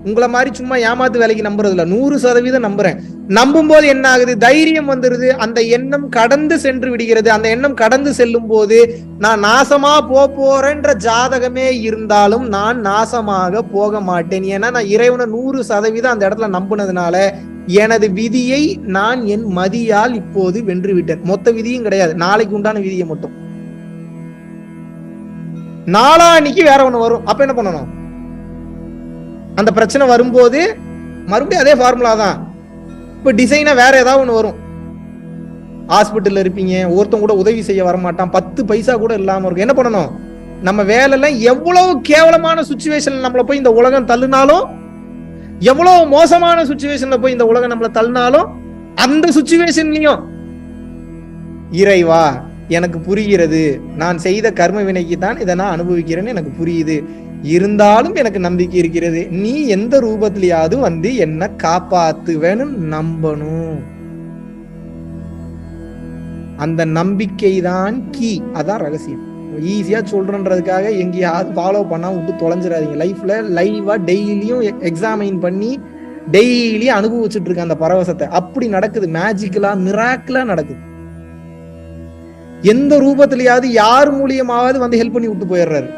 உங்களை மாதிரி சும்மா ஏமாத்து வேலைக்கு நம்புறது இல்ல, 100% நம்புறேன். நம்பும் போது என்ன ஆகுது? தைரியம் வந்துருது. அந்த எண்ணம் கடந்து சென்று விடுகிறது. அந்த எண்ணம் கடந்து செல்லும் போது நான் நாசமா போறேன்ற ஜாதகமே இருந்தாலும் நான் நாசமாக போக மாட்டேன். ஏன்னா நான் இறைவனை 100% அந்த இடத்துல நம்புனதுனால எனது விதியை நான் என் மதியால் இப்போது வென்று விட்டேன். மொத்த விதியும் கிடையாது, நாளைக்கு உண்டான விதியை மட்டும். நாளான்னைக்கு வேற ஒண்ணு வரும். அப்ப என்ன பண்ணணும்? அந்த பிரச்சனை வரும்போது மறுபடியும் அதே ஃபார்முலா தான். இப்ப டிசைனா வேற ஏதாவது ஒண்ணு வரும். ஹாஸ்பிட்டல்ல இருப்பீங்க, ஒருத்தன் கூட உதவி செய்ய வரமாட்டான், 10 பைசா கூட இல்லாம இருக்கும். என்ன பண்ணணும்? நம்ம வேலைல எவ்வளவு கேவலமான சுச்சுவேஷன் நம்மள போய் இந்த உலகம் தள்ளுனாலும் எவ்வளவு மோசமான சுச்சுவேஷன்ல போய் இந்த உலகம் நம்மள தள்ளினாலும் அந்த சுச்சுவேஷன்லயும் இறைவா எனக்கு புரிகிறது, நான் செய்த கர்ம வினைக்கு தான் இதை நான் அனுபவிக்கிறேன்னு எனக்கு புரியுது, இருந்தாலும் எனக்கு நம்பிக்கை இருக்கிறது, நீ எந்த ரூபத்திலேயாவது வந்து என்ன காப்பாத்துவேன்னு நம்பணும். அந்த நம்பிக்கை தான் கீ. அதான் ரகசியம். ஈஸியா சொல்றன்றதுக்காக எங்கேயாவது ஃபாலோ பண்ணா விட்டு தொலைஞ்சிடாதீங்க. லைஃப்ல லைவா டெய்லியும் எக்ஸாமைன் பண்ணி டெய்லியும் அனுபவிச்சுட்டு இருக்க அந்த பரவசத்தை. அப்படி நடக்குது, மேஜிக்கலா மிராக்கிளா நடக்குது. எந்த ரூபத்திலேயாவது யார் மூலியமாவது வந்து ஹெல்ப் பண்ணி விட்டு போயிடுறாரு.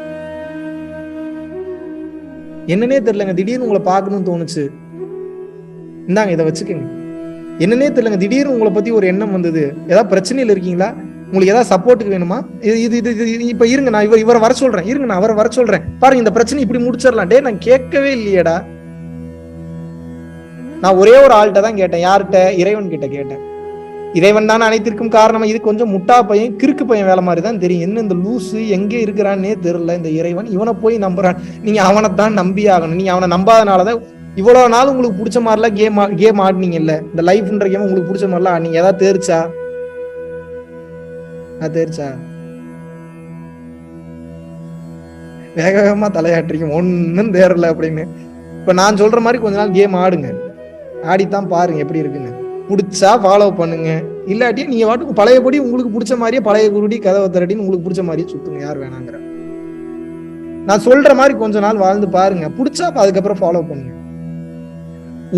என்னன்னே தெரியலங்க, திடீர்னு உங்களை பார்க்கணும்னு தோணுச்சு, இந்தாங்க இதை வச்சுக்கோங்க. என்னன்னே தெரியலங்க, திடீர்னு உங்களை பத்தி ஒரு எண்ணம் வந்தது, ஏதாவது பிரச்சனையில இருக்கீங்களா, உங்களுக்கு ஏதாவது சப்போர்ட்டுக்கு வேணுமா, இப்ப இருங்க நான் இவரை வர சொல்றேன், இருங்க நான் அவரை வர சொல்றேன், பாருங்க இந்த பிரச்சனை இப்படி முடிச்சிடலாம். டே நான் கேட்கவே இல்லையேடா. நான் ஒரே ஒரு ஆள்கிட்ட தான் கேட்டேன். யார்கிட்ட? இறைவன் கிட்ட கேட்டேன். இறைவன் தான் அனைத்திற்கும் காரணம். இது கொஞ்சம் முட்டா பையன், கிறுக்கு பையன் வேலை மாதிரி தான் தெரியும். என்ன இந்த லூசு எங்கே இருக்கிறான்னே தெரியல இந்த இறைவன், இவனை போய் நம்புறான். நீங்க அவனைத்தான் நம்பி ஆகணும். நீங்க அவனை நம்பாதனாலதான் இவ்வளவு நாள் உங்களுக்கு பிடிச்ச மாதிரிலாம் கேம் ஆடினீங்கல்ல. இந்த லைஃப்ன்ற கேம் உங்களுக்கு பிடிச்ச மாதிரிலாம் ஆடினீங்க. ஏதாவது தேர்ச்சா? தேர்ச்சா? வேக வேகமா தலையாட்டுறீங்க, ஒன்னும் தேரல அப்படின்னு. இப்ப நான் சொல்ற மாதிரி கொஞ்ச நாள் கேம் ஆடுங்க, ஆடித்தான் பாருங்க எப்படி இருக்குன்னு. பிடிச்சா ஃபாலோ பண்ணுங்க, இல்லாட்டி நீங்க வாட்டுக்கு பழையபடி உங்களுக்கு பிடிச்ச மாதிரியே பழைய குருடி கதவை திரட்டின்னு உங்களுக்கு பிடிச்ச மாதிரியே சுத்துங்க. யார் வேணாங்கிற நான் சொல்ற மாதிரி கொஞ்ச நாள் வாழ்ந்து பாருங்க. பிடிச்சா அதுக்கப்புறம் ஃபாலோ பண்ணுங்க.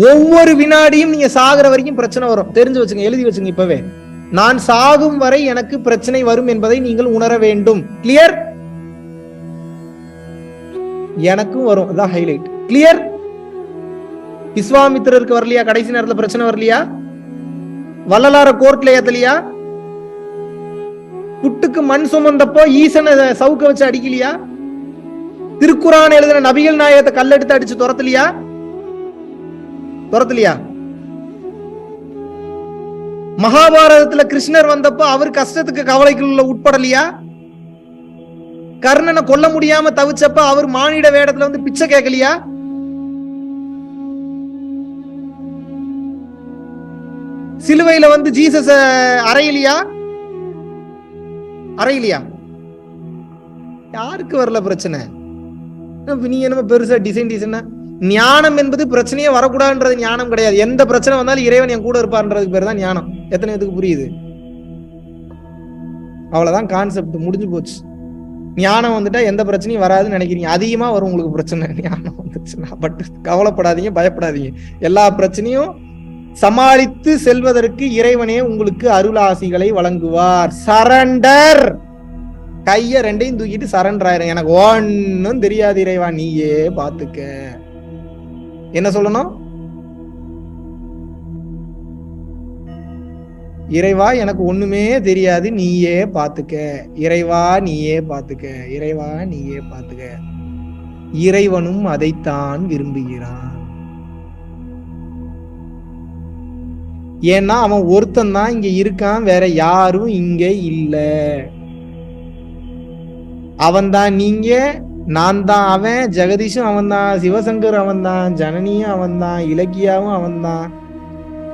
ஒவ்வொரு வினாடியும் நீங்க சாகுற வரைக்கும் பிரச்சனை வரும். தெரிஞ்சு வச்சுங்க, எழுதி வச்சுங்க இப்பவே. நான் சாகும் வரை எனக்கு பிரச்சனை வரும் என்பதை நீங்கள் உணர வேண்டும். கிளியர்? எனக்கும் வரும், அதான் ஹைலைட். கிளியர்? விஸ்வாமித்திரருக்கு வரலையா? கடைசி நேரத்துல பிரச்சனை வரலையா? வள்ளலார கோர்ட்ல ஏத்தலையா? புட்டுக்கு மண் சுமந்தப்போ ஈசனை சவுக்க வச்சு அடிக்கலையா? திருக்குரான் எழுதின நபிகள் நாயகத்தை கல்லெடுத்து அடிச்சு துரத்தலையா? மகாபாரதத்துல கிருஷ்ணர் வந்தப்போ அவர் கஷ்டத்துக்கு கவலைக்குள்ள உட்படலையா? கர்ணனை கொல்ல முடியாம தவிச்சப்ப அவர் மானிட வேடத்துல வந்து பிச்சை கேட்கலையா? சிலுவையில வந்து ஜீசஸ் அறையிலையா? யாருக்கு வரல பிரச்சனை? நீ என்ன பெருசா டிசைன் ஞானம் என்பது பிரச்சனையே வரக்கூடாதுன்றது ஞானம் கிடையாது. எந்த பிரச்சனை வந்தாலும் இறைவன் என் கூட இருப்பார்ன்றதுக்கு பேர் தான் ஞானம். எத்தனை பேருக்கு புரியுது? அவ்வளவுதான் கான்செப்ட், முடிஞ்சு போச்சு. ஞானம் வந்துட்டா எந்த பிரச்சனையும் வராதுன்னு நினைக்கிறீங்க. அதிகமா வரும் உங்களுக்கு பிரச்சனை ஞானம் வந்துச்சுன்னா. பட் கவலைப்படாதீங்க, பயப்படாதீங்க. எல்லா பிரச்சனையும் சமாளித்து செல்வதற்கு இறைவனே உங்களுக்கு அருளாசிகளை வழங்குவார். சரண்டர். கைய ரெண்டையும் தூக்கிட்டு சரண்டர் ஆயிரும். எனக்கு ஒன்னும் தெரியாது இறைவா, நீயே பாத்துக்க. என்ன சொல்லணும்? இறைவா எனக்கு ஒண்ணுமே தெரியாது, நீயே பாத்துக்க. இறைவா நீயே பாத்துக்க. இறைவா நீயே பாத்துக்க. இறைவனும் அதைத்தான் விரும்புகிறான். ஏன்னா அவன் ஒருத்தன் தான் இங்க இருக்கான், வேற யாரும் இங்க இல்ல. அவன் தான் நீங்க, நான் தான் அவன், ஜெகதீஷும் அவன் தான், சிவசங்கர் அவன் தான், ஜனனியும் அவன் தான், இலக்கியாவும் அவன் தான்,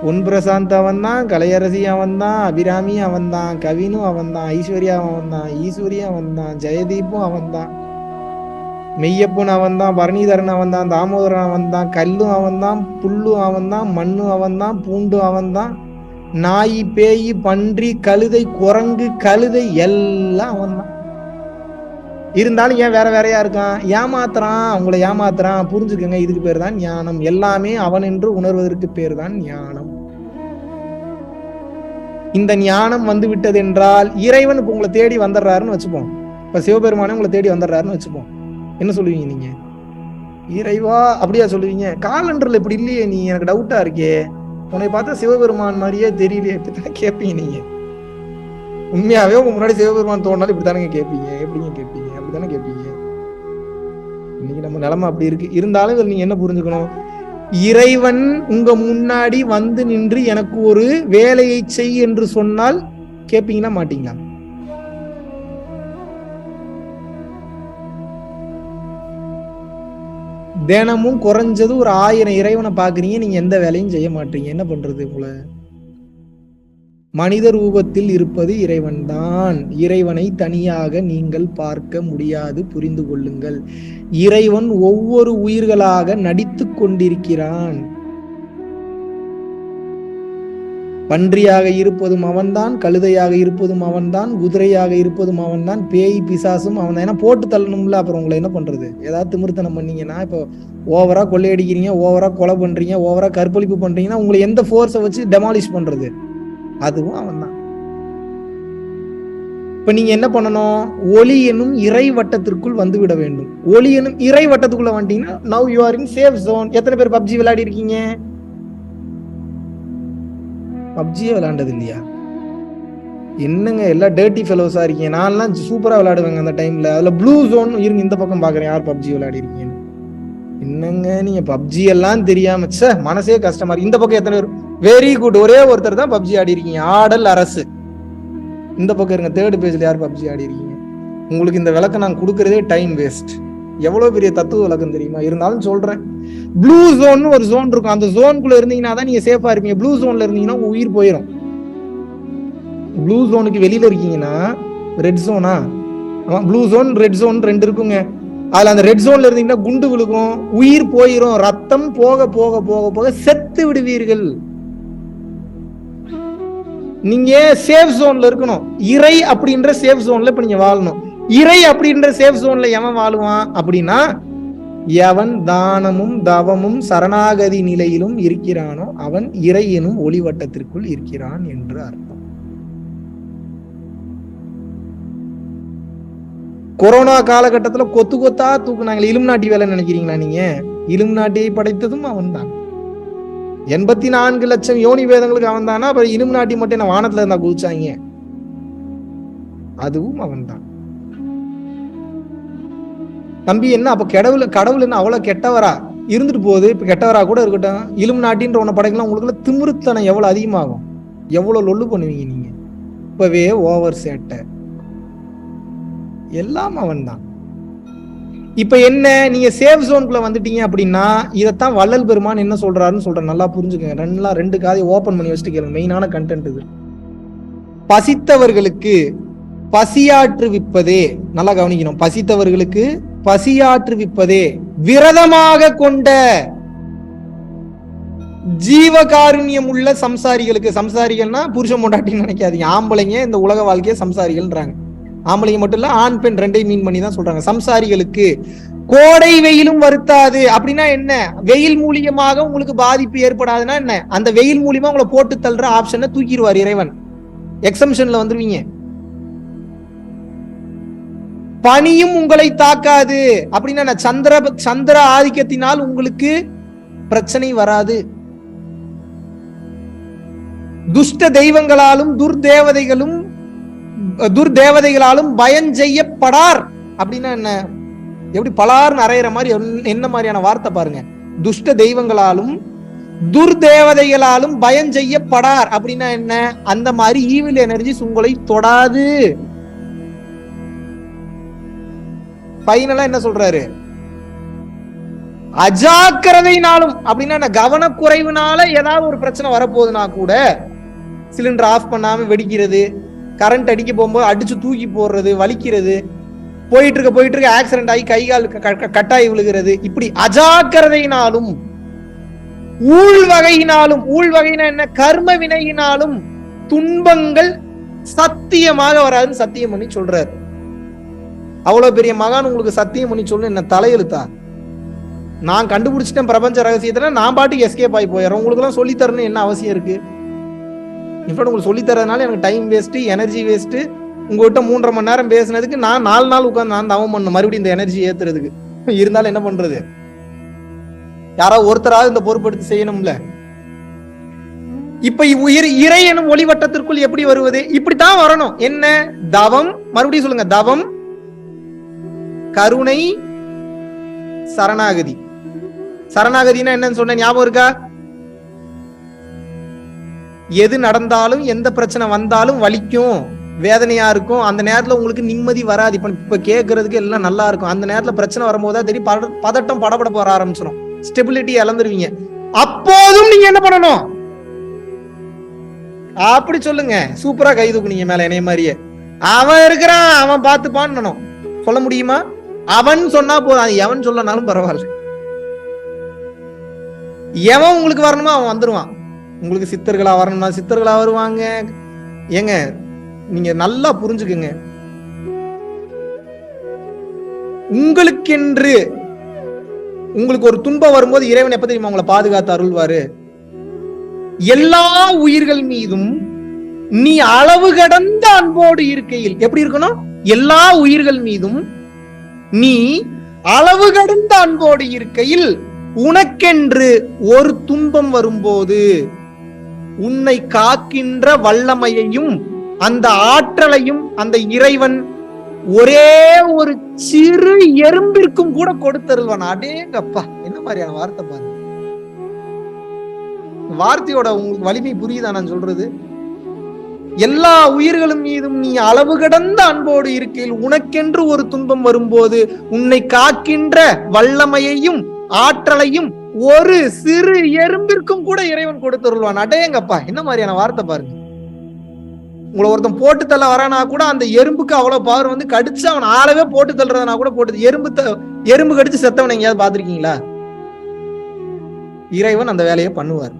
பொன் பிரசாந்த் அவன் தான், கலையரசி அவன் தான், அபிராமி அவன் தான், கவினும் அவன் தான், ஐஸ்வர்யாவும் அவன் தான், ஈஸ்வரியும் அவன் தான், ஜெயதீப்பும் அவன் தான், மெய்யப்பன் அவன் தான், பரணிதரன் அவன் தான், தாமோதரன் அவன் தான், கல்லும் அவன் தான், புல்லும் அவன் தான், மண்ணும் அவன் தான், பூண்டும் அவன் தான், நாய் பேய் பன்றி கழுதை குரங்கு கழுதை எல்லாம் அவன் தான். இருந்தாலும் ஏன் வேற வேறையா இருக்கான்? ஏமாத்துறான், அவங்களை ஏமாத்துறான். புரிஞ்சுக்கங்க, இதுக்கு பேர் தான் ஞானம். எல்லாமே அவன் என்று உணர்வதற்கு பேர் தான் ஞானம். இந்த ஞானம் வந்து விட்டது என்றால் இறைவன் இப்ப உங்களை தேடி வந்துடுறாருன்னு வச்சுப்போம். இப்ப சிவபெருமானே உங்களை தேடி வந்துடுறாருன்னு வச்சுப்போம். என்ன சொல்லுவீங்க நீங்க? இறைவா அப்படியா சொல்லுவீங்க? காலண்டர்ல இப்படி இல்லையே, நீ எனக்கு டவுட்டா இருக்கே, உன்னை பார்த்தா சிவபெருமான் மாதிரியே தெரியலையே, இப்படித்தான் கேட்பீங்க நீங்க. உண்மையாவே உங்க முன்னாடி சிவபெருமான் தோணாலும் இப்படித்தானங்க கேட்பீங்க. எப்படிங்க கேட்பீங்க? அப்படித்தானே கேட்பீங்க. இன்னைக்கு நம்ம நிலைமை அப்படி இருக்கு. இருந்தாலும் நீங்க என்ன புரிஞ்சுக்கணும்? இறைவன் உங்க முன்னாடி வந்து நின்று எனக்கு ஒரு வேலையை செய் என்று சொன்னால் கேட்பீங்களா மாட்டீங்களா? தினமும் குறைஞ்சது ஒரு 1000 இறைவனை பாக்குறீங்க, நீங்க எந்த வேலையும் செய்ய மாட்டீங்க. என்ன பண்றது? உங்களை மனித ரூபத்தில் இருப்பது இறைவன் தான். இறைவனை தனியாக நீங்கள் பார்க்க முடியாது, புரிந்து கொள்ளுங்கள். இறைவன் ஒவ்வொரு உயிர்களாக நடித்து கொண்டிருக்கிறான். பன்றியாக இருப்பதும் அவன்தான், கழுதையாக இருப்பதும் அவன்தான், குதிரையாக இருப்பதும் அவன்தான், பேய் பிசாசும் அவன். ஏன்னா போட்டு தள்ளணும்ல. அப்புறம் உங்களை என்ன பண்றது? ஏதாவது திமிர்த்தனம் பண்ணீங்கன்னா, இப்போ ஓவரா கொள்ளையடிக்கிறீங்க, ஓவரா கொலை பண்றீங்க, ஓவரா கற்பழிப்பு பண்றீங்கன்னா உங்களை எந்த ஃபோர்ஸை வச்சு டெமாலிஷ் பண்றது? அதுவும் அவன் தான். இப்ப நீங்க என்ன பண்ணணும்? ஒளி எனும் இறை வட்டத்திற்குள் வந்து விட வேண்டும். ஒளி எனும் இறை வட்டத்துக்குள்ள வந்துட்டீங்கன்னா now you are in safe zone. எத்தனை பேர் பப்ஜி விளையாடி இருக்கீங்க? பப்ஜியே விளையாண்டது இல்லையா? என்னங்க எல்லாம் டர்ட்டி ஃபெலோஸா இருக்கீங்க. நான்லாம் சூப்பரா விளையாடுவேங்க அந்த டைம்ல. அதுல ப்ளூ ஜோன் இருங்க, இந்த பக்கம் பாக்குறேன் யார் பப்ஜி விளையாடி இருக்கீங்கன்னு. என்னங்க நீங்க பப்ஜி எல்லாம் தெரியாம மனசே கஷ்டமா இருக்கு. இந்த பக்கம் எத்தனை பேர்? வெரி குட், ஒரே ஒருத்தர் தான் பப்ஜி ஆடி இருக்கீங்க. ஆடல் அரசு. இந்த பக்கம் இருங்க, 3rd பேஜ்ல யார் பப்ஜி ஆடி இருக்கீங்க? உங்களுக்கு இந்த விளக்கம் நான் கொடுக்கறதே டைம் வேஸ்ட். எவ்வளவு பெரிய தத்துவ விளக்கம் தெரியுமா? இருந்தாலும் சொல்றேன். ப்ளூ ஜோன் ஒரு ஜோன் இருக்கும். அந்த ஜோனுக்குள்ள இருந்தீங்கன்னா தான் நீங்க சேஃபா இருப்பீங்க. ப்ளூ ஜோன்ல இருந்தீங்கன்னா உங்க உயிர் போயிடும். ப்ளூ ஜோனுக்கு வெளியில இருக்கீங்கன்னா ரெட் ஜோனா? ப்ளூ ஜோன் ரெட் ஜோன் 2 இருக்குங்க. அதுல அந்த ரெட் ஜோன்ல இருந்தீங்கன்னா குண்டு விழுகும், உயிர் போயிரும், ரத்தம் போக போக போக போக செத்து விடுவீர்கள். நீங்க சேஃப் ஜோன்ல இருக்கணும். இறை அப்படின்ற சேஃப் ஜோன்ல இப்ப நீங்க வாழணும். இறை அப்படின்ற சேஃப் ஜோன்ல எவன் வாழுவான் அப்படின்னா, எவன் தானமும் தவமும் சரணாகதி நிலையிலும் இருக்கிறானோ அவன் இறை எனும் ஒளிவட்டத்திற்குள் இருக்கிறான் என்று அர்த்தம். கொரோனா காலகட்டத்துல கொத்து கொத்தா தூக்குனாங்க. இலுமினாட்டி வேலை நினைக்கிறீங்களா நீங்க? இலுமினாட்டியை படைத்ததும் அவன் தான். 84 லட்சம் யோனி வேதங்களுக்கு அவன் தானா? அப்புறம் இலுமினாட்டி மட்டும் என்ன வானத்துல இருந்தா குதிச்சாங்க? அதுவும் அவன் தான். தம்பி என்ன அப்ப கடவுள் என்ன அவ்வளவு கெட்டவரா? இருந்துட்டு போகுது. இப்ப கெட்டவரா கூட இருக்கட்டும், இலுமினாட்டின்ற ஒன்ன படைக்கலாம். உங்களுக்கு திமிருத்தனம் எவ்வளவு அதிகமாகும், எவ்வளவு லொல்லு பண்ணுவீங்க நீங்க. இப்பவே ஓவர் சேட்டை எல்லாம் அவன் தான். இப்ப என்ன, நீங்க சேஃப் ஜோனுக்குள்ள வந்துட்டீங்க அப்படின்னா இதைத்தான் வள்ளல் பெருமான் என்ன சொல்றாருன்னு சொல்றேன். நல்லா புரிஞ்சுக்கங்க. 2 காதையும் ஓபன் பண்ணி வச்சுட்டு கேளுங்க. மெயினான கண்டென்ட் இது. பசித்தவர்களுக்கு பசியாற்றுவிப்பதே, நல்லா கவனிக்கணும், பசித்தவர்களுக்கு பசியாற்றுவிப்பதே விரதமாக கொண்ட ஜீவகாருண்யம் உள்ள சம்சாரிகளுக்கு. சம்சாரிகள்னா புருஷன் பொண்டாட்டின்னு நினைக்காதீங்க. ஆம்பளைங்க இந்த உலக வாழ்க்கைய சம்சாரிகள்ன்றாங்க. ஆம்பளைங்க மட்டும் இல்ல, ஆண் பெண் 2ஐயும் மீன் பண்ணி தான் சொல்றாங்க. சம்சாரிகளுக்கு கோடை வெயிலும் வருத்தாது. அப்படின்னா என்ன? வெயில் மூலியமாக உங்களுக்கு பாதிப்பு ஏற்படாதுன்னா என்ன? அந்த வெயில் மூலியமா உங்களை போட்டு தள்ளுற ஆப்ஷனை தூக்கிடுவார் இறைவன். எக்ஸம்ஷன்ல வந்துருவீங்க. பனியும் உங்களை தாக்காது. அப்படின்னா சந்திர ஆதிக்கத்தினால் உங்களுக்கு பிரச்சனை வராது. துஷ்ட தெய்வங்களாலும் துர்தேவதைகளாலும் பயம் செய்யப்படார். அப்படின்னா என்ன? எப்படி பலார்னு அறையிற மாதிரி என்ன மாதிரியான வார்த்தை பாருங்க. துஷ்ட தெய்வங்களாலும் துர்தேவதைகளாலும் பயம் செய்யப்படார். அப்படின்னா என்ன? அந்த மாதிரி ஈவில் எனர்ஜிஸ் உங்களை தொடாது. ஃபைனலா என்ன சொல்றாரு? அஜாக்கிரதையினாலும், அப்படின்னா கவனக்குறைவுனால ஏதாவது ஒரு பிரச்சனை வரப்போகுதுன்னா கூட சிலிண்டர் ஆஃப் பண்ணாம வெடிக்கிறது, கரண்ட் அடிக்க போகும்போது அடிச்சு தூக்கி போடுறது, வலிக்கிறது, போயிட்டு இருக்க ஆக்சிடென்ட் ஆகி கை கால் கட்டாயி விழுகிறது. இப்படி அஜாக்கிரதையினாலும் ஊழ்வகையினாலும், ஊழ்வகைனா என்ன? கர்ம வினையினாலும் துன்பங்கள் சத்தியமாக வராதுன்னு சத்தியம் பண்ணி சொல்றாரு. அவ்வளவு பெரிய மகான் உங்களுக்கு சத்தியம் பண்ணி சொல்லு என்ன தலையெழுத்தா? நான் கண்டுபிடிச்சிட்டேன் பிரபஞ்ச ரகசியத்துல, நான் பாட்டுக்கு எஸ்கேப் ஆகி போயிடுறேன். உங்களுக்கு எல்லாம் சொல்லி தரணும் என்ன அவசியம் இருக்கு? இப்ப உங்களுக்கு சொல்லி தரதுனால எனக்கு டைம் வேஸ்ட், எனர்ஜி வேஸ்ட். உங்ககிட்ட 3.5 மணி நேரம் பேசினதுக்கு நான் 4 நாள் உட்காந்து நான் தவம் பண்ணணும் மறுபடியும் இந்த எனர்ஜி ஏத்துறதுக்கு. இருந்தாலும் என்ன பண்றது? யாராவது ஒருத்தராவது இந்த பொறுப்படுத்தி செய்யணும்ல. இப்ப இறை எனும் ஒளிவட்டத்திற்குள் எப்படி வருவது? இப்படித்தான் வரணும். என்ன? தவம், மறுபடியும் சொல்லுங்க, தவம், கருணை, சரணாகதி. சரணாகதினா என்னன்னு சொன்ன ஞாபகம் இருக்கா? எது நடந்தாலும் எந்த பிரச்சனை வந்தாலும் வலிக்கும், வேதனையா இருக்கும். அந்த நேரத்துல உங்களுக்கு நிம்மதி வராது. இப்ப கேட்கறதுக்கு எல்லாம் நல்லா இருக்கும். அந்த நேரத்துல பிரச்சனை வரும்போது தெரியும் பதட்டம் படபடப்பு வர ஆரம்பிச்சிடும். ஸ்டெபிலிட்டி இழந்துருவீங்க. அப்போதும் நீங்க என்ன பண்ணணும்? அப்படி சொல்லுங்க. சூப்பரா கை தூக்குனீங்க மேல என்னைய மாதிரியே. அவன் இருக்கிறான், அவன் பார்த்துப்பான்னு சொல்ல முடியுமா? அவன் சொன்னா போதும், எவன் சொல்லனாலும் பரவாயில்ல. எவன் உங்களுக்கு வரணுமா அவன் வந்துருவான். உங்களுக்கு சித்தர்களா வரணும்னா சித்தர்களா வருவாங்க. ஏங்க நீங்க நல்லா புரிஞ்சுக்குங்க, உங்களுக்கென்று உங்களுக்கு ஒரு துன்பம் வரும்போது இறைவன் எப்ப தெரியுமா உங்களை பாதுகாத்து அருள்வாரு? எல்லா உயிர்கள் மீதும் நீ அளவு கடந்த அன்போடு இருக்கையில் எப்படி இருக்கணும்? எல்லா உயிர்கள் மீதும் நீ அளவு கடந்த அன்போடு இருக்கையில் உனக்கென்று ஒரு துன்பம் வரும்போது உன்னை காக்கின்ற வல்லமையையும் அந்த ஆற்றலையும் அந்த இறைவன் ஒரே ஒரு சிறு எறும்பிற்கும் கூட கொடுத்தருள்வான். அடேங்கப்பா, என்ன மாதிரியான வார்த்தை பாருங்க. வார்த்தையோட உங்களுக்கு வலிமை புரியுதா நான் சொல்றது? எல்லா உயிர்களும் மீதும் நீ அளவு கடந்த அன்போடு இருக்கையில் உனக்கென்று ஒரு துன்பம் வரும்போது உன்னை காக்கின்ற வல்லமையையும் ஆற்றலையும் ஒரு சிறு எறும்பிற்கும் கூட இறைவன் கொடுத்துருவான். அடேங்கப்பா, என்ன மாதிரியான வார்த்தை பாருங்க. உங்களை ஒருத்தன் போட்டு தள்ள வரானா கூட அந்த எறும்புக்கு அவ்வளவு பவர் வந்து கடிச்சு அவன் ஆளவே போட்டு தள்ளுறதுனா கூட போட்டு எறும்பு கடிச்சு செத்தவன் எங்கேயாவது பாத்திருக்கீங்களா? இறைவன் அந்த வேலையை பண்ணுவார்.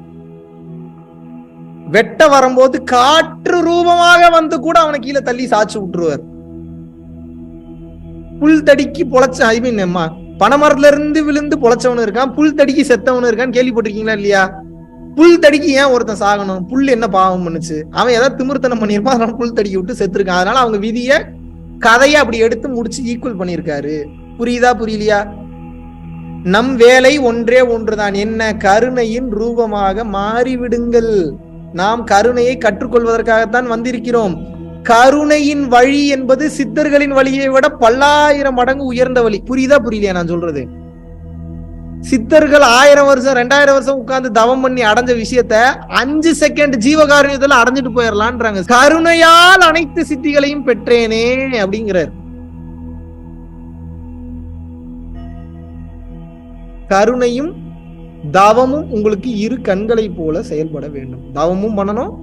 வெட்ட வரும்போது காற்று ரூபமாக வந்து கூட அவனை கீழே தள்ளி சாச்சு விட்டுருவார். புல் தடிக்கு பொழைச்ச ஐ மீன் பனைமரத்துல இருந்து விழுந்து பொழைச்சவனு இருக்கான், புல் தடிக்கு செத்தவனு இருக்கான்னு கேள்விப்பட்டிருக்கீங்களா இல்லையா? புல் தடிக்கு ஏன் ஒருத்தன் சாகணும்? புல் என்ன பாவம் பண்ணுச்சு? அவன் ஏதாவது திமிர்த்தனம் பண்ணிருப்பான், அதனால புல் தடிக்கி விட்டு செத்துருக்கான். அதனால அவங்க விதிய கதையை அப்படி எடுத்து முடிச்சு ஈக்குவல் பண்ணிருக்காரு. புரியுதா புரியலையா? நம் வேலை ஒன்றே ஒன்றுதான். என்ன? கருணையின் ரூபமாக மாறிவிடுங்கள். நாம் கருணையை கற்றுக்கொள்வதற்காகத்தான் வந்திருக்கிறோம். கருணையின் வழி என்பது சித்தர்களின் வழியை விட 1000 மடங்கு உயர்ந்த வழி. புரியுதா புரியலையா நான் சொல்றது? சித்தர்கள் 1000 வருஷம் 2000 வருஷம் உட்கார்ந்து தவம் பண்ணி அடைஞ்ச விஷயத்த 5 செகண்ட் ஜீவகாருண்யத்துல அடைஞ்சிட்டு போயிடலான்றாங்க. கருணையால் அனைத்து சித்திகளையும் பெற்றேனே அப்படிங்கிறார். கருணையும் தவமும் உங்களுக்கு இரு கண்களை போல செயல்பட வேண்டும். தவமும் பண்ணணும்,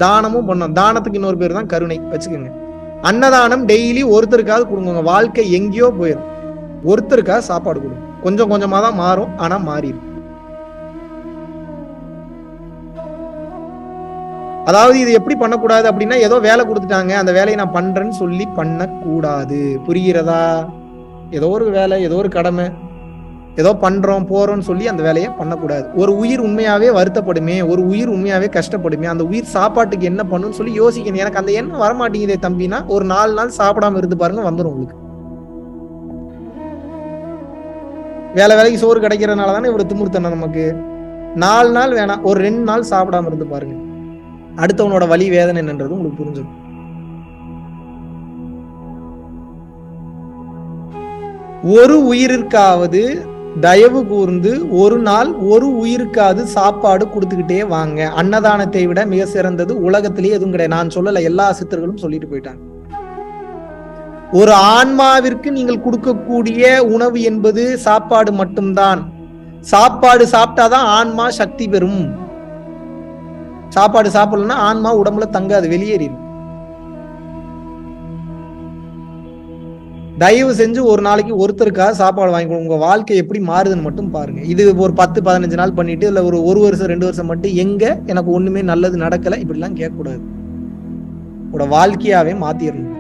தானமும் பண்ணணும். தானத்துக்கு இன்னொரு பேர் தான் கருணை. வச்சுக்கோங்க. அன்னதானம் டெய்லி ஒருத்தருக்காவது கொடுங்க. வாழ்க்கை எங்கேயோ போயிடும். ஒருத்தருக்காக சாப்பாடு கொடுங்க. கொஞ்சம் கொஞ்சமா தான் மாறும், ஆனா மாறிடும். அதாவது இது எப்படி பண்ணக்கூடாது அப்படின்னா, ஏதோ வேலை கொடுத்துட்டாங்க அந்த வேலையை நான் பண்றேன்னு சொல்லி பண்ணக்கூடாது. புரிகிறதா? ஏதோ ஒரு வேலை, ஏதோ ஒரு கடமை, ஏதோ பண்றோம் போறோம்னு சொல்லி அந்த வேலையை பண்ணக்கூடாது. ஒரு உயிர் உண்மையாவே வருத்தப்படுமே, ஒரு உயிர் உண்மையாவே கஷ்டப்படுமே, அந்த உயிர் சாப்பாட்டுக்கு என்ன பண்ணுன்னு சொல்லி யோசிக்கணும். எனக்கு அந்த எண்ணம் வரமாட்டேங்குதே தம்பினா ஒரு 4 நாள் சாப்பிடாம இருந்து பாருங்க, வந்துடும் உங்களுக்கு. வேலைக்கு சோறு கிடைக்கிறதுனால தானே இவ்வளவு திமிர்த்தனம் நமக்கு. 4 நாள் வேணாம், ஒரு 2 நாள் சாப்பிடாம இருந்து பாருங்க, அடுத்தவனோட வலி வேதனை என்னன்றது உங்களுக்கு புரிஞ்சிடும். ஒரு உயிரிற்காவது தயவு கூர்ந்து ஒரு நாள் ஒரு உயிருக்காவது சாப்பாடு கொடுத்துக்கிட்டே வாங்க. அன்னதானத்தை விட மிக சிறந்தது உலகத்திலேயே எதுவும் கிடையாது. நான் சொல்லல, எல்லா சித்தர்களும் சொல்லிட்டு போயிட்டாங்க. ஒரு ஆன்மாவிற்கு நீங்கள் கொடுக்கக்கூடிய உணவு என்பது சாப்பாடு மட்டும்தான். சாப்பாடு சாப்பிட்டாதான் ஆன்மா சக்தி பெறும். சாப்பாடு சாப்பிடலன்னா ஆன்மா உடம்புல தங்காது, வெளியேறிடும். தயவு செஞ்சு ஒரு நாளைக்கு ஒருத்தருக்காக சாப்பாடு வாங்கி கொடுங்க. உங்க வாழ்க்கை எப்படி மாறுதுன்னு மட்டும் பாருங்க. இது ஒரு 10-15 நாள் பண்ணிட்டு இல்ல ஒரு 1 வருஷம் 2 வருஷம் மட்டும் எங்க எனக்கு ஒண்ணுமே நல்லது நடக்கல இப்படிலாம் கேட்கக்கூடாது. உங்களோட வாழ்க்கையாவே மாத்திடணும்.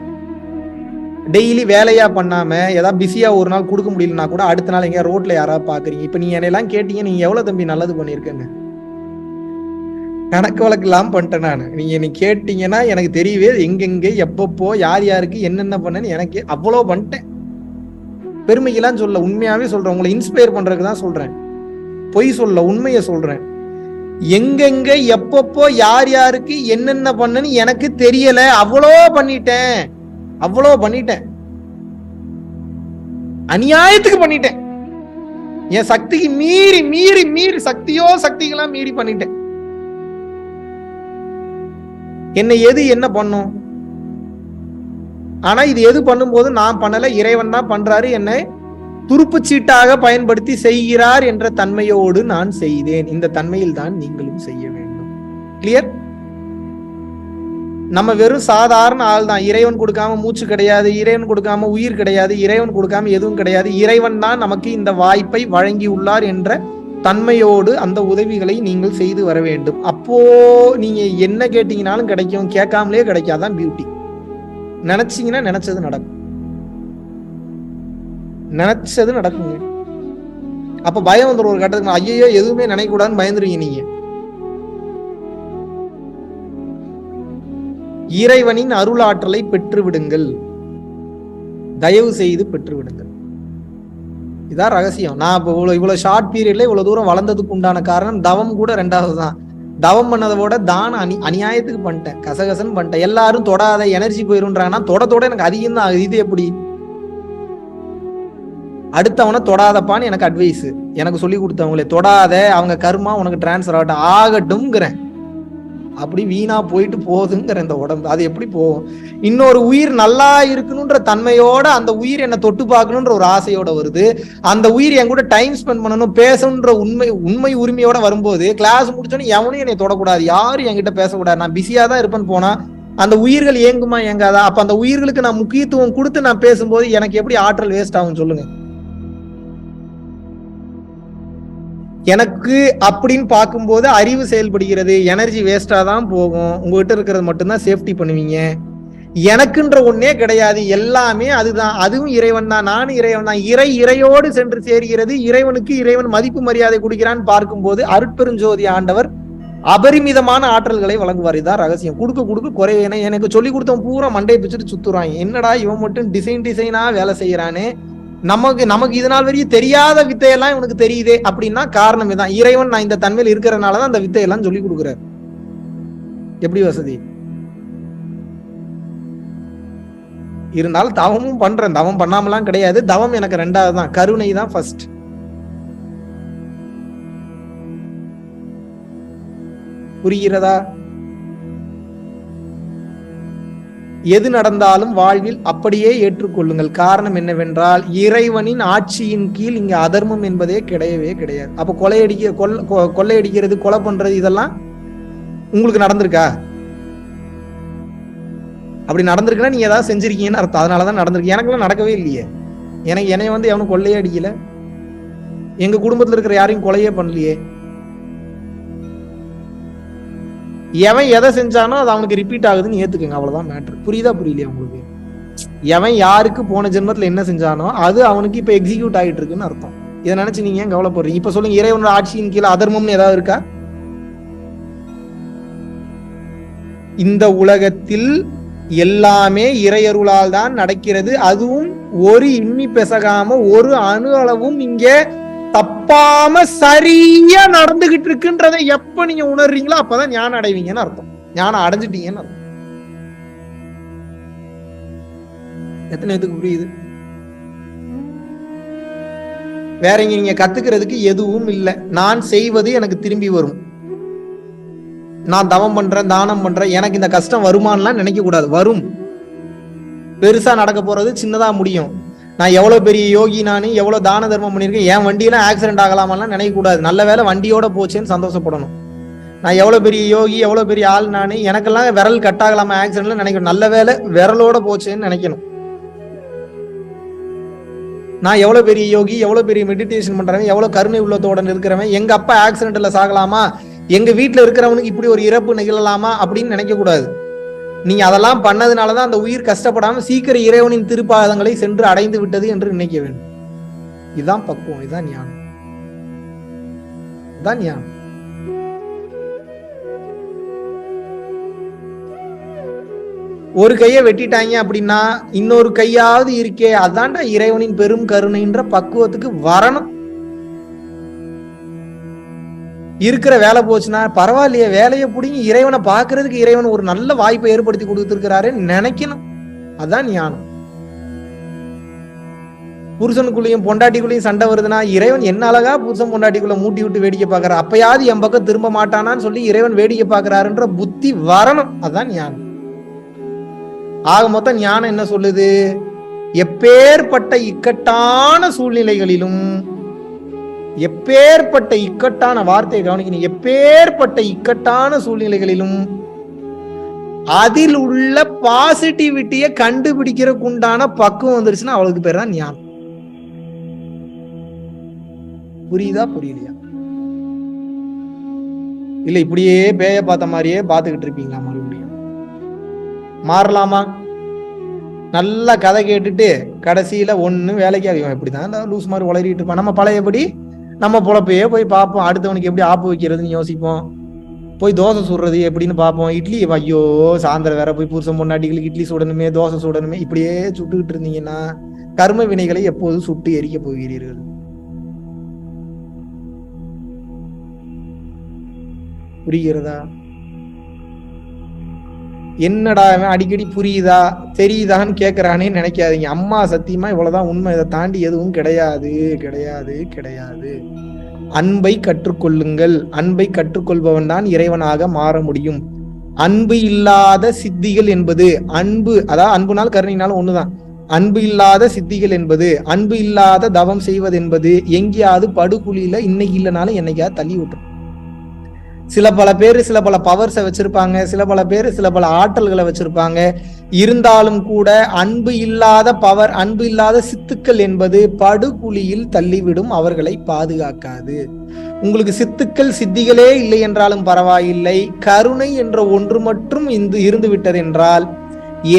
டெய்லி வேலையா பண்ணாம ஏதாவது பிஸியா ஒரு நாள் கொடுக்க முடியலன்னா கூட அடுத்த நாள் எங்க ரோட்ல யாராவது பாக்குறீங்க. இப்ப நீங்க என்னெல்லாம் கேட்டீங்க, நீங்க எவ்வளவு தம்பி நல்லது பண்ணிருக்கேங்க, கணக்கு வழக்கு இல்லாம பண்ணிட்டேன் நான். நீங்க கேட்டீங்கன்னா எனக்கு தெரியவே எங்கெங்க எப்பப்போ யார் யாருக்கு என்னென்ன பண்ணேன்னு எனக்கு அவ்வளவு பண்ணிட்டேன். பெருமைக்கெல்லாம் சொல்ல, உண்மையாவே சொல்றேன். உங்களை இன்ஸ்பயர் பண்றதுக்கு தான் சொல்றேன், பொய் சொல்ல, உண்மையை சொல்றேன். எங்கெங்க எப்பப்போ யார் யாருக்கு என்னென்ன பண்ணேன்னு எனக்கு தெரியல, அவ்வளோ பண்ணிட்டேன், அவ்வளோ பண்ணிட்டேன், அநியாயத்துக்கு பண்ணிட்டேன். என் சக்திக்கு மீறி மீறி மீறி சக்திகளாம் மீறி பண்ணிட்டேன். என்ன எது என்ன பண்ணும்? ஆனா இது எது பண்ணும்போது நான் பண்ணல, இறைவன் தான் பண்றாரு, என்னை துருப்புச்சீட்டாக பயன்படுத்தி செய்கிறார் என்ற தன்மையோடு நான் செய்தேன். இந்த தன்மையில் தான் நீங்களும் செய்ய வேண்டும். கிளியர்? நம்ம வெறும் சாதாரண ஆள் தான். இறைவன் கொடுக்காம மூச்சு கிடையாது, இறைவன் கொடுக்காம உயிர் கிடையாது, இறைவன் கொடுக்காம எதுவும் கிடையாது. இறைவன் தான் நமக்கு இந்த வாய்ப்பை வழங்கி உள்ளார் என்ற தன்மையோடு அந்த உதவிகளை நீங்கள் செய்து வர வேண்டும். அப்போ நீங்க என்ன கேட்டீங்கன்னாலும் கிடைக்கும், கேட்காமலே கிடைக்காதான் பியூட்டி. நினைச்சீங்கன்னா நினைச்சது நடக்கும், நினைச்சது நடக்குங்க. அப்ப பயம் வந்துடும் ஒரு கட்டத்துக்கு. ஐயோ எதுவுமே நினைக்க கூடாதுன்னு பயந்துருவீங்க நீங்க. இறைவனின் அருளாற்றலை பெற்று விடுங்கள், தயவு செய்து பெற்று விடுங்கள். இதான் ரகசியம். நான் இப்போ இவ்வளவு ஷார்ட் பீரியட்ல இவ்வளவு தூரம் வளர்ந்ததுக்கு உண்டான காரணம் தவம் கூட ரெண்டாவது தான். தவம் பண்ணதை விட தான அநியாயத்துக்கு பண்ணிட்டேன், கசகசன்னு பண்ணிட்டேன். எல்லாரும் தொடாத, எனர்ஜி போயிருன்றாங்கன்னா தொட எனக்கு அதிகம் தான் ஆகுது. இது எப்படி? அடுத்தவனை தொடாதப்பான்னு எனக்கு அட்வைஸ், எனக்கு சொல்லி கொடுத்தவங்களே தொடாத, அவங்க கர்மா உனக்கு டிரான்ஸ்ஃபர் ஆகட்டும்ங்கிறேன். அப்படி வீணா போயிட்டு போகுதுங்கிற இந்த உடம்பு, அது எப்படி போகும்? இன்னொரு உயிர் நல்லா இருக்கணும்ன்ற தன்மையோட அந்த உயிர் என்னை தொட்டு பார்க்கணுன்ற ஒரு ஆசையோட வருது. அந்த உயிர் என் கூட டைம் ஸ்பெண்ட் பண்ணணும், பேசணுன்ற உண்மை உரிமையோட வரும்போது, கிளாஸ் முடிச்சோன்னு எவனும் என்னை தொடக்கூடாது, யாரும் என்கிட்ட பேசக்கூடாது, நான் பிஸியா தான் இருப்பேன்னு போனா அந்த உயிர்கள் ஏங்குமா ஏங்காதா? அப்ப அந்த உயிர்களுக்கு நான் முக்கியத்துவம் கொடுத்து நான் பேசும்போது எனக்கு எப்படி ஆற்றல் வேஸ்ட் ஆகும் சொல்லுங்க? எனக்கு அப்படின்னு பார்க்கும்போது அறிவு செயல்படுகிறது, எனர்ஜி வேஸ்டா தான் போகும். உங்ககிட்ட இருக்கிறது மட்டும்தான் சேஃப்டி பண்ணுவீங்க. எனக்குன்ற ஒன்னே கிடையாது, எல்லாமே அதுதான், அதுவும் இறைவன் தான், நானும் இறைவன் தான். இறையோடு சென்று சேர்கிறது. இறைவனுக்கு இறைவன் மதிப்பு மரியாதை கொடுக்கிறான்னு பார்க்கும்போது அருட்பெருஞ்சோதி ஆண்டவர் அபரிமிதமான ஆற்றல்களை வழங்குவார். இதான் ரகசியம். கொடுக்க குறைய. எனக்கு சொல்லி கொடுத்தவன் பூரா மண்டையை பிச்சுட்டு சுத்துறான். என்னடா இவன் மட்டும் டிசைனா வேலை செய்யறானே, நமக்கு இது நாள் வரையும் தெரியாத வித்தையெல்லாம் இவனுக்கு தெரியுதே அப்படின்னா காரணம் இதான். இறைவன் நான் இந்த தன்மையில் இருக்கிறதுனாலதான் அந்த வித்தையெல்லாம் சொல்லி கொடுக்குறாரு. எப்படி வசதி இருந்தாலும் தவமும் பண்றேன், தவம் பண்ணாமலாம் கிடையாது. தவம் எனக்கு ரெண்டாவது தான், கருணை தான் ஃபர்ஸ்ட். புரிகிறதா? எது நடந்தாலும் வாழ்வில் அப்படியே ஏற்றுக்கொள்ளுங்கள். காரணம் என்னவென்றால் இறைவனின் ஆட்சியின் கீழ் இங்க அதர்மம் என்பதே கிடையவே கிடையாது. அப்ப கொள்ளையடிக்கிறது, கொலை பண்றது இதெல்லாம் உங்களுக்கு நடந்திருக்கா? அப்படி நடந்திருக்குன்னா நீங்க ஏதாவது செஞ்சிருக்கீங்கன்னு அர்த்தம். அதனாலதான் நடந்திருக்கு. எனக்குலாம் நடக்கவே இல்லையே. என்னை வந்து எவனும் கொள்ளையே அடிக்கல, எங்க குடும்பத்துல இருக்கிற யாரையும் கொலையே பண்ணலையே. எவன் எதை செஞ்சானோ அது அவனுக்கு ரிப்பீட் ஆகுதுன்னு ஏத்துக்குங்க, அவ்வளவுதான் மேட்ரு. புரியுதா புரியலையா உங்களுக்கு? எவன் யாருக்கு போன ஜென்மத்துல என்ன செஞ்சானோ அது அவனுக்கு இப்ப எக்ஸிக்யூட் ஆகிட்டு இருக்குன்னு அர்த்தம். இதை நினைச்சு நீங்க ஏன் கவலைப்படுறீங்க? இப்ப சொல்லுங்க, இறைவனோட ஆட்சியின் கீழே அதர்மம்னு ஏதாவது இருக்கா? இந்த உலகத்தில் எல்லாமே இறையருளால் தான் நடக்கிறது. அதுவும் ஒரு இம்மி பெசகாம ஒரு அணு அளவும் இங்கே தப்பாம சரியா நடந்துகிட்டு இருக்குன்றதை எப்ப நீங்க உணர்றீங்களோ அப்பதான் ஞானம் அடைவீங்கன்னு அர்த்தம். ஞானம் அடைஞ்சிட்டீங்கன்னு அர்த்தம். எத்தனை பேருக்கு புரியுது? வேற நீங்க கத்துக்கிறதுக்கு எதுவும் இல்லை. நான் செய்வது எனக்கு திரும்பி வரும். நான் தவம் பண்றேன், தானம் பண்றேன், எனக்கு இந்த கஷ்டம் வருமானலாம் நினைக்க கூடாது. வரும். பெருசா நடக்க போறது சின்னதா முடியும். நான் எவ்வளவு பெரிய யோகி, நானு எவ்வளவு தான தர்மம் பண்ணியிருக்கேன், என் வண்டியெல்லாம் ஆக்சிடென்ட் ஆகலாமெல்லாம் நினைக்க கூடாது. நல்ல வேலை வண்டியோட போச்சேன்னு சந்தோஷப்படணும். நான் எவ்வளவு பெரிய யோகி, எவ்வளவு பெரிய ஆள், நானு எனக்கெல்லாம் விரல் கட் ஆகலாமா ஆக்சிடென்ட்ல நினைக்கணும். நல்ல வேலை விரலோட போச்சேன்னு நினைக்கணும். நான் எவ்வளவு பெரிய யோகி, எவ்வளவு பெரிய மெடிடேஷன் பண்றவன், எவ்வளவு கருணை உள்ளத்தோட இருக்கிறவன், எங்க அப்பா ஆக்சிடென்ட்ல சாகலாமா, எங்க வீட்டுல இருக்கிறவனுக்கு இப்படி ஒரு இறப்பு நிகழலாமா அப்படின்னு நினைக்க கூடாது. நீங்க அதெல்லாம் பண்ணதுனாலதான் அந்த உயிர் கஷ்டப்படாம சீக்கிரம் இறைவனின் திருப்பாதங்களை சென்று அடைந்து விட்டது என்று நினைக்க வேண்டும். இதுதான் பக்குவம், இதுதான் ஞானம், இதுதான் ஞானம். ஒரு கையை வெட்டிட்டாங்க அப்படின்னா இன்னொரு கையாவது இருக்கே, அதான்டா இறைவனின் பெரும் கருணைன்ற பக்குவத்துக்கு வரணும். இருக்கிற வேலை போச்சுன்னா பரவாயில்லையே, வேலையை பிடிங்கி இறைவனை பார்க்கறதுக்கு இறைவன் ஒரு நல்ல வாய்ப்பை ஏற்படுத்தி கொடுத்துருக்கிறாரு நினைக்கணும். அதான் ஞானம். புருஷனுக்குள்ளேயும் பொண்டாட்டிக்குள்ளேயும் சண்டை வருதுன்னா இறைவன் என்ன அழகா புருஷன் பொண்டாட்டிக்குள்ள மூட்டி விட்டு வேடிக்கை பார்க்கறாரு, அப்பயாவது என் பக்கம் திரும்ப மாட்டானான்னு சொல்லி இறைவன் வேடிக்கை பார்க்கறாருன்ற புத்தி வரணும். அதான் ஞானம். ஆக மொத்தம் ஞானம் என்ன சொல்லுது? எப்பேற்பட்ட இக்கட்டான சூழ்நிலைகளிலும், எப்பேற்பட்ட இக்கட்டான வார்த்தையை கவனிக்கணும், எப்பேற்பட்ட இக்கட்டான சூழ்நிலைகளிலும் அதில் உள்ள பாசிட்டிவிட்டியை கண்டுபிடிக்கிறதுக்கு உண்டான பக்குவம் வந்துருச்சுன்னா அவளுக்கு பேர் தான் ஞானம். புரியுதா புரியலையா? இல்ல இப்படியே பேய பார்த்த மாதிரியே பார்த்துக்கிட்டு இருப்பீங்களா? மறுபடியும் மாறலாமா? நல்லா கதை கேட்டுட்டு கடைசியில ஒண்ணு வேலைக்கு ஆகும். இப்படிதான் லூஸ் மாதிரி உளறிட்டு இருப்பான். நம்ம பழையபடி நம்ம பொழப்பையே போய் பார்ப்போம். அடுத்தவனுக்கு எப்படி ஆப்பு வைக்கிறதுன்னு யோசிப்போம். போய் தோசை சுடுறது எப்படின்னு பார்ப்போம். இட்லி, ஐயோ சாயந்தரம் வேற போய் புருஷன் பொண்டாட்டிகளுக்கு இட்லி சுடணுமே, தோசை சுடணுமே, இப்படியே சுட்டுக்கிட்டு இருந்தீங்கன்னா கர்ம வினைகளை எப்போதும் சுட்டு எரிக்க போகிறீர்கள். புரிகிறதா? என்னடா அடிக்கடி புரியுதா தெரியுதான்னு கேட்கிறானே நினைக்காதீங்க. அம்மா சத்தியமா இவ்வளவுதான் உண்மை. இதை தாண்டி எதுவும் கிடையாது கிடையாது கிடையாது. அன்பை கற்றுக்கொள்ளுங்கள். அன்பை கற்றுக்கொள்பவன் தான் இறைவனாக மாற முடியும். அன்பு இல்லாத சித்திகள் என்பது, அன்பு அதாவது அன்புனால் கருணையினாலும் ஒண்ணுதான். அன்பு இல்லாத சித்திகள் என்பது, அன்பு இல்லாத தவம் செய்வது என்பது எங்கேயாவது படுகுழியில இன்னைக்கு இல்லைனாலும் என்னைக்காவது தள்ளி விட்டுரும். சில பல பேர் சில பல பவர்ஸை வச்சிருப்பாங்க, சில பல பேர் சில பல ஆற்றல்களை வச்சிருப்பாங்க. இருந்தாலும் கூட அன்பு இல்லாத பவர், அன்பு இல்லாத சித்துக்கள் என்பது படுகுழியில் தள்ளிவிடும், அவர்களை பாதுகாக்காது. உங்களுக்கு சித்துக்கள் சித்திகளே இல்லை என்றாலும் பரவாயில்லை, கருணை என்ற ஒன்று மட்டும் இருந்து விட்டது என்றால்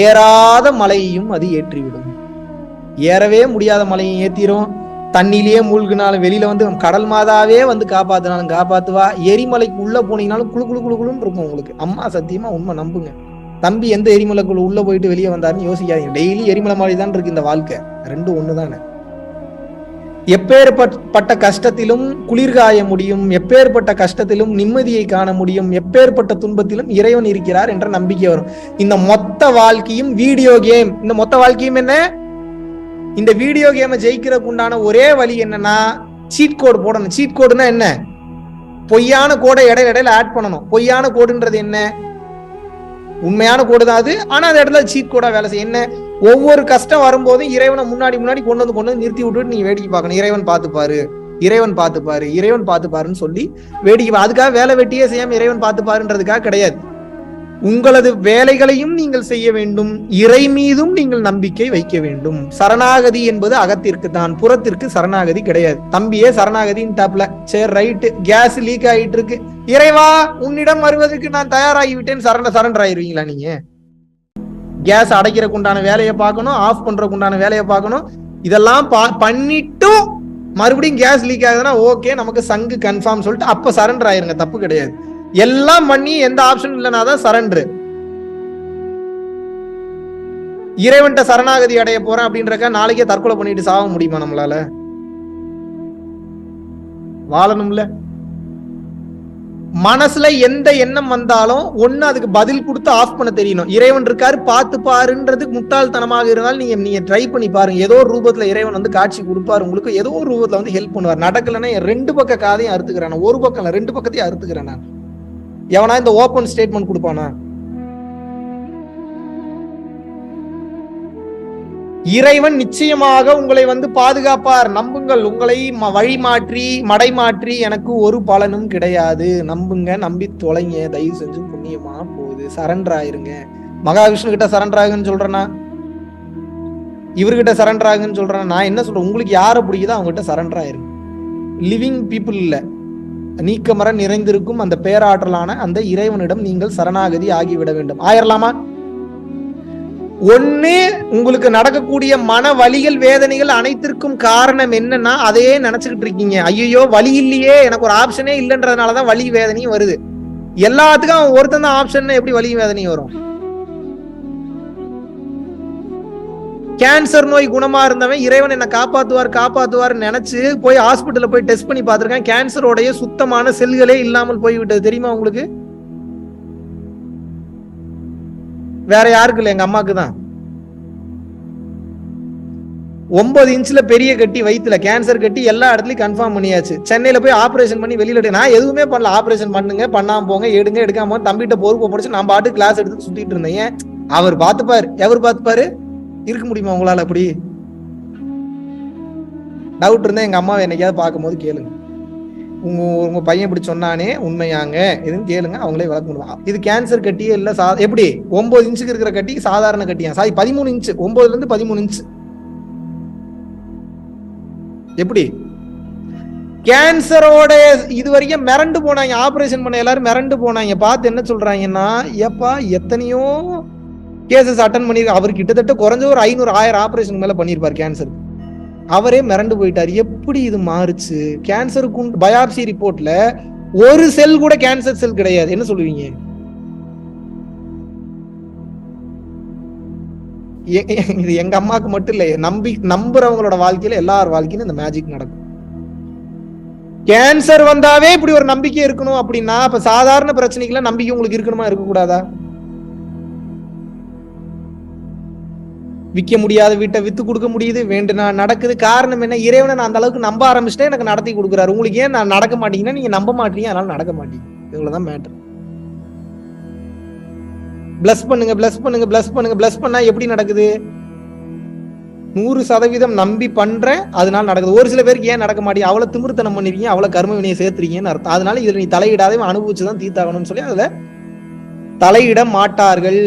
ஏறாத மலையையும் அது ஏற்றிவிடும். ஏறவே முடியாத மலையும் ஏத்திரும். தண்ணிலேயே மூழ்கினாலும் வெளியில வந்து கடல் மாதாவே வந்து காப்பாத்தினாலும் காப்பாத்துவா. எரிமலைக்கு உள்ள போனீங்கனாலும் குழு குழு குழு குழுன்னு இருக்கும் உங்களுக்கு. அம்மா சத்தியமா உண்மை, நம்புங்க. தம்பி எந்த எரிமலைக்குள்ள உள்ள போயிட்டு வெளியே வந்தாருன்னு யோசிக்காதீங்க. டெய்லி எரிமலை மாதிரி தான் இருக்கு இந்த வாழ்க்கை. ரெண்டும் ஒண்ணுதானே. எப்பேற்பட்ட கஷ்டத்திலும் குளிர்காய முடியும், எப்பேற்பட்ட கஷ்டத்திலும் நிம்மதியை காண முடியும், எப்பேற்பட்ட துன்பத்திலும் இறைவன் இருக்கிறார் என்ற நம்பிக்கை வரும். இந்த மொத்த வாழ்க்கையும் வீடியோ கேம். இந்த மொத்த வாழ்க்கையும் என்ன? இந்த வீடியோ கேமை ஜெயிக்கிறதுக்கு உண்டான ஒரே வழி என்னன்னா சீட் கோடு போடணும். சீட் கோடுனா என்ன? பொய்யான கோடை இடையில ஆட் பண்ணணும். பொய்யான கோடுன்றது என்ன? உண்மையான கோடு தான் அது. ஆனா அந்த இடத்துல சீட் கோடா வேலை செய்ய என்ன? ஒவ்வொரு கஷ்டம் வரும்போதும் இறைவனை முன்னாடி கொண்டு வந்து நிறுத்தி விட்டுட்டு நீங்க வேடிக்கை பார்க்கணும். இறைவன் பார்த்துப்பாரு, இறைவன் பார்த்துப்பாரு, இறைவன் பார்த்துப்பாருன்னு சொல்லி வேடிக்கை. அதுக்காக வேலை வெட்டியே செய்யாம இறைவன் பார்த்துப்பாருன்றதுக்காக கிடையாது. உங்களது வேலைகளையும் நீங்கள் செய்ய வேண்டும், இறை மீதும் நீங்கள் நம்பிக்கை வைக்க வேண்டும். சரணாகதி என்பது அகத்திற்கு தான், புறத்திற்கு சரணாகதி கிடையாது. தம்பியே சரணாகதின்னு டாப்ல. சரி ரைட்டு, கேஸ் லீக் ஆகிட்டு இருக்கு, இறைவா உன்னிடம் வருவதற்கு நான் தயாராகிவிட்டேன், சரண்டர் ஆயிருவீங்களா? நீங்க கேஸ் அடைக்கிறதுக்கு உண்டான வேலையை பார்க்கணும், ஆஃப் பண்றதுக்கு உண்டான வேலையை பார்க்கணும். இதெல்லாம் பண்ணிட்டும் மறுபடியும் கேஸ் லீக் ஆகுதுன்னா ஓகே, நமக்கு சங்கு கன்ஃபார்ம் சொல்லிட்டு அப்ப சரண்டர் ஆயிருங்க, தப்பு கிடையாது. எல்லாம் பண்ணி எந்த ஆப்ஷன் இல்லைனாதான் சரண்டர். இறைவன்ட்ட சரணாகதி அடைய போறேன் அப்படின்றக்க நாளைக்கே தற்கொலை பண்ணிட்டு சாக முடியுமா? நம்மளால வாழணும்ல. மனசுல எந்த எண்ணம் வந்தாலும் ஒண்ணு அதுக்கு பதில் கொடுத்து ஆஃப் பண்ண தெரியணும். இறைவன் இருக்காரு பார்த்து பாருன்றது முட்டாள்தனமாக இருந்தாலும் நீங்க ட்ரை பண்ணி பாருங்க. ஏதோ ஒரு ரூபத்துல இறைவன் வந்து காட்சி கொடுப்பாரு உங்களுக்கு, ஏதோ ஒரு ரூபத்துல வந்து ஹெல்ப் பண்ணுவார். நடக்கலன்னா ரெண்டு பக்க காதையும் அறுத்துக்கிறேன், ஒரு பக்கம் இல்ல ரெண்டு பக்கத்தையும் அறுத்துக்கிறேன் நான். எவனா இந்த ஓபன் ஸ்டேட்மெண்ட் கொடுப்பானா? இறைவன் நிச்சயமாக உங்களை வந்து பாதுகாப்பார், நம்புங்கள். உங்களை வழி மாற்றி மடை மாற்றி எனக்கு ஒரு பலனும் கிடையாது. நம்புங்க, நம்பி தொலைங்க, தயவு செஞ்சு புண்ணியமா போகுது. சரண்டர் ஆயிருங்க. மகாவிஷ்ணு கிட்ட சரண்டர் ஆகுன்னு சொல்றேன்னா, இவர்கிட்ட சரண்டர் ஆகுன்னு சொல்றேன்னா, நான் என்ன சொல்றேன்? உங்களுக்கு யாரை பிடிக்குதோ அவங்க கிட்ட சரண்டர் ஆயிருங்க. லிவிங் பீப்புள் இல்ல, நீக்கமர நிறைந்திருக்கும் அந்த பேராற்றலான அந்த இறைவனிடம் நீங்கள் சரணாகதி ஆகிவிட வேண்டும். ஆயிரலாமா? ஒண்ணு, உங்களுக்கு நடக்கக்கூடிய மன வலிகள் வேதனைகள் அனைத்திற்கும் காரணம் என்னன்னா அதையே நினைச்சுக்கிட்டு இருக்கீங்க. ஐயோ வலி இல்லையே, எனக்கு ஒரு ஆப்ஷனே இல்லைன்றதுனாலதான் வலி வேதனையும் வருது. எல்லாத்துக்கும் அவன் ஒருத்தன் தான் ஆப்ஷன், எப்படி வலி வேதனையும் வரும்? கேன்சர் நோய் குணமா இருந்தவன் இறைவன் என்ன காப்பாத்துவார் நினைச்சு போய் ஹாஸ்பிட்டல்ல போய் டெஸ்ட் பண்ணி பார்த்திருக்கேன். கேன்சரோடைய சுத்தமான செல்களே இல்லாமல் போய்விட்டது. தெரியுமா உங்களுக்கு? வேற யாருக்கு இல்ல, எங்க அம்மாக்கு தான். 9 இன்ச்ல பெரிய கட்டி வயிற்றுல, கேன்சர் கட்டி, எல்லா இடத்துலயும் கன்ஃபார்ம் பண்ணியாச்சு. சென்னையில போய் ஆபரேஷன் பண்ணி வெளியில, நான் எதுவுமே பண்ணல. ஆபரேஷன் பண்ணுங்க, பண்ணாம போங்க, எடுக்காம தம்பிகிட்ட பொறுப்பு படிச்சு நான் பாட்டு கிளாஸ் எடுத்து சுத்திட்டு இருந்தேன். அவர் பார்த்துப்பாரு. எவர் பார்த்துப்பாரு? இருக்க முடியுமா உங்களால? அப்படி டவுட் இருந்தா எங்க அம்மாவை என்னைக்காவது பார்க்கும் போது கேளுங்க. உங்க பையன் இப்படி சொன்னானே உண்மையாங்க இதுன்னு கேளுங்க, அவங்களே விளக்க முடியும். இது கேன்சர் கட்டியே இல்ல. எப்படி 9 இன்ச்சுக்கு இருக்கிற கட்டி சாதாரண கட்டியா? 13 இன்ச்சு, 9ல இருந்து 13 இன்ச்சு. எப்படி கேன்சரோட இது வரைக்கும் மிரண்டு போனாங்க. ஆபரேஷன் பண்ண எல்லாரும் மிரண்டு போனாங்க. பார்த்து என்ன சொல்றாங்கன்னா, ஏப்பா எத்தனையோ கேசஸ் அட்டன் பண்ணிருக்க. அவர் கிட்டத்தட்ட குறைஞ்ச ஒரு 500-1000 ஆபரேஷன் மேல பண்ணிருப்பார் கேன்சர். அவரே மிரண்டு போயிட்டார். எப்படி இது மாறுச்சு? கேன்சருக்கு பயாப்சி ரிப்போர்ட்ல ஒரு செல் கூட கேன்சர் செல் கிடையாது. என்ன சொல்லுவீங்க? இது எங்க அம்மாவுக்கு மட்டும் இல்ல, நம்புறவங்களோட வாழ்க்கையில எல்லார் வாழ்க்கையிலும் இந்த மேஜிக் நடக்கும். கேன்சர் வந்தாவே இப்படி ஒரு நம்பிக்கை இருக்கணும் அப்படின்னா, அப்ப சாதாரண பிரச்சனைக்குள்ள நம்பிக்கை உங்களுக்கு இருக்கணுமா இருக்கக்கூடாதா? விற்க முடியாத வீட்டை வித்து கொடுக்க முடியுது, வேண்டுனா நடக்குது. காரணம் என்ன? இறைவனை நான் அந்த அளவுக்கு நம்ப ஆரம்பிச்சுட்டேன், எனக்கு நடத்தி கொடுக்குறாரு. உங்களுக்கு ஏன் நான் நடக்க மாட்டீங்கன்னா, நீங்க நம்ப மாட்டீங்க, அதனால நடக்க மாட்டீங்க. இவ்வளவுதான் மேட்டர். பிளஸ் பண்ணுங்க, பிளஸ் பண்ணுங்க, பிளஸ் பண்ணுங்க. பிளஸ் பண்ணா எப்படி நடக்குது? 100% நம்பி பண்றேன், அதனால நடக்குது. ஒரு சில பேருக்கு ஏன் நடக்க மாட்டேங்குது? அவ்வளவு திமிர்த்தனம் பண்ணிருக்கீங்க, அவ்வளவு கர்ம வினையை சேர்த்துறீங்கன்னு அர்த்தம். அதனால இதுல நீ தலையிடாதே, அனுபவிச்சுதான் தீர்த்தாகணும்னு சொல்லி அதுல தலையிட மாட்டார்கள்.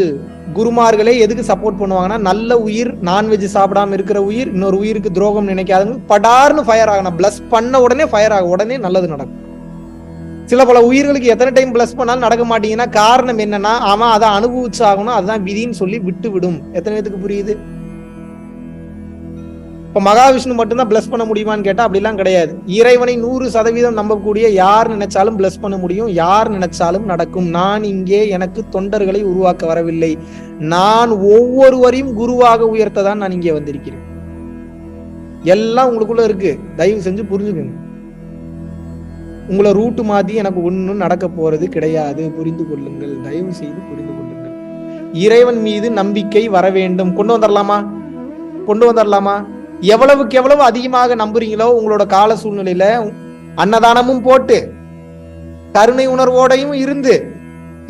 குருமார்களே எதுக்கு சப்போர்ட் பண்ணுவாங்கன்னா, நல்ல உயிர், நான்வெஜ் சாப்பிடாம இருக்கிற உயிர், இன்னொரு உயிருக்கு துரோகம் நினைக்காதுங்க, படார்னு ஃபயர் ஆகணும். பிளஸ் பண்ண உடனே ஃபயர் ஆகும், உடனே நல்லது நடக்கும். சில பல உயிர்களுக்கு எத்தனை டைம் பிளஸ் பண்ணாலும் நடக்க மாட்டீங்கன்னா காரணம் என்னன்னா, அவன் அதை அனுபவிச்சு ஆகணும், அதுதான் விதின்னு சொல்லி விட்டு விடும். எத்தனை பேத்துக்கு புரியுது? இப்ப மகாவிஷ்ணு மட்டும்தான் பிளஸ் பண்ண முடியுமான்னு கேட்டா அப்படிலாம் கிடையாது. இறைவனை 100% நம்பக்கூடிய யார் நினைச்சாலும் பிளஸ் பண்ண முடியும், யார் நினைச்சாலும் நடக்கும். நான் இங்கே எனக்கு தொண்டர்களை உருவாக்க வரவில்லை, நான் ஒவ்வொருவரையும் குருவாக உயர்த்ததான் நான் இங்கே வந்திருக்கிறேன். எல்லாம் உங்களுக்குள்ள இருக்கு, தயவு செஞ்சு புரிஞ்சுக்கணும். உங்களை ரூட்டு மாத்தி எனக்கு ஒன்னும் நடக்க போறது கிடையாது. புரிந்து கொள்ளுங்கள், தயவு செய்து புரிந்து கொள்ளுங்கள். இறைவன் மீது நம்பிக்கை வர வேண்டும். கொண்டு வந்துடலாமா? கொண்டு வந்துடலாமா? எவ்வளவுக்கு எவ்வளவு அதிகமாக நம்புறீங்களோ உங்களோட கால சூழ்நிலையில அன்னதானமும் போட்டு கருணை உணர்வோடையும் இருந்து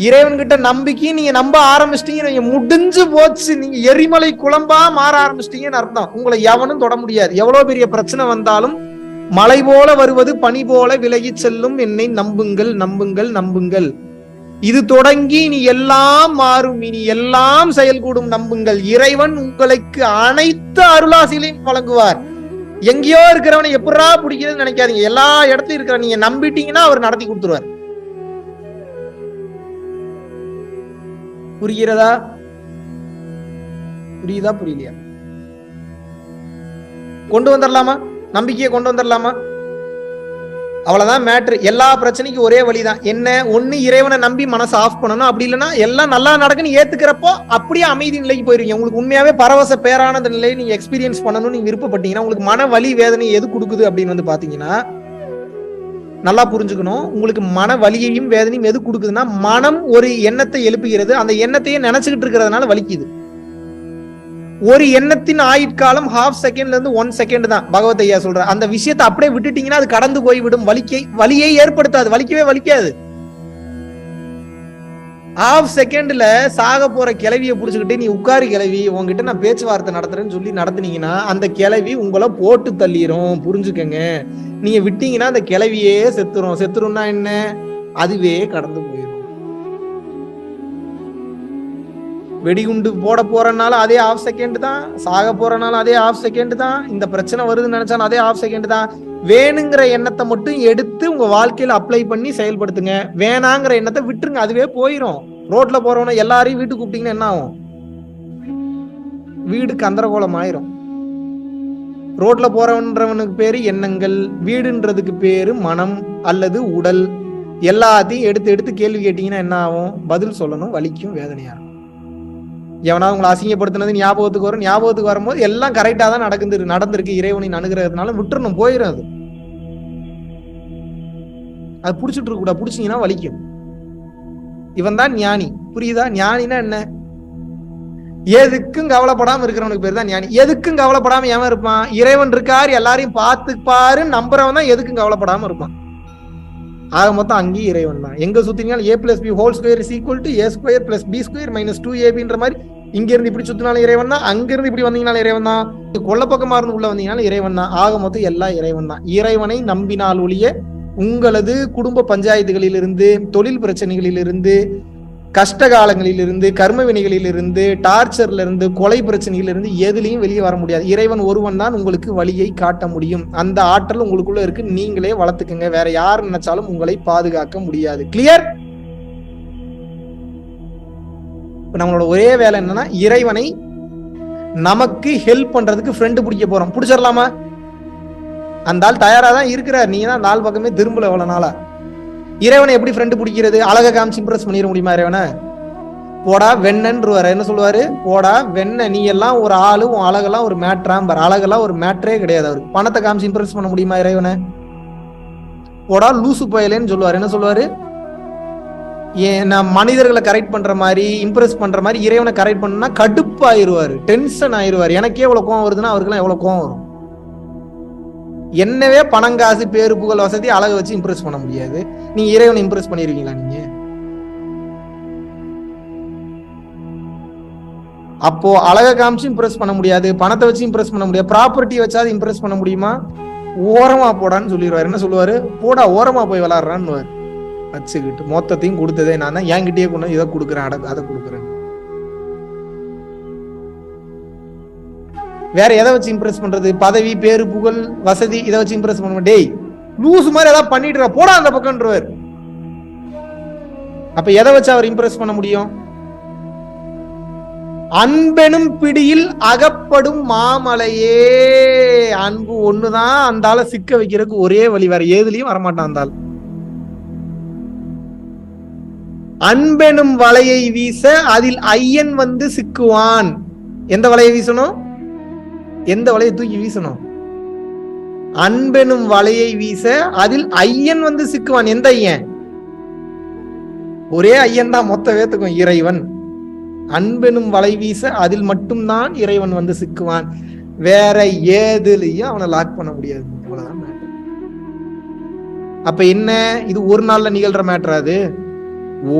இறைவன் கிட்ட நம்பிக்கையும் நீங்க நம்ப ஆரம்பிச்சிட்டீங்க, நீங்க முடிஞ்சு போச்சு, நீங்க எரிமலை குழம்பா மாற ஆரம்பிச்சிட்டீங்கன்னு அர்த்தம். உங்களை எவனும் தொட முடியாது. எவ்வளவு பெரிய பிரச்சனை வந்தாலும் மலை போல வருவது பனி போல விலகி செல்லும், என்னை நம்புங்கள், நம்புங்கள், நம்புங்கள். இது தொடங்கி இனி எல்லாம் மாறும், இனி எல்லாம் செயல்கூடும், நம்புங்கள். இறைவன் உங்களுக்கு அனைத்து அருளாசிகளையும் வழங்குவார். எங்கேயோ இருக்கிறவனை எப்படா பிடிக்கிறதுன்னு நினைக்காதீங்க. எல்லா இடத்துலயும் இருக்கிற நீங்க நம்பிட்டீங்கன்னா அவர் நடத்தி கொடுத்துருவார். புரிகிறதா? புரியுதா? புரியலையா? கொண்டு வந்துடலாமா? நம்பிக்கையை கொண்டு வந்துடலாமா? அவ்வளவுதான் மேட்ரு. எல்லா பிரச்சனைக்கும் ஒரே வழிதான். என்ன? ஒண்ணு இறைவனை நம்பி மனசை ஆஃப் பண்ணணும், அப்படி இல்லைன்னா எல்லாம் நல்லா நடக்குன்னு ஏத்துக்கிறப்போ அப்படியே அமைதி நிலைக்கு போயிருவீங்க. உங்களுக்கு உண்மையாவே பரவச பேரானந்த நிலையை நீங்க எக்ஸ்பீரியன்ஸ் பண்ணணும்னு நீங்க விருப்பப்பட்டீங்கன்னா, உங்களுக்கு மன வலி வேதனை எது கொடுக்குது அப்படின்னு வந்து பாத்தீங்கன்னா, நல்லா புரிஞ்சுக்கணும். உங்களுக்கு மன வலியையும் வேதனையும் எது கொடுக்குதுன்னா, மனம் ஒரு எண்ணத்தை எழுப்புகிறது, அந்த எண்ணத்தையே நினைச்சுக்கிட்டு இருக்கிறதுனால வலிக்குது. ஒரு எண்ணத்தின் ஆயுட்காலம் 1/2 செகண்ட்ல இருந்து 1 செகண்ட் தான். பகவத் ஐயா சொல்ற அந்த விஷயத்தை அப்படியே விட்டுட்டீங்கன்னா அது கடந்து போய்விடும். வலியை ஏற்படுத்தாது, வலிக்கவே வலிக்காது. 1/2 செகண்ட்ல சாக போற கிளவியை புடிச்சுக்கிட்டு நீ உட்காரு கிளவி, உங்ககிட்ட நான் பேச்சுவார்த்தை நடத்துறேன்னு சொல்லி நடத்துனீங்கன்னா அந்த கிளவி உங்களை போட்டு தள்ளிரும். புரிஞ்சுக்கங்க. நீங்க விட்டீங்கன்னா அந்த கிளவியே செத்துரும். செத்துரும்னா என்ன? அதுவே கடந்து போயிடும். வெடிகுண்டு போட போறனால அதே 1/2 செகண்ட் தான், சாக போறனால அதே 1/2 செகண்ட் தான், இந்த பிரச்சனை வருதுன்னு நினைச்சாலும் அதே 1/2 செகண்ட் தான். வேணுங்கிற எண்ணத்தை மட்டும் எடுத்து உங்க வாழ்க்கையில அப்ளை பண்ணி செயல்படுத்துங்க. வேணாங்கிற எண்ணத்தை விட்டுருங்க, அதுவே போயிடும். ரோட்ல போறவன எல்லாரையும் வீட்டுக்கு கூப்பிட்டீங்கன்னா என்ன ஆகும்? வீடு கந்தரகோலம் ஆயிரும். ரோட்ல போறவன்றவனுக்கு பேரு எண்ணங்கள், வீடுன்றதுக்கு பேரு மனம் அல்லது உடல். எல்லாத்தையும் எடுத்து எடுத்து கேள்வி கேட்டீங்கன்னா என்ன ஆகும்? பதில் சொல்லணும், வலிக்கும், வேதனையா இருக்கும். எவனாவது உங்களை அசிங்கப்படுத்தினது ஞாபகத்துக்கு வரும். ஞாபகத்துக்கு வரும்போது எல்லாம் கரெக்டா தான் நடந்திருக்கு இறைவனின் அனுகிரகத்தினால விட்டுறணும், போயிடும். அது புடிச்சிட்டு இருக்க கூட, புடிச்சீங்கன்னா வலிக்கும். இவன் தான் ஞானி. புரியுதா? ஞானினா என்ன? எதுக்கும் கவலைப்படாம இருக்கிறவனுக்கு பேர் தான் ஞானி. எதுக்கும் கவலைப்படாம எவன் இருப்பான்? இறைவன் இருக்காரு, எல்லாரையும் பார்த்துப்பாரு நம்புறவன் தான் எதுக்கும் கவலைப்படாம இருப்பான். ஆக மொத்தம் அங்கேயும் இறைவன் தான். எங்க சுத்தினாலும் a + b² = a² + b² - 2ab மாதிரி இங்க இருந்து இப்படி சுத்தினாலும் இறைவன் தான், அங்க இருந்து இப்படி வந்தீங்கனாலும் இறைவன் தான், கொல்ல பக்கமா இருந்து உள்ள வந்தீங்கனாலும் இறைவன் தான். ஆக மொத்தம் எல்லாம் இறைவன் தான். இறைவனை நம்பினால் ஒழிய உங்களது குடும்ப பஞ்சாயத்துகளிலிருந்து, தொழில் பிரச்சனைகளிலிருந்து, கஷ்ட காலங்களிலிருந்து, கர்ம வினைகளிலிருந்து, டார்ச்சர்ல இருந்து, கொலை பிரச்சனைகளிலிருந்து எதுலையும் வெளியே வர முடியாது. இறைவன் ஒருவன் தான் உங்களுக்கு வழியை காட்ட முடியும். அந்த ஆற்றல் உங்களுக்குள்ள இருக்கு, நீங்களே வளர்த்துக்குங்க. வேற யார் நினைச்சாலும் உங்களை பாதுகாக்க முடியாது. கிளியர்? நம்மளோட ஒரே வேலை என்னன்னா, இறைவனை நமக்கு ஹெல்ப் பண்றதுக்கு ஃப்ரெண்டு பிடிக்க போறோம். பிடிச்சிடலாமா? அந்த ஆள் தயாரா தான் இருக்கிறார், நீங்க தான் அந்த ஆள் பக்கமே திரும்பல எவ்வளவு நாளா. இறைவனை எப்படி ஃப்ரெண்டு பிடிக்கிறது? அழகை காமிச்சு இம்ப்ரெஸ் பண்ணிட முடியுமா இறைவனை? போடா வெண்ணன்றுவாரு. என்ன சொல்லுவாரு? போடா வெண்ண, நீ எல்லாம் ஒரு ஆளு, உன் அழகெல்லாம் ஒரு மேட்ராம்பார். அழகெல்லாம் ஒரு மேட்ரே கிடையாது அவருக்கு. பணத்தை காமிச்சு இம்ப்ரெஸ் பண்ண முடியுமா இறைவனை? போடா லூசு பயலேன்னு சொல்லுவாரு. என்ன சொல்லுவாரு? நான் மனிதர்களை கரெக்ட் பண்ற மாதிரி, இம்ப்ரெஸ் பண்ற மாதிரி இறைவனை கரெக்ட் பண்ணா கடுப்பாயிருவாரு, டென்ஷன் ஆயிருவாரு. எனக்கே எவ்வளவு கோவம் வருதுன்னா அவருக்குலாம் எவ்வளவு கோவம் வரும். என்னவே பணம், காசு, பேரு, புகழ், வசதி, அழகை வச்சு இம்ப்ரெஸ் பண்ண முடியாது. நீங்க இறைவனை இம்ப்ரெஸ் பண்ணிருக்கீங்களா நீங்க? அப்போ அழகை காமிச்சு இம்ப்ரெஸ் பண்ண முடியாது, பணத்தை வச்சு இம்ப்ரெஸ் பண்ண முடியாது, ப்ராப்பர்ட்டி வச்சாது இம்ப்ரெஸ் பண்ண முடியுமா? ஓரமா போடான்னு சொல்லிடுவாரு. என்ன சொல்லுவாரு? போடா ஓரமா போய் விளாடுறான்னு வச்சுக்கிட்டு மொத்தத்தையும் கொடுத்ததே நான் தான், என்கிட்டயே கொண்டு இதை கொடுக்குறேன், அதை கொடுக்குறேன். வேற எதை வச்சு இம்ப்ரெஸ் பண்றது? பதவி, பேரு, புகழ், வசதி, இதை வச்சு இம்ப்ரெஸ் பண்ண. டேய் லூஸ் மாதிரி ஏதாவது பண்ணிட்டு போடா அந்த பக்கம்ன்றவர். அப்ப எதை வச்சு அவர் இம்ப்ரெஸ் பண்ண முடியும்? அன்பெனும் பிடியில் அகப்படும் மாமலையே. அன்பு ஒண்ணுதான் அந்த ஆளை சிக்க வைக்கிறதுக்கு ஒரே வழி, வேற ஏதுலயும் வரமாட்டான் அந்த ஆள். அன்பெனும் வலையை வீச அதில் ஐயன் வந்து சிக்குவான். எந்த வலையை வீசணும்? எந்த வலையை தூக்கி வீசணும்? அன்பெனும் வலையை வீச அதில் ஐயன் வந்து சிக்குவான். எந்த ஐயன்? ஒரே ஐயன் தான் மொத்த வேத்துக்கும், இறைவன். அன்பெனும் வலை வீச அதில் மட்டும்தான் இறைவன் வந்து சிக்குவான். வேற ஏதுலயும் அவனை லாக் பண்ண முடியாது. அவ்வளவுதான் மேட்டர். அப்ப என்ன, இது ஒரு நாள்ல நிகழ்ற மேட்டர்? அது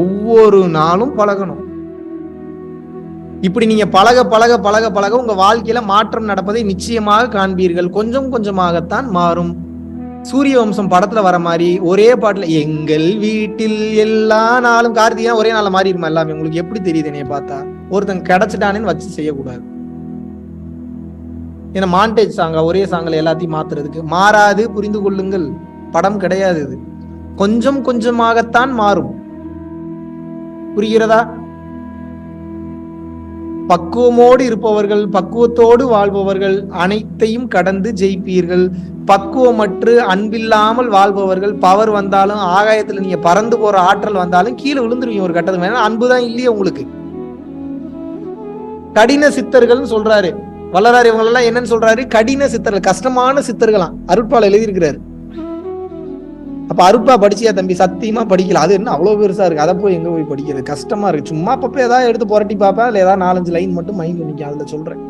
ஒவ்வொரு நாளும் பழகணும். இப்படி நீங்க பழக பழக பழக பழக உங்க வாழ்க்கையில மாற்றம் நடப்பதை நிச்சயமாக காண்பீர்கள். கொஞ்சம் கொஞ்சமாகத்தான் மாறும். சூரிய வம்சம் படத்துல வர மாதிரி ஒரே பாட்டுல எங்கள் வீட்டில் எல்லா நாளும் கார்த்திகா ஒரே நாள்ல மாறிடுமா எல்லாமே? உங்களுக்கு எப்படி தெரியுது என்னைய பார்த்தா? ஒருத்தங்க கிடைச்சிட்டானேன்னு வச்சு செய்யக்கூடாது. ஏன்னா மாண்டேஜ் சாங்கா ஒரே சாங்கல எல்லாத்தையும் மாத்துறதுக்கு மாறாது. புரிந்து கொள்ளுங்கள், படம் கிடையாது இது. கொஞ்சம் கொஞ்சமாகத்தான் மாறும். புரிகிறதா? பக்குவமோடு இருப்பவர்கள், பக்குவத்தோடு வாழ்பவர்கள் அனைத்தையும் கடந்து ஜெயிப்பீர்கள். பக்குவமற்று அன்பில்லாமல் வாழ்பவர்கள், பவர் வந்தாலும் ஆகாயத்துல நீங்க பறந்து போற ஆற்றல் வந்தாலும் கீழே விழுந்துருவீங்க ஒரு கட்டத்துக்கு மேல. அன்புதான் இல்லையே உங்களுக்கு. கடின சித்தர்கள் சொல்றாரு வள்ளலார். இவங்க எல்லாம் என்னன்னு சொல்றாரு? கடின சித்தர்கள், கஷ்டமான சித்தர்களாம். அருட்பால எழுதியிருக்கிறாரு. அப்ப அருட்பா படிச்சியா தம்பி? சத்தியமா படிக்கல. அது என்ன அவ்வளவு பெருசா இருக்கு, அதை போய் எங்க போய் படிக்கிறது? கஷ்டமா இருக்கு. சும்மா அப்பப்ப ஏதாவது எடுத்து புரட்டி பார்ப்பேன், அதுல ஏதாவது 4-5 லைன் மட்டும் மைண்ட் நிக்கும், அதுல சொல்றேன்.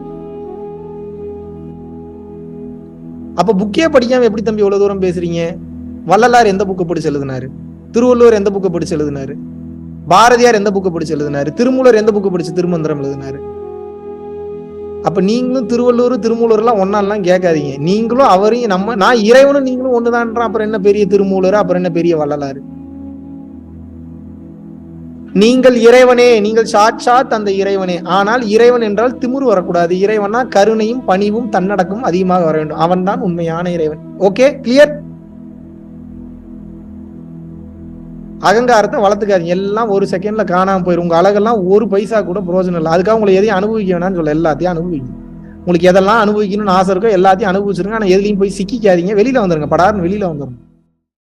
அப்ப புக்கே படிக்காம எப்படி தம்பி இவ்வளவு தூரம் பேசுறீங்க? வள்ளலார் எந்த புக்கை படிச்சு எழுதினாரு? திருவள்ளுவர் எந்த புக்கை படிச்சு எழுதினாரு? பாரதியார் எந்த புக்கை படிச்சு எழுதினாரு? திருமூலர் எந்த புக்கை படிச்சு திருமந்திரம் எழுதினாரு? அப்ப நீங்களும் திருவள்ளுவர் திருமூலர் எல்லாம் ஒன்னாலாம் கேட்காதீங்க. நீங்களும் அவரையும் நான் இறைவனும் நீங்களும் ஒண்ணுதான்றான். அப்புறம் என்ன பெரிய திருமூலர், அப்புறம் என்ன பெரிய வள்ளலாரு? நீங்கள் இறைவனே, நீங்கள் சாட்சாத் அந்த இறைவனே. ஆனால் இறைவன் என்றால் திமிரு வரக்கூடாது. இறைவனா கருணையும் பணிவும் தன்னடக்கமும் அதிகமாக வர வேண்டும். அவன் தான் உண்மையான இறைவன். Okay, clear? அகங்காரத்தை வளர்த்துக்காதீங்க. எல்லாம் ஒரு செகண்ட்ல காணாம போயிடும். உங்க அழகெல்லாம் ஒரு பைசா கூட பிரயோஜனம் இல்லை. அதுக்காக உங்களை எதையும் அனுபவிக்க வேணாம்னு சொல்ல, எல்லாத்தையும் அனுபவிங்க. உங்களுக்கு எதெல்லாம் அனுபவிக்கணும்னு ஆசை இருக்கோ எல்லாத்தையும் அனுபவிச்சிருங்க. ஆனா எதுலையும் போய் சிக்கிக்காதீங்க. வெளியில வந்துருங்க, படாருன்னு வெளியில வந்துடும்.